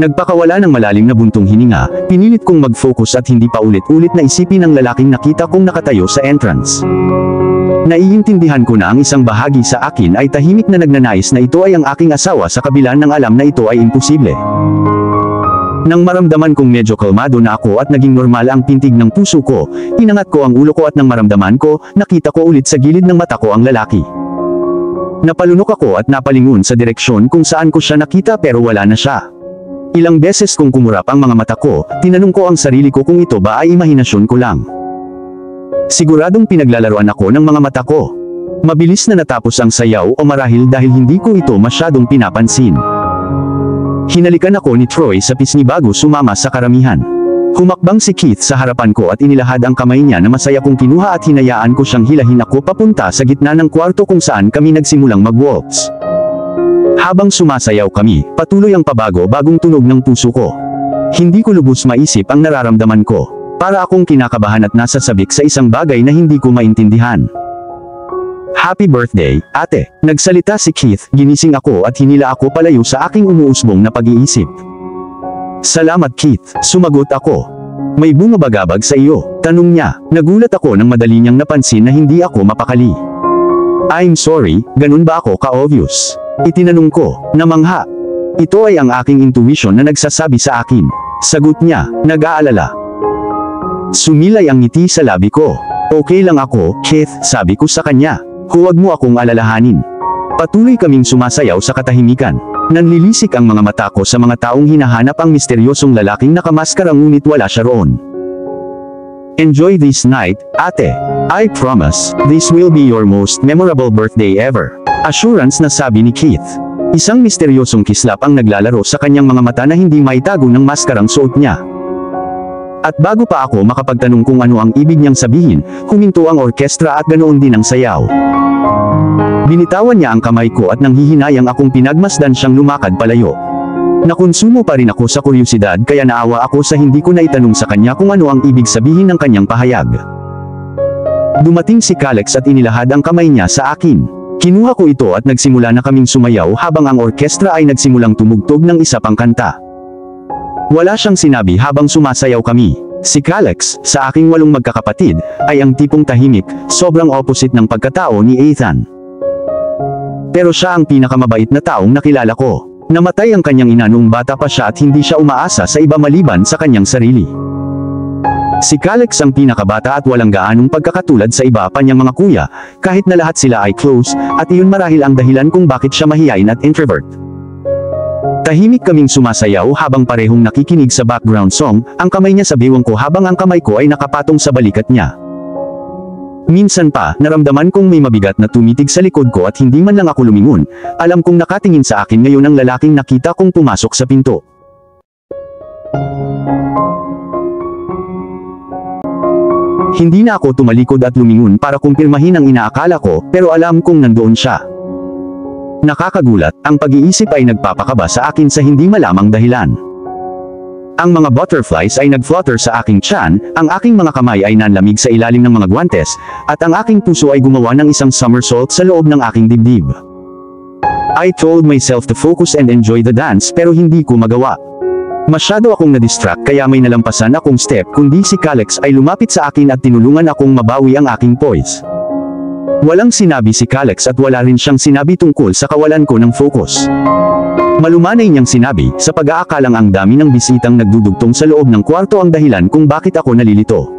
Nagpakawala ng malalim na buntong hininga, pinilit kong mag-focus at hindi pa ulit-ulit na isipin ang lalaking nakita kong nakatayo sa entrance. Naiintindihan ko na ang isang bahagi sa akin ay tahimik na nagnanais na ito ay ang aking asawa sa kabila ng alam na ito ay imposible. Nang maramdaman kong medyo kalmado na ako at naging normal ang pintig ng puso ko, inangat ko ang ulo ko at nang maramdaman ko, nakita ko ulit sa gilid ng mata ko ang lalaki. Napalunok ako at napalingon sa direksyon kung saan ko siya nakita pero wala na siya. Ilang beses kong kumurap ang mga mata ko, tinanong ko ang sarili ko kung ito ba ay imahinasyon ko lang. Siguradong pinaglalaruan ako ng mga mata ko. Mabilis na natapos ang sayaw o marahil dahil hindi ko ito masyadong pinapansin. Hinalikan ako ni Troy sa pisngi bago sumama sa karamihan. Humakbang si Keith sa harapan ko at inilahad ang kamay niya na masaya kong kinuha at hinayaan ko siyang hilahin ako papunta sa gitna ng kwarto kung saan kami nagsimulang mag-waltz. Habang sumasayaw kami, patuloy ang pabago-bagong tunog ng puso ko. Hindi ko lubos maisip ang nararamdaman ko. Para akong kinakabahan at nasa sabik sa isang bagay na hindi ko maintindihan. Happy birthday, ate. Nagsalita si Keith, ginising ako at hinila ako palayo sa aking umuusbong na pag-iisip. Salamat Keith, sumagot ako. May bumabagabag sa iyo, tanong niya. Nagulat ako nang madali niyang napansin na hindi ako mapakali. I'm sorry, ganun ba ako ka-obvious? Itinanong ko, namangha. Ito ay ang aking intuition na nagsasabi sa akin. Sagot niya, nag-aalala. Sumilay ang ngiti sa labi ko. Okay lang ako, Keith, sabi ko sa kanya. Huwag mo akong alalahanin. Patuloy kaming sumasayaw sa katahimikan. Nanlilisik ang mga mata ko sa mga taong hinahanap ang misteryosong lalaking nakamaskara ngunit wala siya roon. Enjoy this night, ate. I promise, this will be your most memorable birthday ever. Assurance na sabi ni Keith. Isang misteryosong kislap ang naglalaro sa kanyang mga mata na hindi maitago ng maskarang suot niya. At bago pa ako makapagtanong kung ano ang ibig niyang sabihin, huminto ang orkestra at ganoon din ang sayaw. Binitawan niya ang kamay ko at nanghihinayang akong pinagmasdan siyang lumakad palayo. Nakonsumo pa rin ako sa kuryosidad kaya naawa ako sa hindi ko naitanong sa kanya kung ano ang ibig sabihin ng kanyang pahayag. Dumating si Calex at inilahad ang kamay niya sa akin. Kinuha ko ito at nagsimula na kaming sumayaw habang ang orkestra ay nagsimulang tumugtog ng isa pang kanta. Wala siyang sinabi habang sumasayaw kami. Si Calex, sa aking 8 magkakapatid, ay ang tipong tahimik, sobrang opposite ng pagkatao ni Ethan. Pero siya ang pinakamabait na taong nakilala ko. Namatay ang kanyang ina noong bata pa siya at hindi siya umaasa sa iba maliban sa kanyang sarili. Si Calex ang pinakabata at walang gaanong pagkakatulad sa iba pa niyang mga kuya, kahit na lahat sila ay close, at iyon marahil ang dahilan kung bakit siya mahiyain at introvert. Tahimik kaming sumasayaw habang parehong nakikinig sa background song, ang kamay niya sa bewang ko habang ang kamay ko ay nakapatong sa balikat niya. Minsan pa, naramdaman kong may mabigat na tumitig sa likod ko at hindi man lang ako lumingon, alam kong nakatingin sa akin ngayon ang lalaking nakita kong pumasok sa pinto. Hindi na ako tumalikod at lumingon para kumpirmahin ang inaakala ko, pero alam kong nandoon siya. Nakakagulat, ang pag-iisip ay nagpapakaba sa akin sa hindi malamang dahilan. Ang mga butterflies ay nag-flutter sa aking tiyan, ang aking mga kamay ay nanlamig sa ilalim ng mga guwantes, at ang aking puso ay gumawa ng isang somersault sa loob ng aking dibdib. I told myself to focus and enjoy the dance pero hindi ko magawa. Masyado akong na-distract kaya may nalampasan akong step kundi si Calex ay lumapit sa akin at tinulungan akong mabawi ang aking poise. Walang sinabi si Calex at wala rin siyang sinabi tungkol sa kawalan ko ng focus. Malumanay niyang sinabi, sa pag-aakalang ang dami ng bisitang nagdudugtong sa loob ng kwarto ang dahilan kung bakit ako nalilito.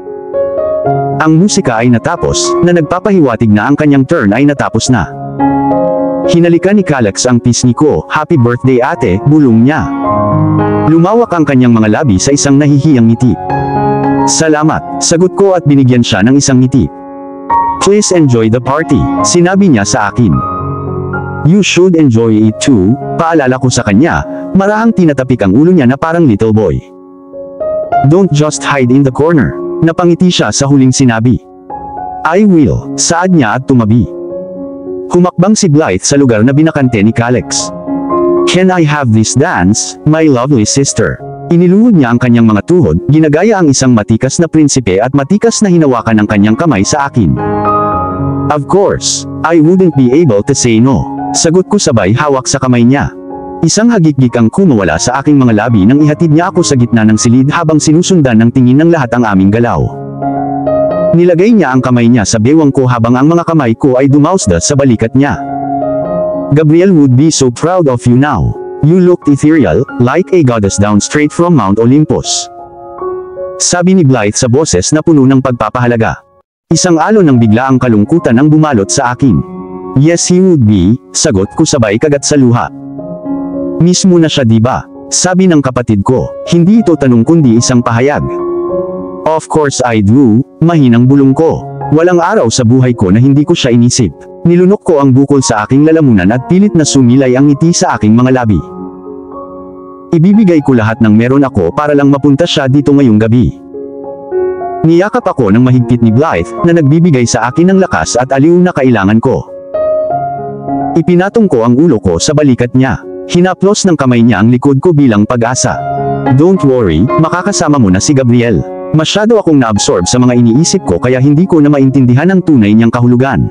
Ang musika ay natapos, na nagpapahiwatig na ang kanyang turn ay natapos na. Hinalikan ni Calex ang pisngi ko, "Happy birthday ate," bulong niya. Lumawak ang kanyang mga labi sa isang nahihiyang ngiti. "Salamat," sagot ko at binigyan siya ng isang ngiti. "Please enjoy the party," sinabi niya sa akin. "You should enjoy it too," paalala ko sa kanya, marahang tinatapik ang ulo niya na parang little boy. "Don't just hide in the corner." Napangiti siya sa huling sinabi. "I will," saad niya at tumabi. Humakbang si Blythe sa lugar na binakante ni Calex. "Can I have this dance, my lovely sister?" Iniluhod niya ang kanyang mga tuhod, ginagaya ang isang matikas na prinsipe at matikas na hinawakan ang kanyang kamay sa akin. Of course, I wouldn't be able to say no. Sagot ko sabay hawak sa kamay niya. Isang hagikik ang kumawala sa aking mga labi nang ihatid niya ako sa gitna ng silid habang sinusundan ng tingin ng lahat ang aming galaw. Nilagay niya ang kamay niya sa bewang ko habang ang mga kamay ko ay dumausda sa balikat niya. "Gabriel would be so proud of you now. You looked ethereal, like a goddess down straight from Mount Olympus." Sabi ni Blythe sa boses na puno ng pagpapahalaga. Isang alon ng bigla ang kalungkutan ang bumalot sa akin. "Yes he would be," sagot ko sabay kagat sa luha. "Mismo na siya diba?" sabi ng kapatid ko. Hindi ito tanong kundi isang pahayag. "Of course I do," mahinang bulong ko. Walang araw sa buhay ko na hindi ko siya inisip. Nilunok ko ang bukol sa aking lalamunan at pilit na sumilay ang ngiti sa aking mga labi. Ibibigay ko lahat ng meron ako para lang mapunta siya dito ngayong gabi. Niyakap ako ng mahigpit ni Blythe, na nagbibigay sa akin ng lakas at aliw na kailangan ko. Ipinatong ko ang ulo ko sa balikat niya. Hinaplos ng kamay niya ang likod ko bilang pag-asa. "Don't worry, makakasama mo na si Gabriel." Masyado akong na-absorb sa mga iniisip ko kaya hindi ko na maintindihan ang tunay niyang kahulugan.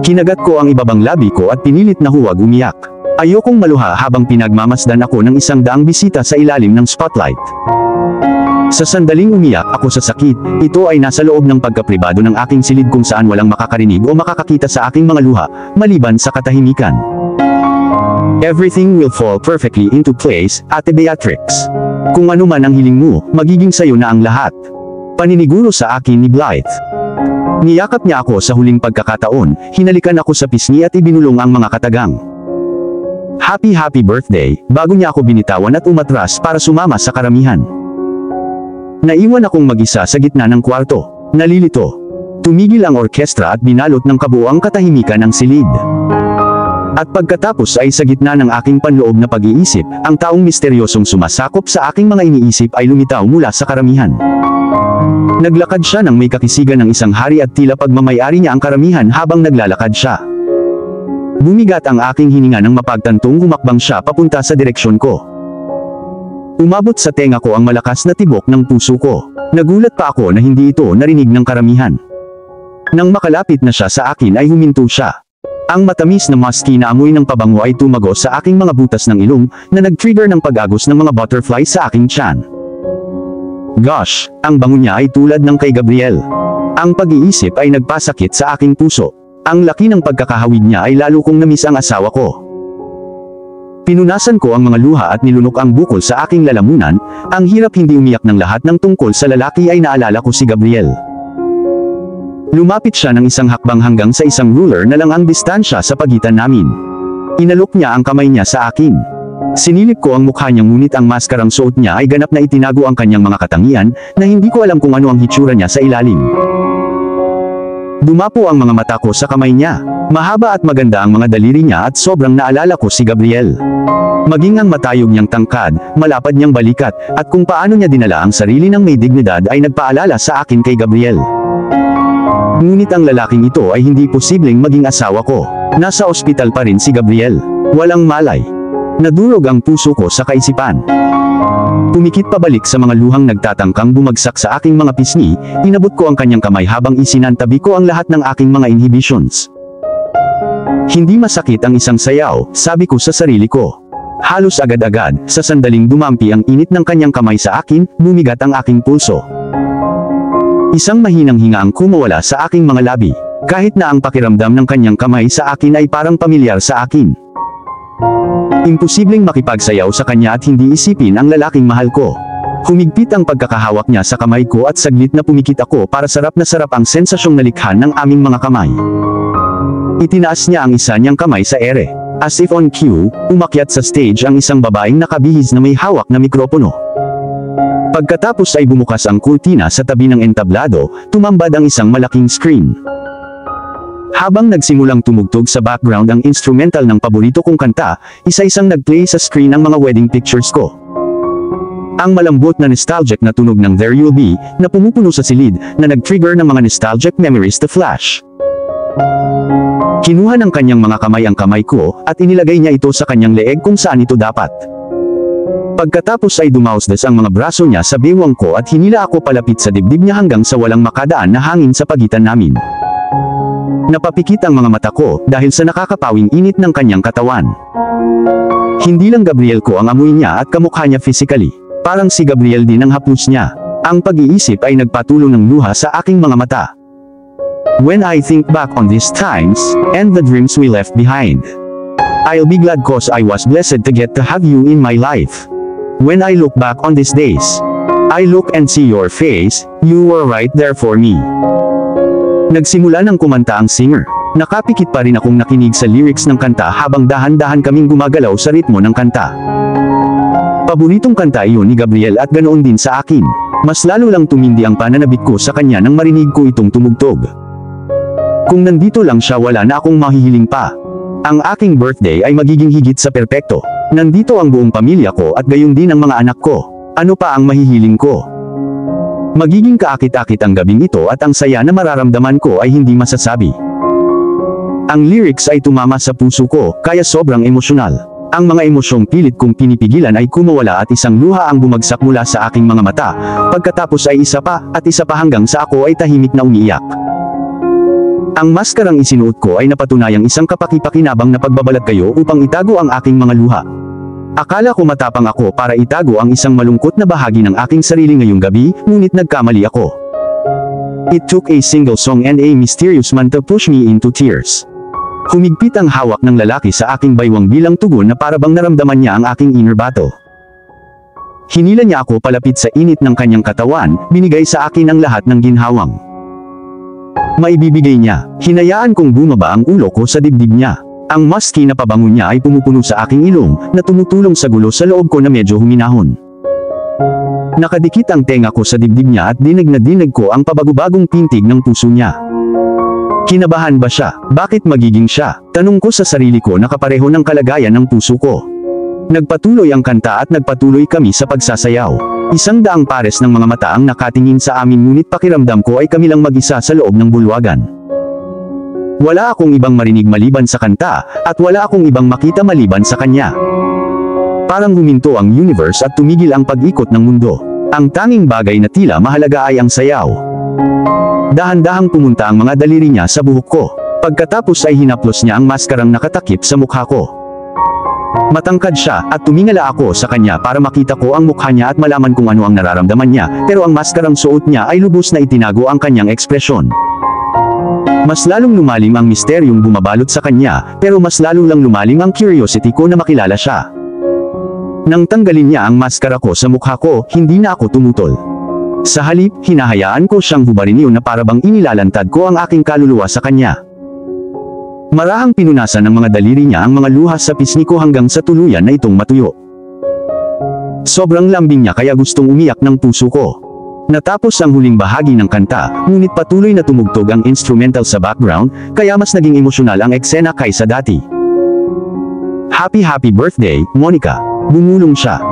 Kinagat ko ang ibabang labi ko at pinilit na huwag umiyak. Ayokong maluha habang pinagmamasdan ako ng 100 bisita sa ilalim ng spotlight. Sa sandaling umiyak ako sa sakit, ito ay nasa loob ng pagkapribado ng aking silid kung saan walang makakarinig o makakakita sa aking mga luha, maliban sa katahimikan. "Everything will fall perfectly into place, Ate Beatrix. Kung ano man ang hiling mo, magiging sayo na ang lahat." Paniniguro sa akin ni Blythe. Niyakap niya ako sa huling pagkakataon, hinalikan ako sa pisngi at ibinulong ang mga katagang. Happy birthday," bago niya ako binitawan at umatras para sumama sa karamihan. Naiwan akong mag-isa sa gitna ng kwarto. Nalilito. Tumigil ang orkestra at binalot ng kabuoang katahimikan ang silid. At pagkatapos ay sa gitna ng aking panloob na pag-iisip, ang taong misteryosong sumasakop sa aking mga iniisip ay lumitaw mula sa karamihan. Naglakad siya ng may kakisigan ng isang hari at tila pagmamayari niya ang karamihan habang naglalakad siya. Bumigat ang aking hininga nang mapagtantong humakbang siya papunta sa direksyon ko. Umabot sa tenga ko ang malakas na tibok ng puso ko. Nagulat pa ako na hindi ito narinig ng karamihan. Nang makalapit na siya sa akin ay huminto siya. Ang matamis na musky na amoy ng pabango ay tumago sa aking mga butas ng ilong na nag-trigger ng pag-agos ng mga butterflies sa aking tiyan. Gosh, ang bango niya ay tulad ng kay Gabriel. Ang pag-iisip ay nagpasakit sa aking puso. Ang laki ng pagkakahawig niya ay lalo kong namiss ang asawa ko. Pinunasan ko ang mga luha at nilunok ang bukol sa aking lalamunan. Ang hirap hindi umiyak ng lahat ng tungkol sa lalaki ay naalala ko si Gabriel. Lumapit siya ng isang hakbang hanggang sa isang ruler na lang ang distansya sa pagitan namin. Inalok niya ang kamay niya sa akin. Sinilip ko ang mukha niya ngunit ang maskarang suot niya ay ganap na itinago ang kanyang mga katangian na hindi ko alam kung ano ang hitsura niya sa ilalim. Dumapo ang mga mata ko sa kamay niya. Mahaba at maganda ang mga daliri niya at sobrang naalala ko si Gabriel. Maging ang matayog niyang tangkad, malapad niyang balikat, at kung paano niya dinala ang sarili ng may dignidad ay nagpaalala sa akin kay Gabriel. Ngunit ang lalaking ito ay hindi posibleng maging asawa ko. Nasa ospital pa rin si Gabriel. Walang malay. Nadurog ang puso ko sa kaisipan. Pumikit pabalik sa mga luhang nagtatangkang bumagsak sa aking mga pisngi, inabot ko ang kanyang kamay habang isinantabi ko ang lahat ng aking mga inhibitions. Hindi masakit ang isang sayaw, sabi ko sa sarili ko. Halos agad-agad, sa sandaling dumampi ang init ng kanyang kamay sa akin, bumigat ang aking pulso. Isang mahinang hinga ang kumawala sa aking mga labi, kahit na ang pakiramdam ng kanyang kamay sa akin ay parang pamilyar sa akin. Imposibleng makipagsayaw sa kanya at hindi isipin ang lalaking mahal ko. Humigpit ang pagkakahawak niya sa kamay ko at saglit na pumikit ako para sarap na sarap ang sensasyong nalikhan ng aming mga kamay. Itinaas niya ang isa niyang kamay sa ere. As if on cue, umakyat sa stage ang isang babaeng nakabihis na may hawak na mikropono. Pagkatapos ay bumukas ang kurtina sa tabi ng entablado, tumambad ang isang malaking screen. Habang nagsimulang tumugtog sa background ang instrumental ng paborito kong kanta, isa-isang nagplay sa screen ang mga wedding pictures ko. Ang malambot na nostalgic na tunog ng There You'll Be, na pumupuno sa silid, na nag-trigger ng mga nostalgic memories to flash. Kinuha ng kanyang mga kamay ang kamay ko, at inilagay niya ito sa kanyang leeg kung saan ito dapat. Pagkatapos ay dumausdas ang mga braso niya sa bewang ko at hinila ako palapit sa dibdib niya hanggang sa walang makadaan na hangin sa pagitan namin. Napapikit ang mga mata ko dahil sa nakakapawing init ng kanyang katawan. Hindi lang Gabriel ko ang amoy niya at kamukha niya physically. Parang si Gabriel din ang haplos niya. Ang pag-iisip ay nagpatulong ng luha sa aking mga mata. When I think back on these times, and the dreams we left behind, I'll be glad cause I was blessed to get to have you in my life. When I look back on these days, I look and see your face, you were right there for me. Nagsimula ng kumanta ang singer. Nakapikit pa rin akong nakinig sa lyrics ng kanta habang dahan-dahan kaming gumagalaw sa ritmo ng kanta. Paboritong kanta iyon ni Gabriel at ganoon din sa akin. Mas lalo lang tumindi ang pananabik ko sa kanya nang marinig ko itong tumugtog. Kung nandito lang siya wala na akong mahihiling pa. Ang aking birthday ay magiging higit sa perpekto. Nandito ang buong pamilya ko at gayon din ang mga anak ko. Ano pa ang mahihiling ko? Magiging kaakit-akit ang gabing ito at ang saya na mararamdaman ko ay hindi masasabi. Ang lyrics ay tumama sa puso ko, kaya sobrang emosyonal. Ang mga emosyong pilit kong pinipigilan ay kumawala at isang luha ang bumagsak mula sa aking mga mata. Pagkatapos ay isa pa, at isa pa hanggang sa ako ay tahimik na umiiyak. Ang maskarang isinuot ko ay napatunayang isang kapaki-pakinabang na pagbabalat kayo upang itago ang aking mga luha. Akala ko matapang ako para itago ang isang malungkot na bahagi ng aking sarili ngayong gabi, ngunit nagkamali ako. It took a single song and a mysterious man to push me into tears. Humigpit ang hawak ng lalaki sa aking baywang bilang tugon na parabang naramdaman niya ang aking inner battle. Hinila niya ako palapit sa init ng kanyang katawan, binigay sa akin ang lahat ng ginhawang maibibigay niya. Hinayaan kong bumaba ang ulo ko sa dibdib niya. Ang musky na pabango niya ay pumupuno sa aking ilong, na tumutulong sa gulo sa loob ko na medyo huminahon. Nakadikit ang tenga ko sa dibdib niya at dinig na dinig ko ang pabagubagong pintig ng puso niya. Kinabahan ba siya? Bakit magiging siya? Tanong ko sa sarili ko na kapareho ng kalagayan ng puso ko. Nagpatuloy ang kanta at nagpatuloy kami sa pagsasayaw. 100 pares ng mga mata ang nakatingin sa amin ngunit pakiramdam ko ay kami lang mag-isa sa loob ng bulwagan. Wala akong ibang marinig maliban sa kanta, at wala akong ibang makita maliban sa kanya. Parang huminto ang universe at tumigil ang pag-ikot ng mundo. Ang tanging bagay na tila mahalaga ay ang sayaw. Dahan-dahang pumunta ang mga daliri niya sa buhok ko. Pagkatapos ay hinaplos niya ang maskarang nakatakip sa mukha ko. Matangkad siya, at tumingala ako sa kanya para makita ko ang mukha niya at malaman kung ano ang nararamdaman niya, pero ang maskarang suot niya ay lubos na itinago ang kanyang ekspresyon. Mas lalong lumalim ang misteryong bumabalot sa kanya, pero mas lalo lang lumalim ang curiosity ko na makilala siya. Nang tanggalin niya ang maskara ko sa mukha ko, hindi na ako tumutol. Sa halip, hinahayaan ko siyang hubarin iyon na parabang inilalantad ko ang aking kaluluwa sa kanya. Marahang pinunasan ng mga daliri niya ang mga luha sa pisngi ko hanggang sa tuluyan na itong matuyo. Sobrang lambing niya kaya gustong umiyak ng puso ko. Natapos ang huling bahagi ng kanta, ngunit patuloy na tumugtog ang instrumental sa background, kaya mas naging emosyonal ang eksena kaysa dati. Happy birthday, Monica! Bumulong siya.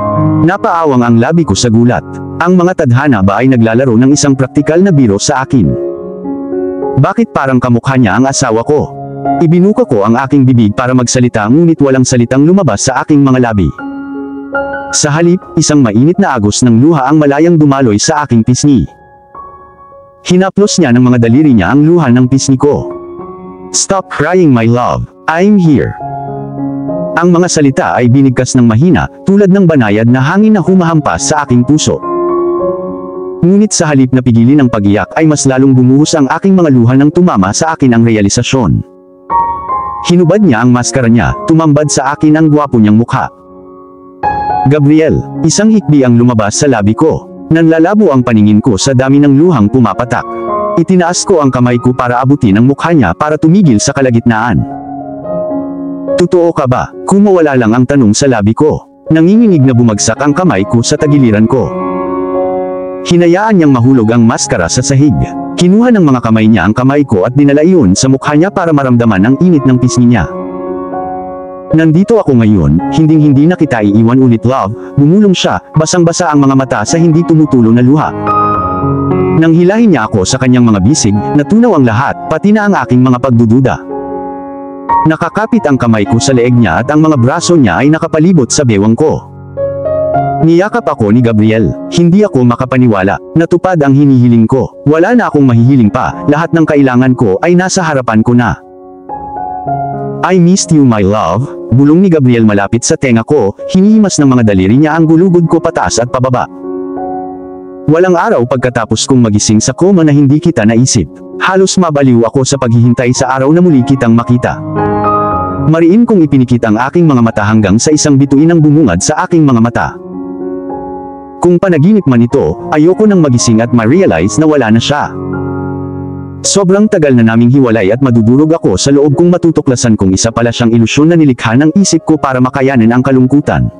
Napaawang ang labi ko sa gulat. Ang mga tadhana ba ay naglalaro ng isang praktikal na biro sa akin? Bakit parang kamukha niya ang asawa ko? Ibinuka ko ang aking bibig para magsalita ngunit walang salitang lumabas sa aking mga labi. Sa halip, isang mainit na agos ng luha ang malayang dumaloy sa aking pisngi. Hinaplos niya ng mga daliri niya ang luha ng pisngi ko. Stop crying my love, I'm here. Ang mga salita ay binigkas ng mahina, tulad ng banayad na hangin na humahampas sa aking puso. Ngunit sa halip na pigilin ang pag-iyak ay mas lalong bumuhos ang aking mga luha nang tumama sa akin ang realisasyon. Hinubad niya ang maskara niya, tumambad sa akin ang gwapo niyang mukha. Gabriel, isang hikbi ang lumabas sa labi ko. Nanlalabo ang paningin ko sa dami ng luhang pumapatak. Itinaas ko ang kamay ko para abutin ang mukha niya para tumigil sa kalagitnaan. Totoo ka ba? Kumawala lang ang tanong sa labi ko. Nanginginig na bumagsak ang kamay ko sa tagiliran ko. Hinayaan niyang mahulog ang maskara sa sahig. Kinuha ng mga kamay niya ang kamay ko at dinala iyon sa mukha niya para maramdaman ang init ng pisngi niya. Nandito ako ngayon, hinding-hindi na kita iiwan ulit love, bumulong siya, basang-basa ang mga mata sa hindi tumutulo na luha. Nang hilahin niya ako sa kanyang mga bisig, natunaw ang lahat, pati na ang aking mga pagdududa. Nakakapit ang kamay ko sa leeg niya at ang mga braso niya ay nakapalibot sa bewang ko. Niyakap ako ni Gabriel. Hindi ako makapaniwala. Natupad ang hinihiling ko. Wala na akong mahihiling pa. Lahat ng kailangan ko ay nasa harapan ko na. I missed you my love. Bulong ni Gabriel malapit sa tenga ko. Hinihimas ng mga daliri niya ang gulugod ko pataas at pababa. Walang araw pagkatapos kong magising sa koma na hindi kita naisip. Halos mabaliw ako sa paghihintay sa araw na muli kitang makita. Mariin kong ipinikit ang aking mga mata hanggang sa isang bituin ang bumungad sa aking mga mata. Kung panaginip man ito, ayoko nang magising at ma-realize na wala na siya. Sobrang tagal na naming hiwalay at madudurog ako sa loob kong matutuklasan kung isa pala siyang ilusyon na nilikha ng isip ko para makayanin ang kalungkutan.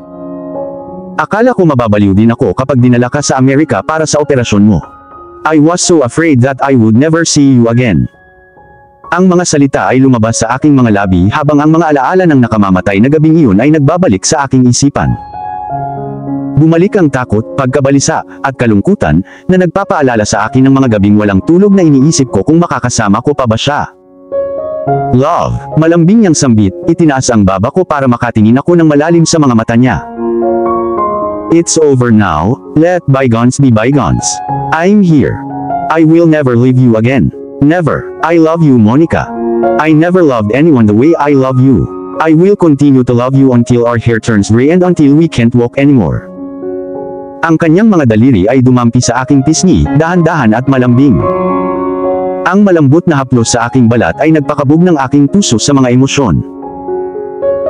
Akala ko mababaliw din ako kapag dinala ka sa Amerika para sa operasyon mo. I was so afraid that I would never see you again. Ang mga salita ay lumabas sa aking mga labi habang ang mga alaala ng nakamamatay na gabing iyon ay nagbabalik sa aking isipan. Bumalik ang takot, pagkabalisa, at kalungkutan, na nagpapaalala sa akin ng mga gabing walang tulog na iniisip ko kung makakasama ko pa ba siya. Love, malambing niyang sambit, itinaas ang baba ko para makatingin ako ng malalim sa mga mata niya. It's over now, let bygones be bygones. I'm here. I will never leave you again. Never. I love you Monica. I never loved anyone the way I love you. I will continue to love you until our hair turns gray and until we can't walk anymore. Ang kanyang mga daliri ay dumampi sa aking pisngi, dahan-dahan at malambing. Ang malambot na haplos sa aking balat ay nagpakabog ng aking puso sa mga emosyon.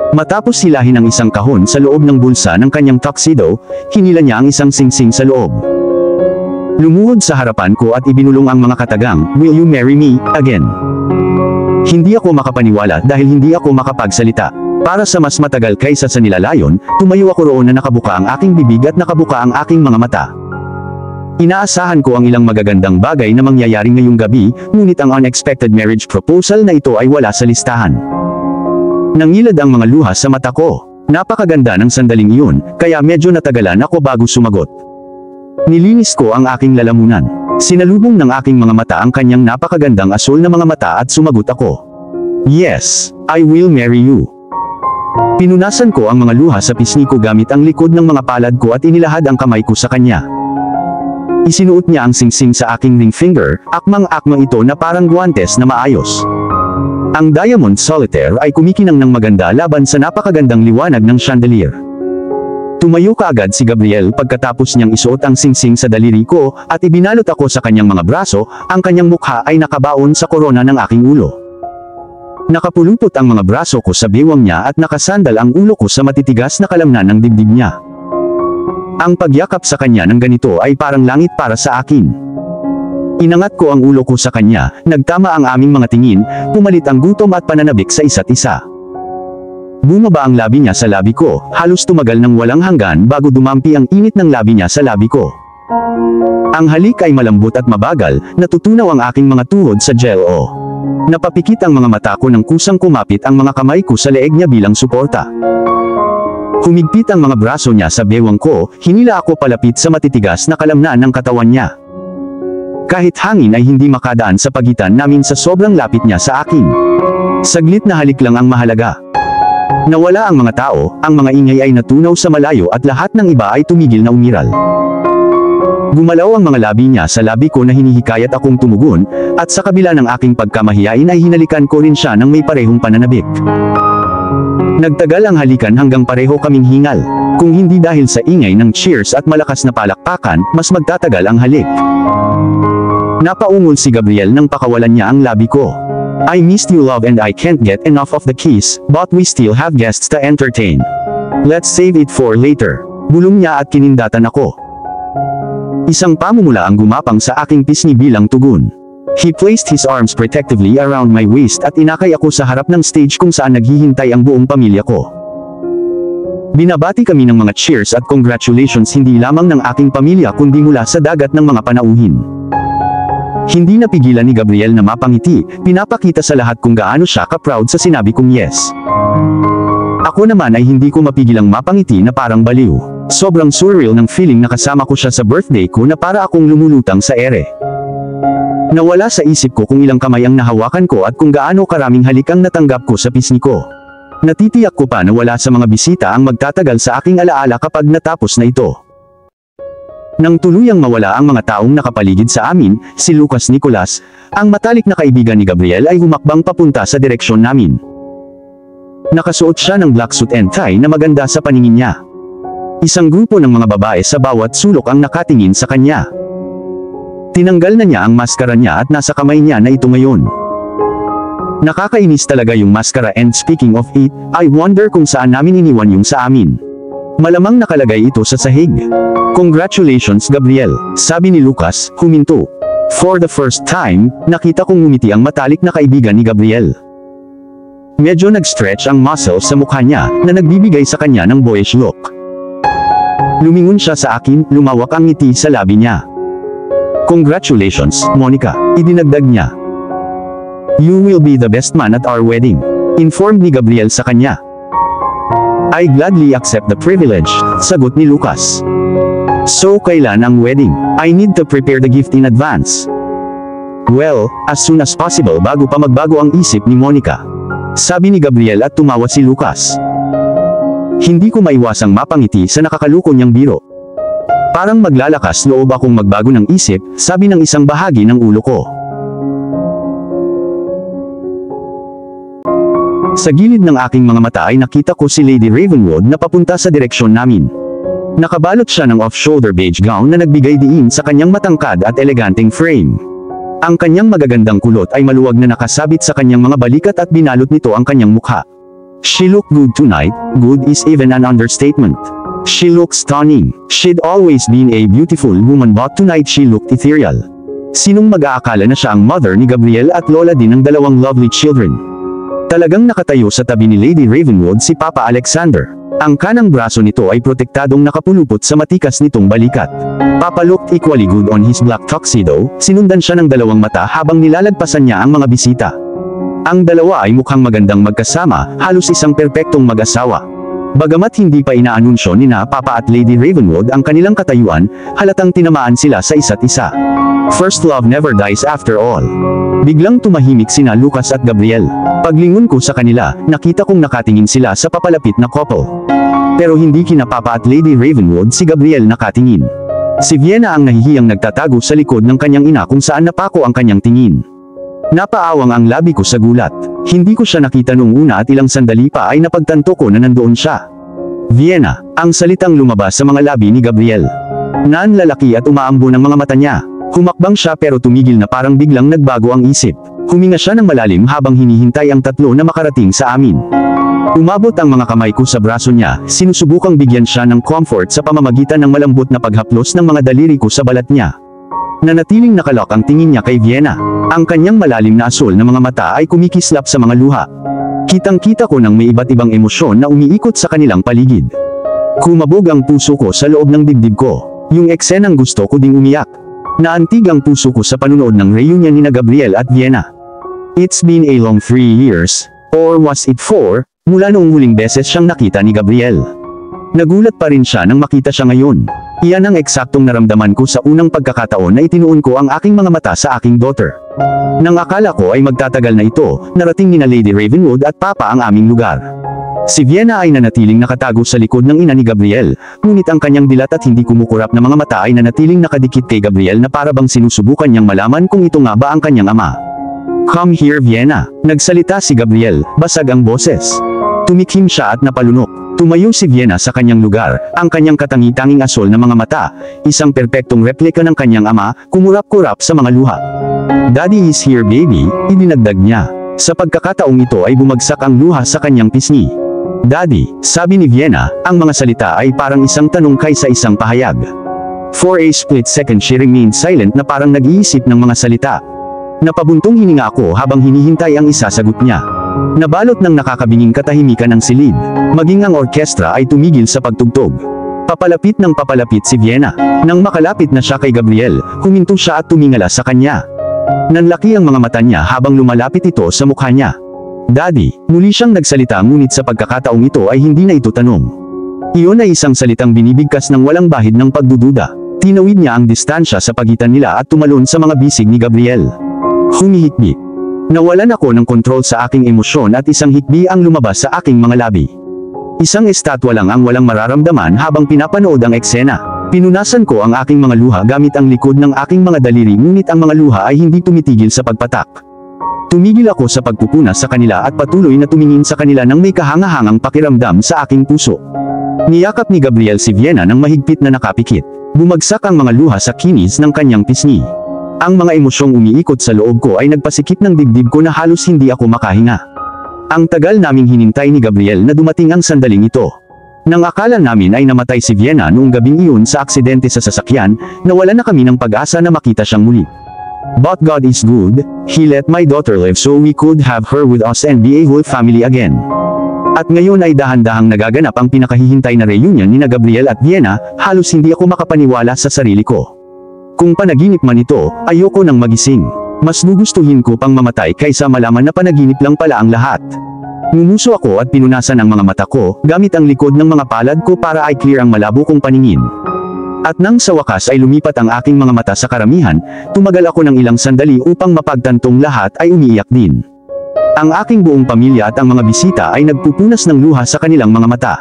Matapos hilahin ang isang kahon sa loob ng bulsa ng kanyang tuxedo, hinila niya ang isang singsing sa loob. Lumuhod sa harapan ko at ibinulong ang mga katagang, "Will you marry me again?" Hindi ako makapaniwala dahil hindi ako makapagsalita. Para sa mas matagal kaysa sa nilalayon, tumayo ako roon na nakabuka ang aking bibig at nakabuka ang aking mga mata. Inaasahan ko ang ilang magagandang bagay na mangyayari ngayong gabi, ngunit ang unexpected marriage proposal na ito ay wala sa listahan. Nangilad ang mga luha sa mata ko. Napakaganda ng sandaling iyon, kaya medyo natagalan ako bago sumagot. Nilinis ko ang aking lalamunan. Sinalubong ng aking mga mata ang kanyang napakagandang asul na mga mata at sumagot ako. Yes, I will marry you. Pinunasan ko ang mga luha sa pisngi ko gamit ang likod ng mga palad ko at inilahad ang kamay ko sa kanya. Isinuot niya ang singsing sa aking ring finger, akmang-akma ito na parang guwantes na maayos. Ang diamond solitaire ay kumikinang ng maganda laban sa napakagandang liwanag ng chandelier. Tumayo kaagad si Gabriel pagkatapos niyang isuot ang singsing sa daliri ko, at ibinalot ako sa kanyang mga braso. Ang kanyang mukha ay nakabaon sa korona ng aking ulo. Nakapulupot ang mga braso ko sa bewang niya at nakasandal ang ulo ko sa matitigas na kalamnan ng dibdib niya. Ang pagyakap sa kanya ng ganito ay parang langit para sa akin. Inangat ko ang ulo ko sa kanya, nagtama ang aming mga tingin, pumalit ang gutom at pananabik sa isa't isa. Bumaba ang labi niya sa labi ko, halos tumagal ng walang hanggan bago dumampi ang init ng labi niya sa labi ko. Ang halik ay malambot at mabagal, natutunaw ang aking mga tuhod sa gel-o. Napapikit ang mga mata ko nang kusang kumapit ang mga kamay ko sa leeg niya bilang suporta. Humigpit ang mga braso niya sa bewang ko, hinila ako palapit sa matitigas na kalamnan ng katawan niya. Kahit hangin ay hindi makadaan sa pagitan namin sa sobrang lapit niya sa akin. Saglit na halik lang ang mahalaga. Nawala ang mga tao, ang mga ingay ay natunaw sa malayo at lahat ng iba ay tumigil na umiral. Gumalaw ang mga labi niya sa labi ko na hinihikayat akong tumugon, at sa kabila ng aking pagkamahiyain ay hinalikan ko rin siya ng may parehong pananabik. Nagtagal ang halikan hanggang pareho kaming hingal. Kung hindi dahil sa ingay ng cheers at malakas na palakpakan, mas magtatagal ang halik. Napaungol si Gabriel nang pakawalan niya ang labi ko. I missed you love and I can't get enough of the kiss, but we still have guests to entertain. Let's save it for later. Bulong niya at kinindatan ako. Isang pamumula ang gumapang sa aking pisngi bilang tugon. He placed his arms protectively around my waist at inakay ako sa harap ng stage kung saan naghihintay ang buong pamilya ko. Binabati kami ng mga cheers at congratulations hindi lamang ng aking pamilya kundi mula sa dagat ng mga panauhin. Hindi napigilan ni Gabriel na mapangiti, pinapakita sa lahat kung gaano siya ka-proud sa sinabi kong yes. Ako naman ay hindi ko mapigilang mapangiti na parang baliw. Sobrang surreal ng feeling na kasama ko siya sa birthday ko na para akong lumulutang sa ere. Nawala sa isip ko kung ilang kamay ang nahawakan ko at kung gaano karaming halik ang natanggap ko sa pisngi ko. Natitiyak ko pa na wala sa mga bisita ang magtatagal sa aking alaala kapag natapos na ito. Nang tuluyang mawala ang mga taong nakapaligid sa amin, si Lucas Nicolas, ang matalik na kaibigan ni Gabriel ay humakbang papunta sa direksyon namin. Nakasuot siya ng black suit and tie na maganda sa paningin niya. Isang grupo ng mga babae sa bawat sulok ang nakatingin sa kanya. Tinanggal na niya ang maskara niya at nasa kamay niya na ito ngayon. Nakakainis talaga yung maskara, and speaking of it, I wonder kung saan namin iniwan yung sa amin. Malamang nakalagay ito sa sahig. Congratulations Gabriel, sabi ni Lucas, huminto. For the first time, nakita kong ngumiti ang matalik na kaibigan ni Gabriel. Medyo nag-stretch ang muscles sa mukha niya, na nagbibigay sa kanya ng boyish look. Lumingon siya sa akin, lumawak ang ngiti sa labi niya. Congratulations, Monica, idinagdag niya. You will be the best man at our wedding, informed ni Gabriel sa kanya. I gladly accept the privilege, sagot ni Lucas. So kailan ang wedding? I need to prepare the gift in advance. Well, as soon as possible bago pa magbago ang isip ni Monica, sabi ni Gabriel at tumawa si Lucas. Hindi ko maiwasang mapangiti sa nakakaluko niyang biro. Parang maglalakas loob akong magbago ng isip, sabi ng isang bahagi ng ulo ko. Sa gilid ng aking mga mata ay nakita ko si Lady Ravenwood na papunta sa direksyon namin. Nakabalot siya ng off-shoulder beige gown na nagbigay diin sa kanyang matangkad at eleganteng frame. Ang kanyang magagandang kulot ay maluwag na nakasabit sa kanyang mga balikat at binalot nito ang kanyang mukha. She looked good tonight, good is even an understatement. She looked stunning. She'd always been a beautiful woman but tonight she looked ethereal. Sinong mag-aakala na siya ang mother ni Gabriel at lola din ng dalawang lovely children? Talagang nakatayo sa tabi ni Lady Ravenwood si Papa Alexander. Ang kanang braso nito ay protektadong nakapulupot sa matikas nitong balikat. Papa looked equally good on his black tuxedo, sinundan siya ng dalawang mata habang nilalagpasan niya ang mga bisita. Ang dalawa ay mukhang magandang magkasama, halos isang perpektong mag-asawa. Bagamat hindi pa inaanunsyo ni na Papa at Lady Ravenwood ang kanilang katayuan, halatang tinamaan sila sa isa't isa. First love never dies after all. Biglang tumahimik sina Lucas at Gabriel. Paglingon ko sa kanila, nakita kong nakatingin sila sa papalapit na couple. Pero hindi kina Papa at Lady Ravenwood si Gabriel nakatingin. Si Vienna ang nahihiyang nagtatago sa likod ng kanyang ina kung saan napako ang kanyang tingin. Napaawang ang labi ko sa gulat. Hindi ko siya nakita nung una at ilang sandali pa ay napagtanto ko na nandoon siya. Vienna, ang salitang lumabas sa mga labi ni Gabriel. Nanlalaki at umaambo ng mga mata niya. Humakbang siya pero tumigil na parang biglang nagbago ang isip. Huminga siya ng malalim habang hinihintay ang tatlo na makarating sa amin. Umabot ang mga kamay ko sa braso niya, sinusubukang bigyan siya ng comfort sa pamamagitan ng malambot na paghaplos ng mga daliri ko sa balat niya. Nanatiling nakalok ang tingin niya kay Vienna. Ang kanyang malalim na asul na mga mata ay kumikislap sa mga luha. Kitang-kita ko nang may iba't ibang emosyon na umiikot sa kanilang paligid. Kumabog ang puso ko sa loob ng dibdib ko. Yung eksenang gusto ko ding umiyak. Naantig ang puso ko sa panunood ng reunion ni Gabriel at Vienna. It's been a long 3 years, or was it 4, mula noong huling beses siyang nakita ni Gabriel. Nagulat pa rin siya nang makita siya ngayon. Iyan ang eksaktong naramdaman ko sa unang pagkakataon na itinuon ko ang aking mga mata sa aking daughter. Nang akala ko ay magtatagal na ito, narating ni na Lady Ravenwood at Papa ang aming lugar. Si Vienna ay nanatiling nakatago sa likod ng ina ni Gabriel, ngunit ang kanyang dilat at hindi kumukurap na mga mata ay nanatiling nakadikit kay Gabriel na para bang sinusubukan niyang malaman kung ito nga ba ang kanyang ama. Come here, Vienna. Nagsalita si Gabriel, basag ang boses. Tumikhim siya at napalunok. Tumayo si Vienna sa kanyang lugar, ang kanyang katangi-tanging asul na mga mata, isang perpektong replika ng kanyang ama, kumurap-kurap sa mga luha. Daddy is here, baby, idinagdag niya. Sa pagkakataong ito ay bumagsak ang luha sa kanyang pisngi. Daddy, sabi ni Vienna, ang mga salita ay parang isang tanong kaysa isang pahayag. For a split second she remained silent na parang nag-iisip ng mga salita. Napabuntong hininga ako habang hinihintay ang isasagot niya. Nabalot ng nakakabinging katahimikan ang silid. Maging ang orkestra ay tumigil sa pagtugtog. Papalapit ng papalapit si Vienna. Nang makalapit na siya kay Gabriel, huminto siya at tumingala sa kanya. Nanlaki ang mga mata niya habang lumalapit ito sa mukha niya. Daddy, muli siyang nagsalita ngunit sa pagkakataong ito ay hindi na ito tanong. Iyon ay isang salitang binibigkas ng walang bahid ng pagdududa. Tinawid niya ang distansya sa pagitan nila at tumalon sa mga bisig ni Gabriel. Humihikbi. Nawalan ako ng kontrol sa aking emosyon at isang hikbi ang lumabas sa aking mga labi. Isang estatwa lang ang walang mararamdaman habang pinapanood ang eksena. Pinunasan ko ang aking mga luha gamit ang likod ng aking mga daliri ngunit ang mga luha ay hindi tumitigil sa pagpatak. Tumigil ako sa pagpupunas sa kanila at patuloy na tumingin sa kanila nang may kahangahangang pakiramdam sa aking puso. Niyakap ni Gabriel si Vienna nang mahigpit na nakapikit. Bumagsak ang mga luha sa kinis ng kanyang pisngi. Ang mga emosyong umiikot sa loob ko ay nagpasikip ng dibdib ko na halos hindi ako makahinga. Ang tagal naming hinintay ni Gabriel na dumating ang sandaling ito. Nang akala namin ay namatay si Vienna noong gabing iyon sa aksidente sa sasakyan, nawalan na kami ng pag-asa na makita siyang muli. But God is good, He let my daughter live so we could have her with us and be a whole family again. At ngayon ay dahan-dahang nagaganap ang pinakahihintay na reunion ni na Gabriel at Vienna, halos hindi ako makapaniwala sa sarili ko. Kung panaginip man ito, ayoko nang magising. Mas gugustuhin ko pang mamatay kaysa malaman na panaginip lang pala ang lahat. Ngumuso ako at pinunasan ang mga mata ko, gamit ang likod ng mga palad ko para ay clear ang malabo kong paningin. At nang sa wakas ay lumipat ang aking mga mata sa karamihan, tumagal ako ng ilang sandali upang mapagtantong lahat ay umiiyak din. Ang aking buong pamilya at ang mga bisita ay nagpupunas ng luha sa kanilang mga mata.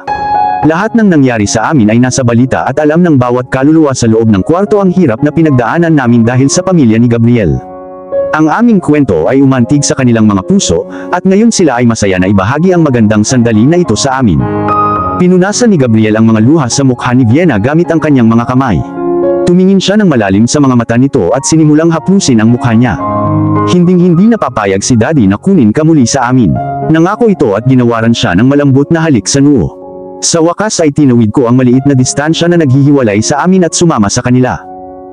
Lahat ng nangyari sa amin ay nasa balita at alam ng bawat kaluluwa sa loob ng kwarto ang hirap na pinagdaanan namin dahil sa pamilya ni Gabriel. Ang aming kwento ay umantig sa kanilang mga puso, at ngayon sila ay masaya na ibahagi ang magandang sandali na ito sa amin. Pinunasan ni Gabriel ang mga luha sa mukha ni Vienna gamit ang kanyang mga kamay. Tumingin siya ng malalim sa mga mata nito at sinimulang haplusin ang mukha niya. Hinding-hindi napapayag si Daddy na kunin ka muli sa amin. Nangako ito at ginawaran siya ng malambot na halik sa noo. Sa wakas ay tinawid ko ang maliit na distansya na naghihiwalay sa amin at sumama sa kanila.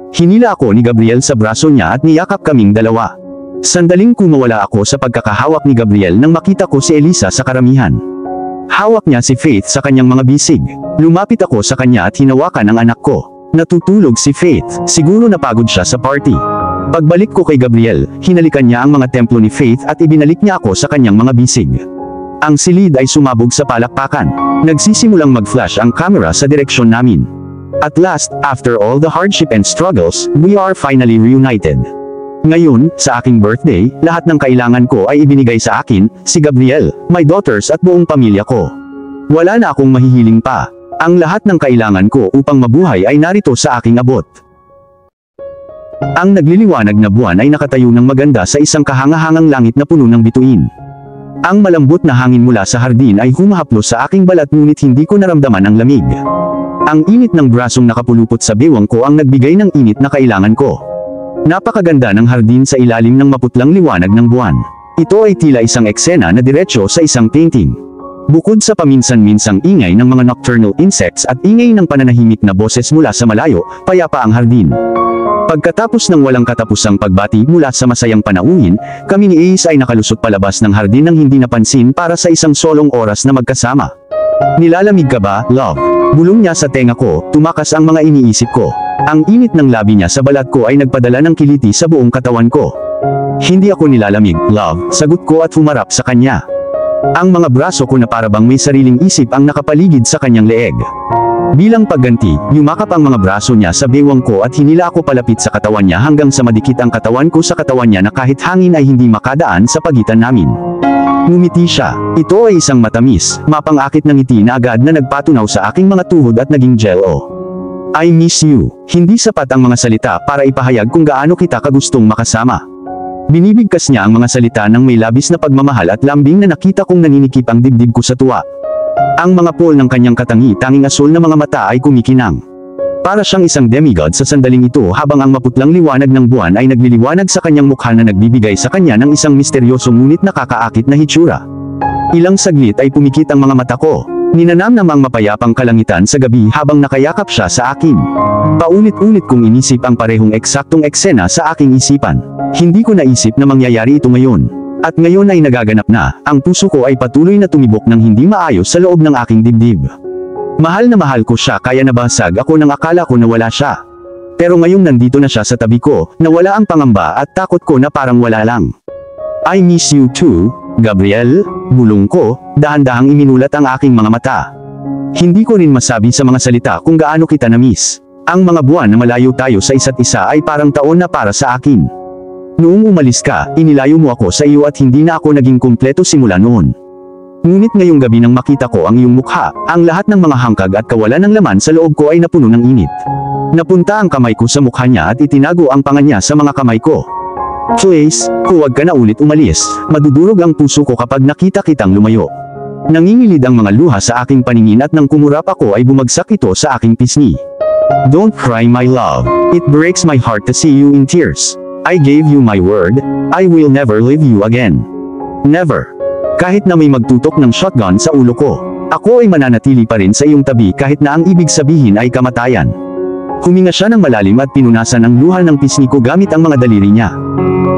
Hinila ako ni Gabriel sa braso niya at niyakap kaming dalawa. Sandaling kumawala ako sa pagkakahawak ni Gabriel nang makita ko si Elisa sa karamihan. Hawak niya si Faith sa kanyang mga bisig. Lumapit ako sa kanya at hinawakan ang anak ko. Natutulog si Faith, siguro napagod siya sa party. Pagbalik ko kay Gabriel, hinalikan niya ang mga templo ni Faith at ibinalik niya ako sa kanyang mga bisig. Ang silid ay sumabog sa palakpakan. Nagsisimulang mag-flash ang camera sa direksyon namin. At last, after all the hardship and struggles, we are finally reunited. Ngayon, sa aking birthday, lahat ng kailangan ko ay ibinigay sa akin, si Gabriel, my daughters at buong pamilya ko. Wala na akong mahihiling pa. Ang lahat ng kailangan ko upang mabuhay ay narito sa aking abot. Ang nagliliwanag na buwan ay nakatayo ng maganda sa isang kahangahangang langit na puno ng bituin. Ang malambot na hangin mula sa hardin ay humahaplos sa aking balat ngunit hindi ko naramdaman ang lamig. Ang init ng brasong nakapulupot sa bewang ko ang nagbigay ng init na kailangan ko. Napakaganda ng hardin sa ilalim ng maputlang liwanag ng buwan. Ito ay tila isang eksena na diretsyo sa isang painting. Bukod sa paminsan-minsang ingay ng mga nocturnal insects at ingay ng pananahimik na boses mula sa malayo, payapa ang hardin. Pagkatapos ng walang katapusang pagbati mula sa masayang panauhin, kami ni Ace ay nakalusot palabas ng hardin nang hindi napansin para sa isang solong oras na magkasama. Nilalamig ka ba, love? Bulong niya sa tenga ko, tumakas ang mga iniisip ko. Ang init ng labi niya sa balat ko ay nagpadala ng kiliti sa buong katawan ko. Hindi ako nilalamig, love, sagot ko at humarap sa kanya. Ang mga braso ko na parabang may sariling isip ang nakapaligid sa kanyang leeg. Bilang pagganti, yumakap ang mga braso niya sa bewang ko at hinila ako palapit sa katawan niya hanggang sa madikit ang katawan ko sa katawan niya na kahit hangin ay hindi makadaan sa pagitan namin. Ngumiti siya. Ito ay isang matamis, mapang-akit na ngiti na agad na nagpatunaw sa aking mga tuhod at naging jello. I miss you. Hindi sapat ang mga salita para ipahayag kung gaano kita kagustong makasama. Binibigkas niya ang mga salita ng may labis na pagmamahal at lambing na nakita kong naninikip ang dibdib ko sa tuwa. Ang mga pol ng kanyang katangi-tanging asul na mga mata ay kumikinang. Para siyang isang demigod sa sandaling ito habang ang maputlang liwanag ng buwan ay nagliliwanag sa kanyang mukha na nagbibigay sa kanya ng isang misteryoso ngunit nakakaakit na hitsura. Ilang saglit ay pumikit ang mga mata ko. Ninanamnam ang mapayapang kalangitan sa gabi habang nakayakap siya sa akin. Paulit-ulit kong inisip ang parehong eksaktong eksena sa aking isipan. Hindi ko naisip na mangyayari ito ngayon. At ngayon ay nagaganap na, ang puso ko ay patuloy na tumibok ng hindi maayos sa loob ng aking dibdib. Mahal na mahal ko siya kaya nabasag ako nang akala ko na wala siya. Pero ngayong nandito na siya sa tabi ko, nawala ang pangamba at takot ko na parang wala lang. I miss you too, Gabriel, bulong ko, dahan-dahang iminulat ang aking mga mata. Hindi ko rin masabi sa mga salita kung gaano kita na-miss. Ang mga buwan na malayo tayo sa isa't isa ay parang taon na para sa akin. Noong umalis ka, inilayo mo ako sa iyo at hindi na ako naging kumpleto simula noon. Ngunit ngayong gabi nang makita ko ang iyong mukha, ang lahat ng mga hangkag at kawalan ng laman sa loob ko ay napuno ng init. Napunta ang kamay ko sa mukha niya at itinago ang panga niya sa mga kamay ko. Please, huwag ka na ulit umalis, madudurog ang puso ko kapag nakita kitang lumayo. Nangingilid ang mga luha sa aking paningin at nang kumurap ako ay bumagsak ito sa aking pisngi. Don't cry my love, it breaks my heart to see you in tears. I gave you my word, I will never leave you again. Never. Kahit na may magtutok ng shotgun sa ulo ko, ako ay mananatili pa rin sa iyong tabi kahit na ang ibig sabihin ay kamatayan. Huminga siya ng malalim at pinunasan ang luha ng pisngi ko gamit ang mga daliri niya.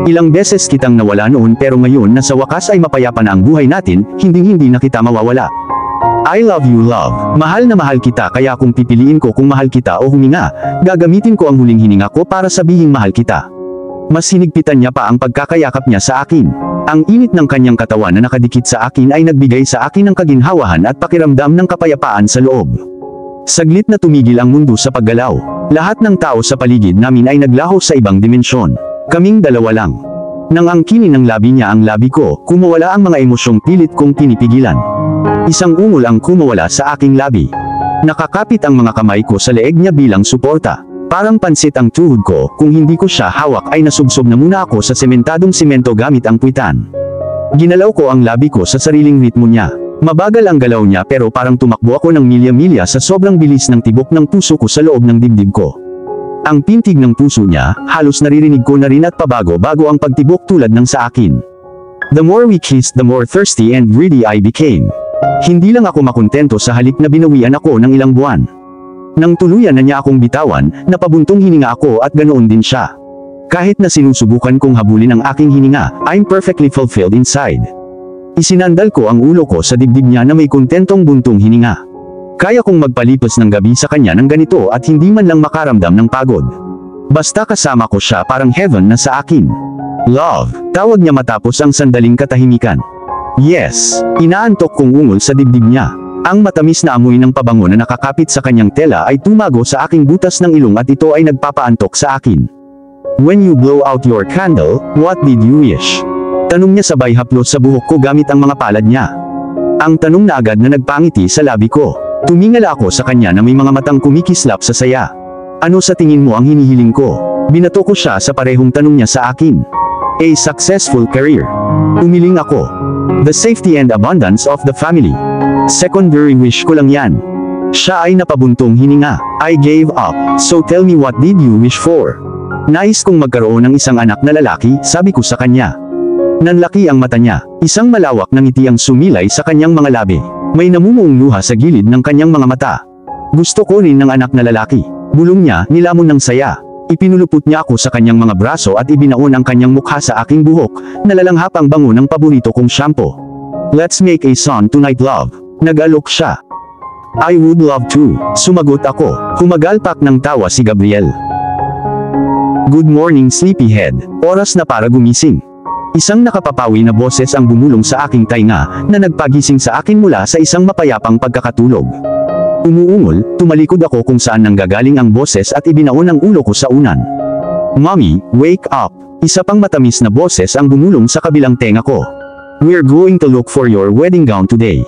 Ilang beses kitang nawala noon pero ngayon na sa wakas ay mapayapa na ang buhay natin, hinding-hindi na kita mawawala. I love you love, mahal na mahal kita kaya kung pipiliin ko kung mahal kita o huminga, gagamitin ko ang huling hininga ko para sabihin mahal kita. Mas hinigpitan niya pa ang pagkakayakap niya sa akin. Ang init ng kanyang katawan na nakadikit sa akin ay nagbigay sa akin ng kaginhawahan at pakiramdam ng kapayapaan sa loob. Saglit na tumigil ang mundo sa paggalaw. Lahat ng tao sa paligid namin ay naglaho sa ibang dimensyon. Kaming dalawa lang. Nang angkinin ng labi niya ang labi ko, kumawala ang mga emosyong pilit kong pinipigilan. Isang ungol ang kumawala sa aking labi. Nakakapit ang mga kamay ko sa leeg niya bilang suporta. Parang pansit ang tuhod ko, kung hindi ko siya hawak ay nasubsob na muna ako sa sementadong simento gamit ang puwitan. Ginalaw ko ang labi ko sa sariling ritmo niya. Mabagal ang galaw niya pero parang tumakbo ako ng milya-milya sa sobrang bilis ng tibok ng puso ko sa loob ng dibdib ko. Ang pintig ng puso niya, halos naririnig ko na rin at pabago-bago ang pagtibok tulad ng sa akin. The more we kissed the more thirsty and greedy I became. Hindi lang ako makontento sa halik na binawian ako ng ilang buwan. Nang tuluyan na niya akong bitawan, napabuntong hininga ako at ganoon din siya. Kahit na sinusubukan kong habulin ang aking hininga, I'm perfectly fulfilled inside. Isinandal ko ang ulo ko sa dibdib niya na may kontentong buntong hininga. Kaya kong magpalipas ng gabi sa kanya ng ganito at hindi man lang makaramdam ng pagod. Basta kasama ko siya parang heaven na sa akin. Love, tawag niya matapos ang sandaling katahimikan. Yes, inaantok kong ungol sa dibdib niya. Ang matamis na amoy ng pabango na nakakapit sa kanyang tela ay tumago sa aking butas ng ilong at ito ay nagpapaantok sa akin. When you blow out your candle, what did you wish? Tanong niya sabay haplos sa buhok ko gamit ang mga palad niya. Ang tanong na agad na nagpangiti sa labi ko. Tumingala ako sa kanya na may mga matang kumikislap sa saya. Ano sa tingin mo ang hinihiling ko? Binato ko siya sa parehong tanong niya sa akin. A successful career. Umiling ako. The safety and abundance of the family. Secondary wish ko lang yan. Siya ay napabuntong hininga. I gave up. So tell me what did you wish for? Nais kong magkaroon ng isang anak na lalaki, sabi ko sa kanya. Nanlaki ang mata niya. Isang malawak na ngiti ang sumilay sa kanyang mga labi. May namumuong luha sa gilid ng kanyang mga mata. Gusto ko rin ng anak na lalaki. Bulong niya, nilamon ng saya. Ipinulupot niya ako sa kanyang mga braso at ibinaon ang kanyang mukha sa aking buhok, nalalanghap ang bango ng paborito kong shampoo. Let's make a son tonight, love. Nag-alok siya. I would love to, sumagot ako. Humagalpak ng tawa si Gabriel. Good morning, sleepyhead. Oras na para gumising. Isang nakapapawi na boses ang bumulong sa aking tainga, na nagpagising sa akin mula sa isang mapayapang pagkakatulog. Umuungol, tumalikod ako kung saan nanggagaling ang boses at ibinaon ang ulo ko sa unan. Mommy, wake up! Isa pang matamis na boses ang bumulong sa kabilang tenga ko. We're going to look for your wedding gown today.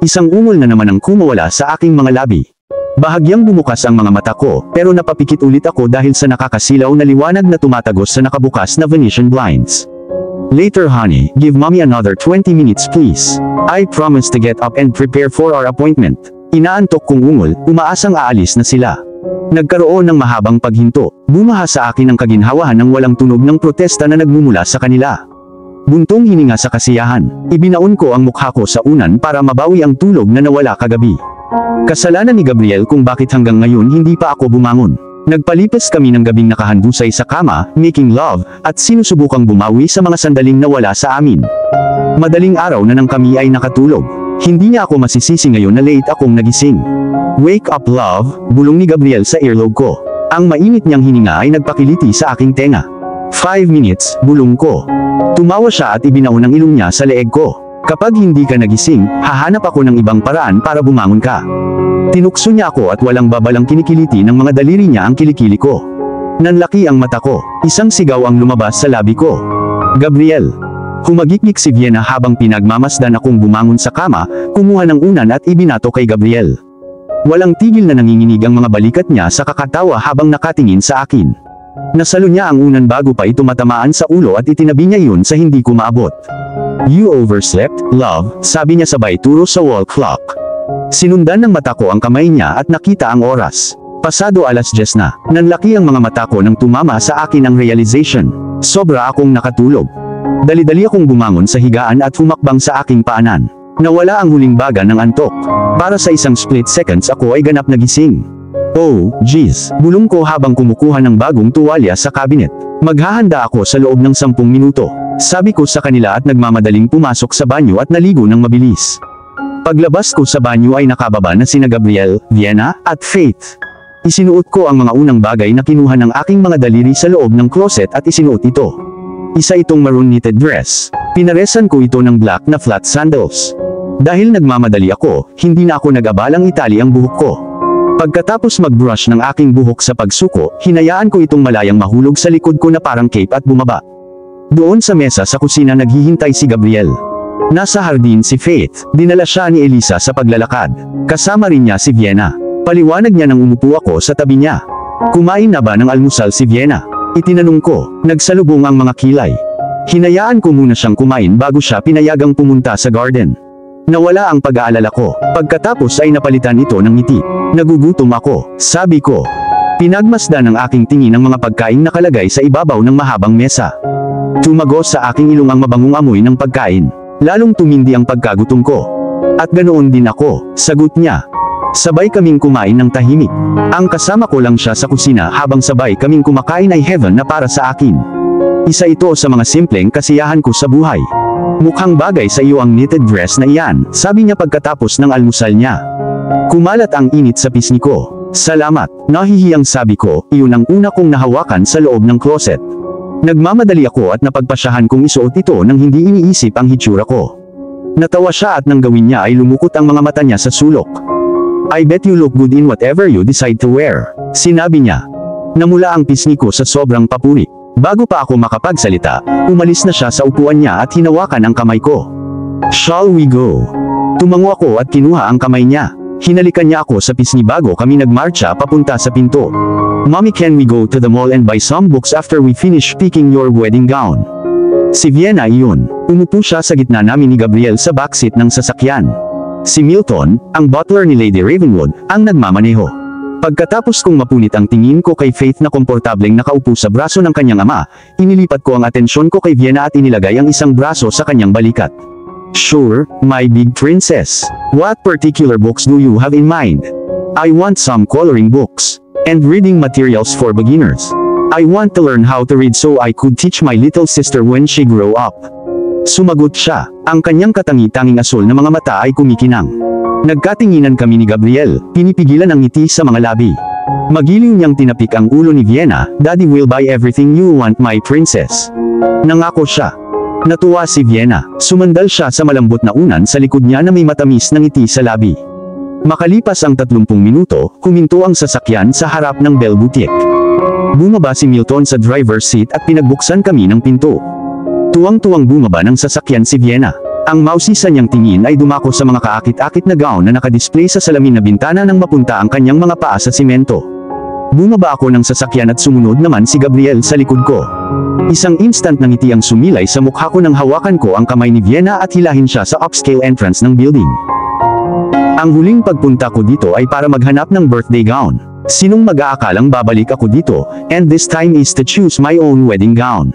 Isang ungol na naman ang kumawala sa aking mga labi. Bahagyang bumukas ang mga mata ko, pero napapikit ulit ako dahil sa nakakasilaw na liwanag na tumatagos sa nakabukas na Venetian blinds. Later honey, give mommy another 20 minutes please. I promise to get up and prepare for our appointment. Inaantok kong ungol, umaasang aalis na sila. Nagkaroon ng mahabang paghinto, bumaha sa akin ang kaginhawahan ng walang tunog ng protesta na nagmumula sa kanila. Buntong hininga sa kasiyahan, ibinaon ko ang mukha ko sa unan para mabawi ang tulog na nawala kagabi. Kasalanan ni Gabriel kung bakit hanggang ngayon hindi pa ako bumangon. Nagpalipas kami ng gabing nakahandusay sa kama, making love, at sinusubukang bumawi sa mga sandaling nawala sa amin. Madaling araw na nang kami ay nakatulog. Hindi niya ako masisisi ngayon na late akong nagising. Wake up love, bulong ni Gabriel sa earlobe ko. Ang mainit niyang hininga ay nagpakiliti sa aking tenga. 5 minutes, bulong ko. Tumawa siya at ibinaon ang ilong niya sa leeg ko. Kapag hindi ka nagising, hahanap ako ng ibang paraan para bumangon ka. Tinukso niya ako at walang babalang kinikiliti ng mga daliri niya ang kilikili ko. Nanlaki ang mata ko, isang sigaw ang lumabas sa labi ko. Gabriel. Humagikik si Vienna habang pinagmamasdan akong bumangon sa kama, kumuha ng unan at ibinato kay Gabriel. Walang tigil na nanginginig ang mga balikat niya sa kakatawa habang nakatingin sa akin. Nasalo niya ang unan bago pa ito matamaan sa ulo at itinabi niya yun sa hindi ko maabot. You overslept, love, sabi niya sabay turo sa wall clock. Sinundan ng mata ko ang kamay niya at nakita ang oras. Pasado 10:00 na. Nanlaki ang mga mata ko nang tumama sa akin ang realization. Sobra akong nakatulog. Dali-dali akong bumangon sa higaan at humakbang sa aking paanan. Nawala ang huling baga ng antok. Para sa isang split seconds ako ay ganap na gising. Oh, jeez, bulong ko habang kumukuha ng bagong tuwalya sa cabinet. Maghahanda ako sa loob ng 10 minuto. Sabi ko sa kanila at nagmamadaling pumasok sa banyo at naligo ng mabilis. Paglabas ko sa banyo ay nakababa na sina Gabriel, Vienna, at Faith. Isinuot ko ang mga unang bagay na kinuha ng aking mga daliri sa loob ng closet at isinuot ito. Isa itong maroon knitted dress. Pinaresan ko ito ng black na flat sandals. Dahil nagmamadali ako, hindi na ako nag-abalang itali ang buhok ko. Pagkatapos mag-brush ng aking buhok sa pagsuko, hinayaan ko itong malayang mahulog sa likod ko na parang cape at bumaba. Doon sa mesa sa kusina naghihintay si Gabriel. Nasa hardin si Faith, dinala siya ni Elisa sa paglalakad. Kasama rin niya si Vienna. Paliwanag niya nang umupo ako sa tabi niya. Kumain na ba ng almusal si Vienna? Itinanong ko, nagsalubong ang mga kilay. Hinayaan ko muna siyang kumain bago siya pinayagang pumunta sa garden. Nawala ang pag-aalala ko, pagkatapos ay napalitan ito ng ngiti. Nagugutom ako, sabi ko. Pinagmasdan ng aking tingin ang mga pagkain nakalagay sa ibabaw ng mahabang mesa. Tumagos sa aking ilong ang mabangong amoy ng pagkain. Lalong tumindi ang pagkagutom ko. At ganoon din ako, sagot niya. Sabay kaming kumain ng tahimik. Ang kasama ko lang siya sa kusina habang sabay kaming kumakain ay heaven na para sa akin. Isa ito sa mga simpleng kasiyahan ko sa buhay. Mukhang bagay sa iyo ang knitted dress na iyan, sabi niya pagkatapos ng almusal niya. Kumalat ang init sa pisngi ko. Salamat, nahihiyang sabi ko, iyon ang una kong nahawakan sa loob ng closet. Nagmamadali ako at napagpasyahan kong isuot ito nang hindi iniisip ang hitsura ko. Natawa siya at nang gawin niya ay lumukot ang mga mata niya sa sulok. I bet you look good in whatever you decide to wear, sinabi niya. Namula ang pisngi ko sa sobrang papuri. Bago pa ako makapagsalita, umalis na siya sa upuan niya at hinawakan ang kamay ko. Shall we go? Tumango ako at kinuha ang kamay niya. Hinalikan niya ako sa pisngi bago kami nagmarcha papunta sa pinto. Mommy, can we go to the mall and buy some books after we finish picking your wedding gown? Si Vienna iyon. Umupo siya sa gitna namin ni Gabriel sa backseat ng sasakyan. Si Milton, ang butler ni Lady Ravenwood, ang nagmamaneho. Pagkatapos kong mapunit ang tingin ko kay Faith na komportableng nakaupo sa braso ng kanyang ama, inilipat ko ang atensyon ko kay Vienna at inilagay ang isang braso sa kanyang balikat. Sure, my big princess. What particular books do you have in mind? I want some coloring books and reading materials for beginners. I want to learn how to read so I could teach my little sister when she grow up. Sumagot siya. Ang kanyang katangi-tanging asul na mga mata ay kumikinang. Nagkatinginan kami ni Gabriel, pinipigilan ang ngiti sa mga labi. Magiliw niyang tinapik ang ulo ni Vienna. Daddy will buy everything you want, my princess. Nangako siya. Natuwa si Vienna. Sumandal siya sa malambot na unan sa likod niya na may matamis na ngiti sa labi. Makalipas ang 30 minuto, huminto ang sasakyan sa harap ng Bell Boutique. Bumaba si Milton sa driver's seat at pinagbuksan kami ng pinto. Tuwang-tuwang bumaba ng sasakyan si Vienna. Ang mausisa niyang tingin ay dumako sa mga kaakit-akit na gown na nakadisplay sa salamin na bintana nang mapunta ang kanyang mga paa sa simento. Bumaba ako ng sasakyan at sumunod naman si Gabriel sa likod ko. Isang instant na ngiti ang sumilay sa mukha ko nang hawakan ko ang kamay ni Vienna at hilahin siya sa upscale entrance ng building. Ang huling pagpunta ko dito ay para maghanap ng birthday gown. Sinong mag-aakalang babalik ako dito, and this time is to choose my own wedding gown.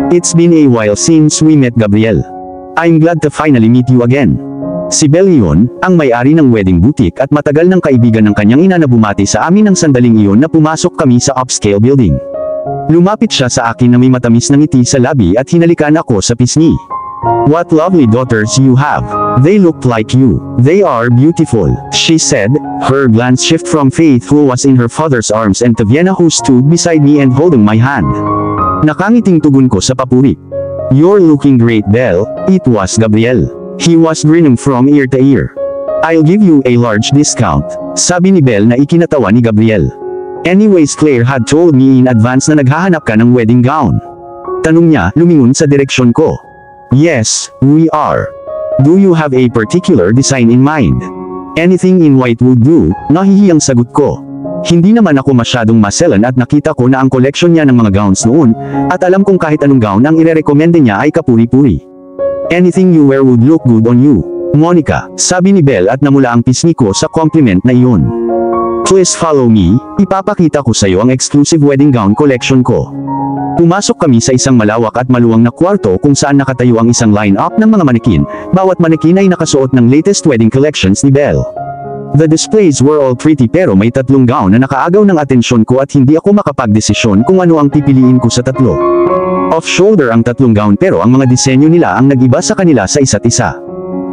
It's been a while since we met, Gabriel. I'm glad to finally meet you again. Si Belle iyon, ang may-ari ng wedding boutique at matagal ng kaibigan ng kanyang ina na bumati sa amin ng sandaling iyon na pumasok kami sa upscale building. Lumapit siya sa akin na may matamis na ngiti sa labi at hinalikan ako sa pisngi. What lovely daughters you have. They look like you. They are beautiful, she said, her glance shift from Faith who was in her father's arms and to Vienna who stood beside me and holding my hand. Nakangiting tugon ko sa papuri. You're looking great, Belle. It was Gabriel. He was grinning from ear to ear. I'll give you a large discount, sabi ni Belle na ikinatawa ni Gabriel. Anyways, Claire had told me in advance na naghahanap ka ng wedding gown. Tanong niya, lumingon sa direksyon ko. Yes, we are. Do you have a particular design in mind? Anything in white would do, nahihiyang sagot ko. Hindi naman ako masyadong maselan at nakita ko na ang koleksyon niya ng mga gowns noon, at alam kong kahit anong gown ang irerekomende niya ay kapuri-puri. Anything you wear would look good on you, Monica, sabi ni Belle at namula ang pisngi ko sa compliment na iyon. Please follow me, ipapakita ko sa iyo ang exclusive wedding gown collection ko. Pumasok kami sa isang malawak at maluwang na kwarto kung saan nakatayo ang isang line-up ng mga manekin, bawat manekin ay nakasuot ng latest wedding collections ni Belle. The displays were all pretty pero may 3 gown na nakaagaw ng atensyon ko at hindi ako makapagdesisyon kung ano ang pipiliin ko sa 3. Off-shoulder ang 3 gown pero ang mga disenyo nila ang nag-iba sa kanila sa isa't isa.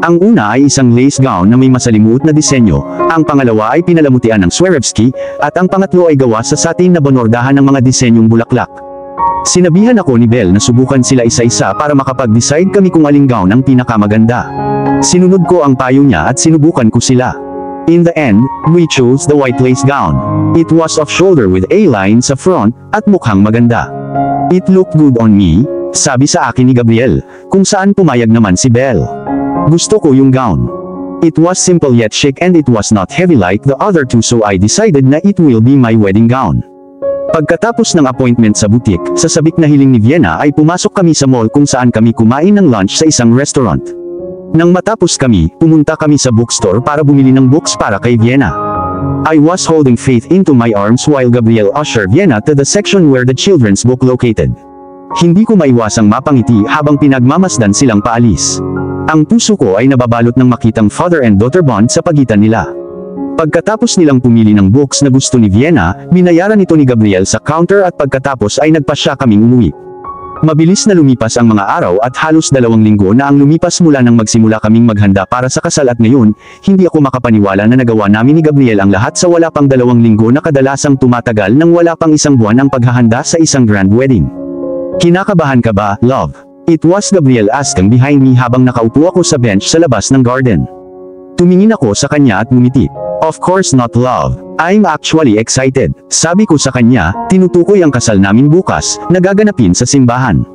Ang una ay isang lace gown na may masalimuot na disenyo, ang pangalawa ay pinalamutian ng Swarovski, at ang pangatlo ay gawa sa satin na bonordahan ng mga disenyong bulaklak. Sinabihan ako ni Belle na subukan sila isa-isa para makapag-decide kami kung aling gown ang pinakamaganda. Sinunod ko ang payo niya at sinubukan ko sila. In the end, we chose the white lace gown. It was off-shoulder with A-line sa front, at mukhang maganda. It looked good on me, sabi sa akin ni Gabriel, kung saan pumayag naman si Belle. Gusto ko yung gown. It was simple yet chic and it was not heavy like the other two so I decided na it will be my wedding gown. Pagkatapos ng appointment sa boutique, sa sabik na hiling ni Vienna ay pumasok kami sa mall kung saan kami kumain ng lunch sa isang restaurant. Nang matapos kami, pumunta kami sa bookstore para bumili ng books para kay Vienna. I was holding Faith into my arms while Gabriel ushered Vienna to the section where the children's book located. Hindi ko maiwasang mapangiti habang pinagmamasdan silang paalis. Ang puso ko ay nababalot ng makitang father and daughter bond sa pagitan nila. Pagkatapos nilang pumili ng books na gusto ni Vienna, binayaran ito ni Gabriel sa counter at pagkatapos ay nagpasya kaming umuwi. Mabilis na lumipas ang mga araw at halos 2 linggo na ang lumipas mula nang magsimula kaming maghanda para sa kasal at ngayon, hindi ako makapaniwala na nagawa namin ni Gabriel ang lahat sa wala pang 2 linggo na kadalasang tumatagal nang wala pang 1 buwan ang paghahanda sa isang grand wedding. Kinakabahan ka ba, love? It was Gabriel asking behind me habang nakaupo ako sa bench sa labas ng garden. Tumingin ako sa kanya at ngumiti. Of course not, love. I'm actually excited. Sabi ko sa kanya, tinutukoy ang kasal namin bukas, nagaganapin sa simbahan.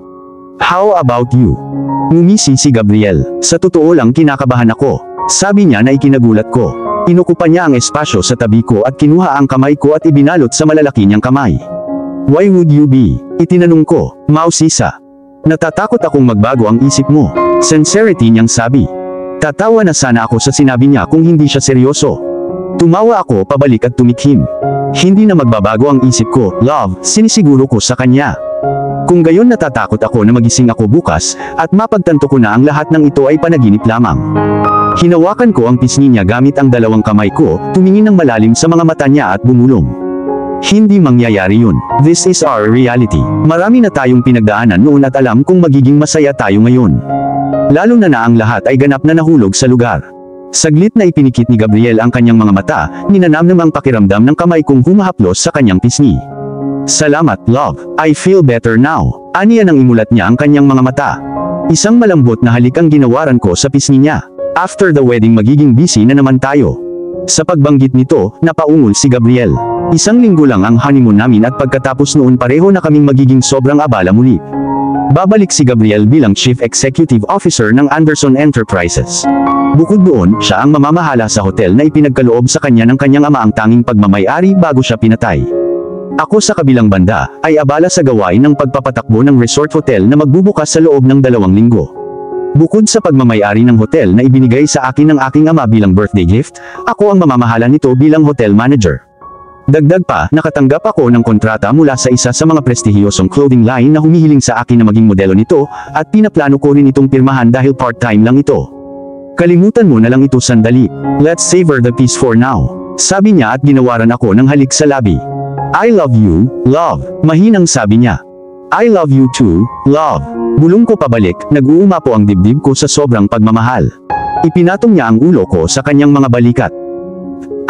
How about you? Ngumisi si Gabriel. Sa totoo lang kinakabahan ako. Sabi niya na ikinagulat ko. Inukupan niya ang espasyo sa tabi ko at kinuha ang kamay ko at ibinalot sa malalaki niyang kamay. Why would you be? Itinanong ko, Mausisa. Natatakot akong magbago ang isip mo. Sincerity niyang sabi. Tatawa na sana ako sa sinabi niya kung hindi siya seryoso. Tumawa ako pabalik at tumikhim. Hindi na magbabago ang isip ko, love, sinisiguro ko sa kanya. Kung gayon natatakot ako na magising ako bukas, at mapagtanto ko na ang lahat ng ito ay panaginip lamang. Hinawakan ko ang pisngi niya gamit ang 2 kamay ko, tumingin ng malalim sa mga mata niya at bumulong. Hindi mangyayari yun. This is our reality. Marami na tayong pinagdaanan noon at alam kung magiging masaya tayo ngayon. Lalo na ang lahat ay ganap na nahulog sa lugar. Saglit na ipinikit ni Gabriel ang kanyang mga mata, ninanamnam ang pakiramdam ng kamay kong humahaplos sa kanyang pisngi. Salamat, love. I feel better now. Aniya nang imulat niya ang kanyang mga mata. Isang malambot na halik ang ginawaran ko sa pisngi niya. After the wedding magiging busy na naman tayo. Sa pagbanggit nito, napaungol si Gabriel. 1 linggo lang ang honeymoon namin at pagkatapos noon pareho na kaming magiging sobrang abala muli. Babalik si Gabriel bilang Chief Executive Officer ng Anderson Enterprises. Bukod doon, siya ang mamamahala sa hotel na ipinagkaloob sa kanya ng kanyang ama ang tanging pagmamay-ari bago siya pinatay. Ako sa kabilang banda, ay abala sa gawain ng pagpapatakbo ng resort hotel na magbubukas sa loob ng 2 linggo. Bukod sa pagmamay-ari ng hotel na ibinigay sa akin ng aking ama bilang birthday gift, ako ang mamamahala nito bilang hotel manager. Dagdag pa, nakatanggap ako ng kontrata mula sa isa sa mga prestihiyosong clothing line na humihiling sa akin na maging modelo nito, at pinaplano ko rin itong pirmahan dahil part-time lang ito. Kalimutan mo na lang ito sandali. Let's savor the peace for now. Sabi niya at ginawaran ako ng halik sa labi. I love you, love. Mahinang sabi niya. I love you too, love. Bulong ko pabalik, nag-uuma po ang dibdib ko sa sobrang pagmamahal. Ipinatong niya ang ulo ko sa kanyang mga balikat.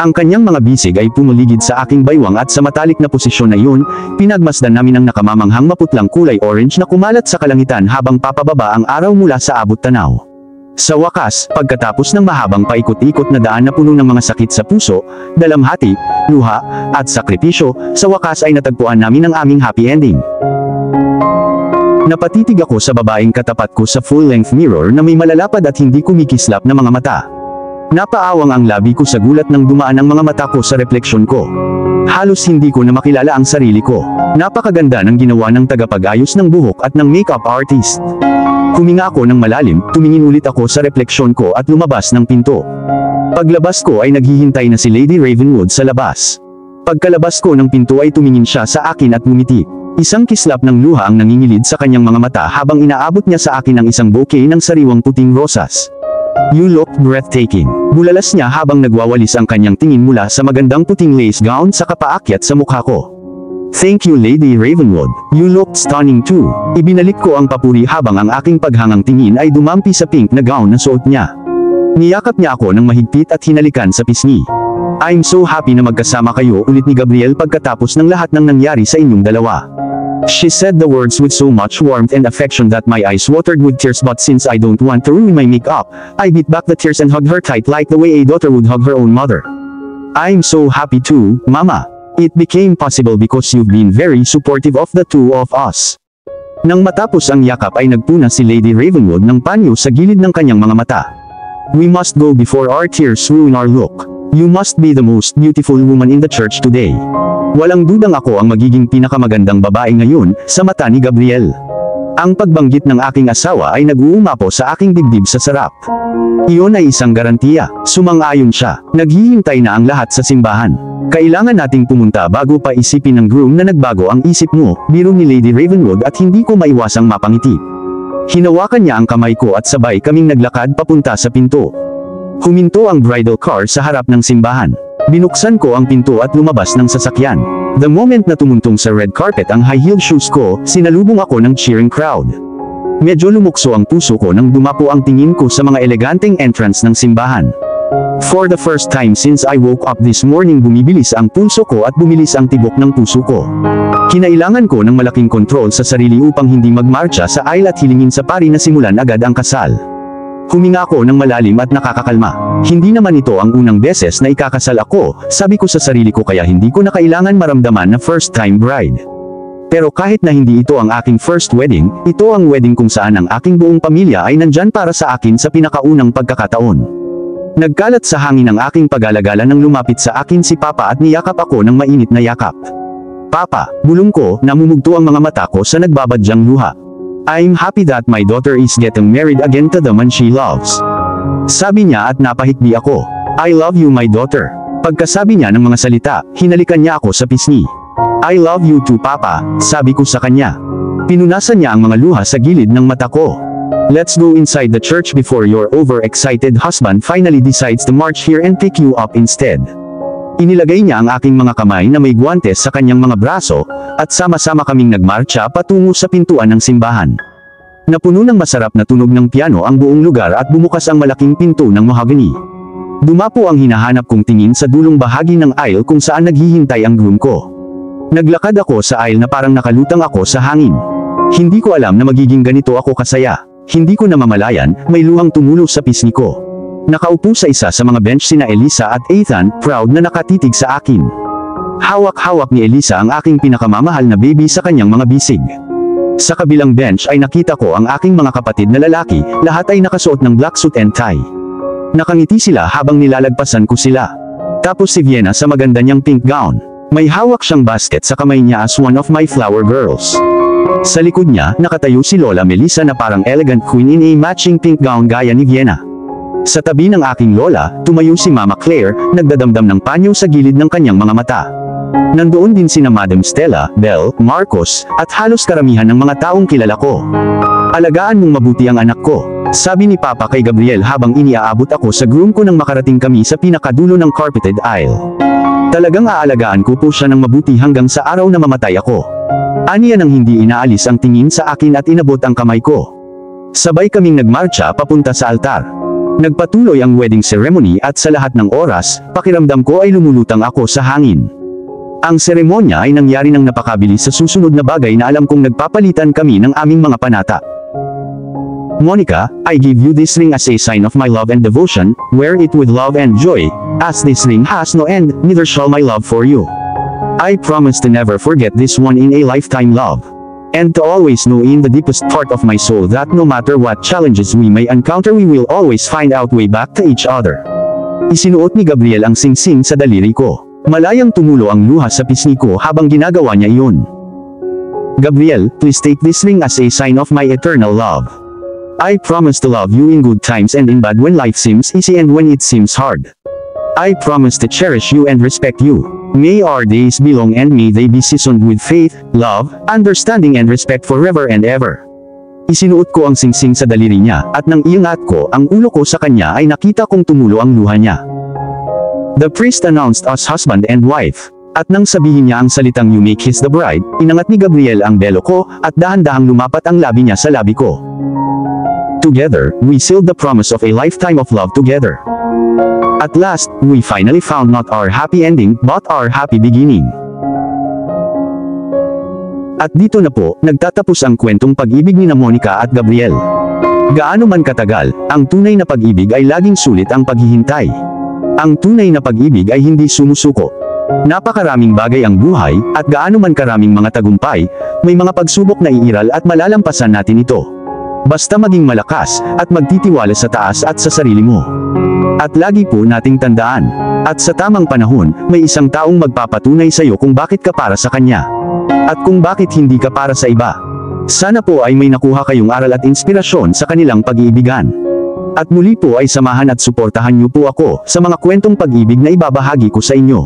Ang kanyang mga bisig ay pumuligid sa aking baywang at sa matalik na posisyon na iyon, pinagmasdan namin ang nakamamanghang maputlang kulay orange na kumalat sa kalangitan habang papababa ang araw mula sa abot tanaw. Sa wakas, pagkatapos ng mahabang paikot-ikot na daan na puno ng mga sakit sa puso, dalamhati, luha, at sakripisyo, sa wakas ay natagpuan namin ang aming happy ending. Napatitig ako sa babaeng katapat ko sa full-length mirror na may malalapad at hindi kumikislap na mga mata. Napaawang ang labi ko sa gulat nang dumaan ang mga mata ko sa refleksyon ko. Halos hindi ko na makilala ang sarili ko. Napakaganda ng ginawa ng tagapag-ayos ng buhok at ng makeup artist. Huminga ako ng malalim, tumingin ulit ako sa refleksyon ko at lumabas ng pinto. Paglabas ko ay naghihintay na si Lady Ravenwood sa labas. Pagkalabas ko ng pinto ay tumingin siya sa akin at ngumiti. Isang kislap ng luha ang nangingilid sa kanyang mga mata habang inaabot niya sa akin ang isang bouquet ng sariwang puting rosas. You look breathtaking. Bulalas niya habang nagwawalis ang kanyang tingin mula sa magandang puting lace gown sa kapaakyat sa mukha ko. Thank you, Lady Ravenwood. You looked stunning too. Ibinalik ko ang papuri habang ang aking paghangang tingin ay dumampi sa pink na gown na suot niya. Niyakap niya ako ng mahigpit at hinalikan sa pisngi. I'm so happy na magkasama kayo ulit ni Gabriel pagkatapos ng lahat ng nangyari sa inyong dalawa. She said the words with so much warmth and affection that my eyes watered with tears, but since I don't want to ruin my makeup, I beat back the tears and hugged her tight like the way a daughter would hug her own mother. I'm so happy too, Mama. It became possible because you've been very supportive of the two of us. Nang matapos ang yakap ay nagpuna si Lady Ravenwood ng panyo sa gilid ng kanyang mga mata. We must go before our tears ruin our look. You must be the most beautiful woman in the church today. Walang dudang ako ang magiging pinakamagandang babae ngayon, sa mata ni Gabriel. Ang pagbanggit ng aking asawa ay nag-uumapo sa aking dibdib sa sarap. Iyon ay isang garantiya. Sumang-ayon siya. Naghihintay na ang lahat sa simbahan. Kailangan nating pumunta bago pa isipin ng groom na nagbago ang isip mo, biro ni Lady Ravenwood at hindi ko maiwasang mapangiti. Hinawakan niya ang kamay ko at sabay kaming naglakad papunta sa pinto. Huminto ang bridal car sa harap ng simbahan. Binuksan ko ang pinto at lumabas ng sasakyan. The moment na tumuntong sa red carpet ang high-heeled shoes ko, sinalubong ako ng cheering crowd. Medyo lumukso ang puso ko nang dumapo ang tingin ko sa mga eleganteng entrance ng simbahan. For the first time since I woke up this morning, bumibilis ang pulso ko at bumilis ang tibok ng puso ko. Kinailangan ko ng malaking kontrol sa sarili upang hindi magmarcha sa aisle at hilingin sa pari na simulan agad ang kasal. Huminga ako ng malalim at nakakakalma. Hindi naman ito ang unang beses na ikakasal ako, sabi ko sa sarili ko, kaya hindi ko na kailangan maramdaman na first-time bride. Pero kahit na hindi ito ang aking first wedding, ito ang wedding kung saan ang aking buong pamilya ay nandyan para sa akin sa pinakaunang pagkakataon. Nagkalat sa hangin ang aking pag-alagala nang lumapit sa akin si Papa at niyakap ako ng mainit na yakap. Papa, bulong ko, namumugto ang mga mata ko sa nagbabadyang luha. I'm happy that my daughter is getting married again to the man she loves. Sabi niya at napahikbi ako. I love you my daughter. Pagkasabi niya ng mga salita, hinalikan niya ako sa pisngi. I love you too Papa, sabi ko sa kanya. Pinunasan niya ang mga luha sa gilid ng mata ko. Let's go inside the church before your overexcited husband finally decides to march here and pick you up instead. Inilagay niya ang aking mga kamay na may guwantes sa kanyang mga braso, at sama-sama kaming nagmarcha patungo sa pintuan ng simbahan. Napuno ng masarap na tunog ng piano ang buong lugar at bumukas ang malaking pinto ng mahogany. Dumapo ang hinahanap kong tingin sa dulong bahagi ng aisle kung saan naghihintay ang groom ko. Naglakad ako sa aisle na parang nakalutang ako sa hangin. Hindi ko alam na magiging ganito ako kasaya. Hindi ko namamalayan, may luhang tumulo sa pisngi ko. Nakaupo sa isa sa mga bench sina Elisa at Ethan, proud na nakatitig sa akin. Hawak-hawak ni Elisa ang aking pinakamamahal na baby sa kanyang mga bisig. Sa kabilang bench ay nakita ko ang aking mga kapatid na lalaki, lahat ay nakasuot ng black suit and tie. Nakangiti sila habang nilalagpasan ko sila. Tapos si Vienna sa maganda niyang pink gown. May hawak siyang basket sa kamay niya as one of my flower girls. Sa likod niya, nakatayo si Lola Melissa na parang elegant queen in a matching pink gown gaya ni Vienna. Sa tabi ng aking lola, tumayo si Mama Claire, nagdadamdam ng panyo sa gilid ng kanyang mga mata. Nandoon din sina Madam Stella, Belle, Marcos, at halos karamihan ng mga taong kilala ko. Alagaan mong mabuti ang anak ko, sabi ni Papa kay Gabriel habang iniaabot ako sa groom ko nang makarating kami sa pinakadulo ng carpeted aisle. Talagang aalagaan ko po siya ng mabuti hanggang sa araw na mamatay ako. Aniya nang hindi inaalis ang tingin sa akin at inabot ang kamay ko. Sabay kaming nagmarcha papunta sa altar. Nagpatuloy ang wedding ceremony at sa lahat ng oras, pakiramdam ko ay lumulutang ako sa hangin. Ang seremonya ay nangyari ng napakabilis sa susunod na bagay na alam kong nagpapalitan kami ng aming mga panata. Monica, I give you this ring as a sign of my love and devotion, wear it with love and joy, as this ring has no end, neither shall my love for you. I promise to never forget this one in a lifetime love. And to always know in the deepest part of my soul that no matter what challenges we may encounter we will always find out way back to each other. Isinuot ni Gabriel ang singsing sa daliri ko. Malayang tumulo ang luha sa pisngi ko habang ginagawa niya iyon. Gabriel, please take this ring as a sign of my eternal love. I promise to love you in good times and in bad when life seems easy and when it seems hard. I promise to cherish you and respect you. May our days be long and may they be seasoned with faith, love, understanding and respect forever and ever. Isinuot ko ang singsing sa daliri niya, at nang iangat ko ang ulo ko sa kanya ay nakita kong tumulo ang luha niya. The priest announced us husband and wife. At nang sabihin niya ang salitang you make his the bride, inangat ni Gabriel ang belo ko, at dahan-dahang lumapat ang labi niya sa labi ko. Together, we sealed the promise of a lifetime of love together. At last, we finally found not our happy ending, but our happy beginning. At dito na po, nagtatapos ang kwentong pag-ibig ni Monica at Gabriel. Gaano man katagal, ang tunay na pag-ibig ay laging sulit ang paghihintay. Ang tunay na pag-ibig ay hindi sumusuko. Napakaraming bagay ang buhay, at gaano man karaming mga tagumpay, may mga pagsubok na iiral at malalampasan natin ito. Basta maging malakas, at magtitiwala sa taas at sa sarili mo. At lagi po nating tandaan, at sa tamang panahon, may isang taong magpapatunay sa iyo kung bakit ka para sa kanya. At kung bakit hindi ka para sa iba. Sana po ay may nakuha kayong aral at inspirasyon sa kanilang pag-iibigan. At muli po ay samahan at suportahan niyo po ako sa mga kwentong pag-ibig na ibabahagi ko sa inyo.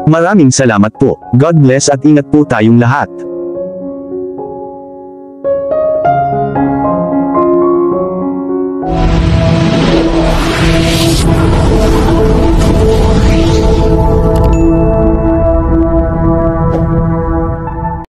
Maraming salamat po. God bless at ingat po tayong lahat.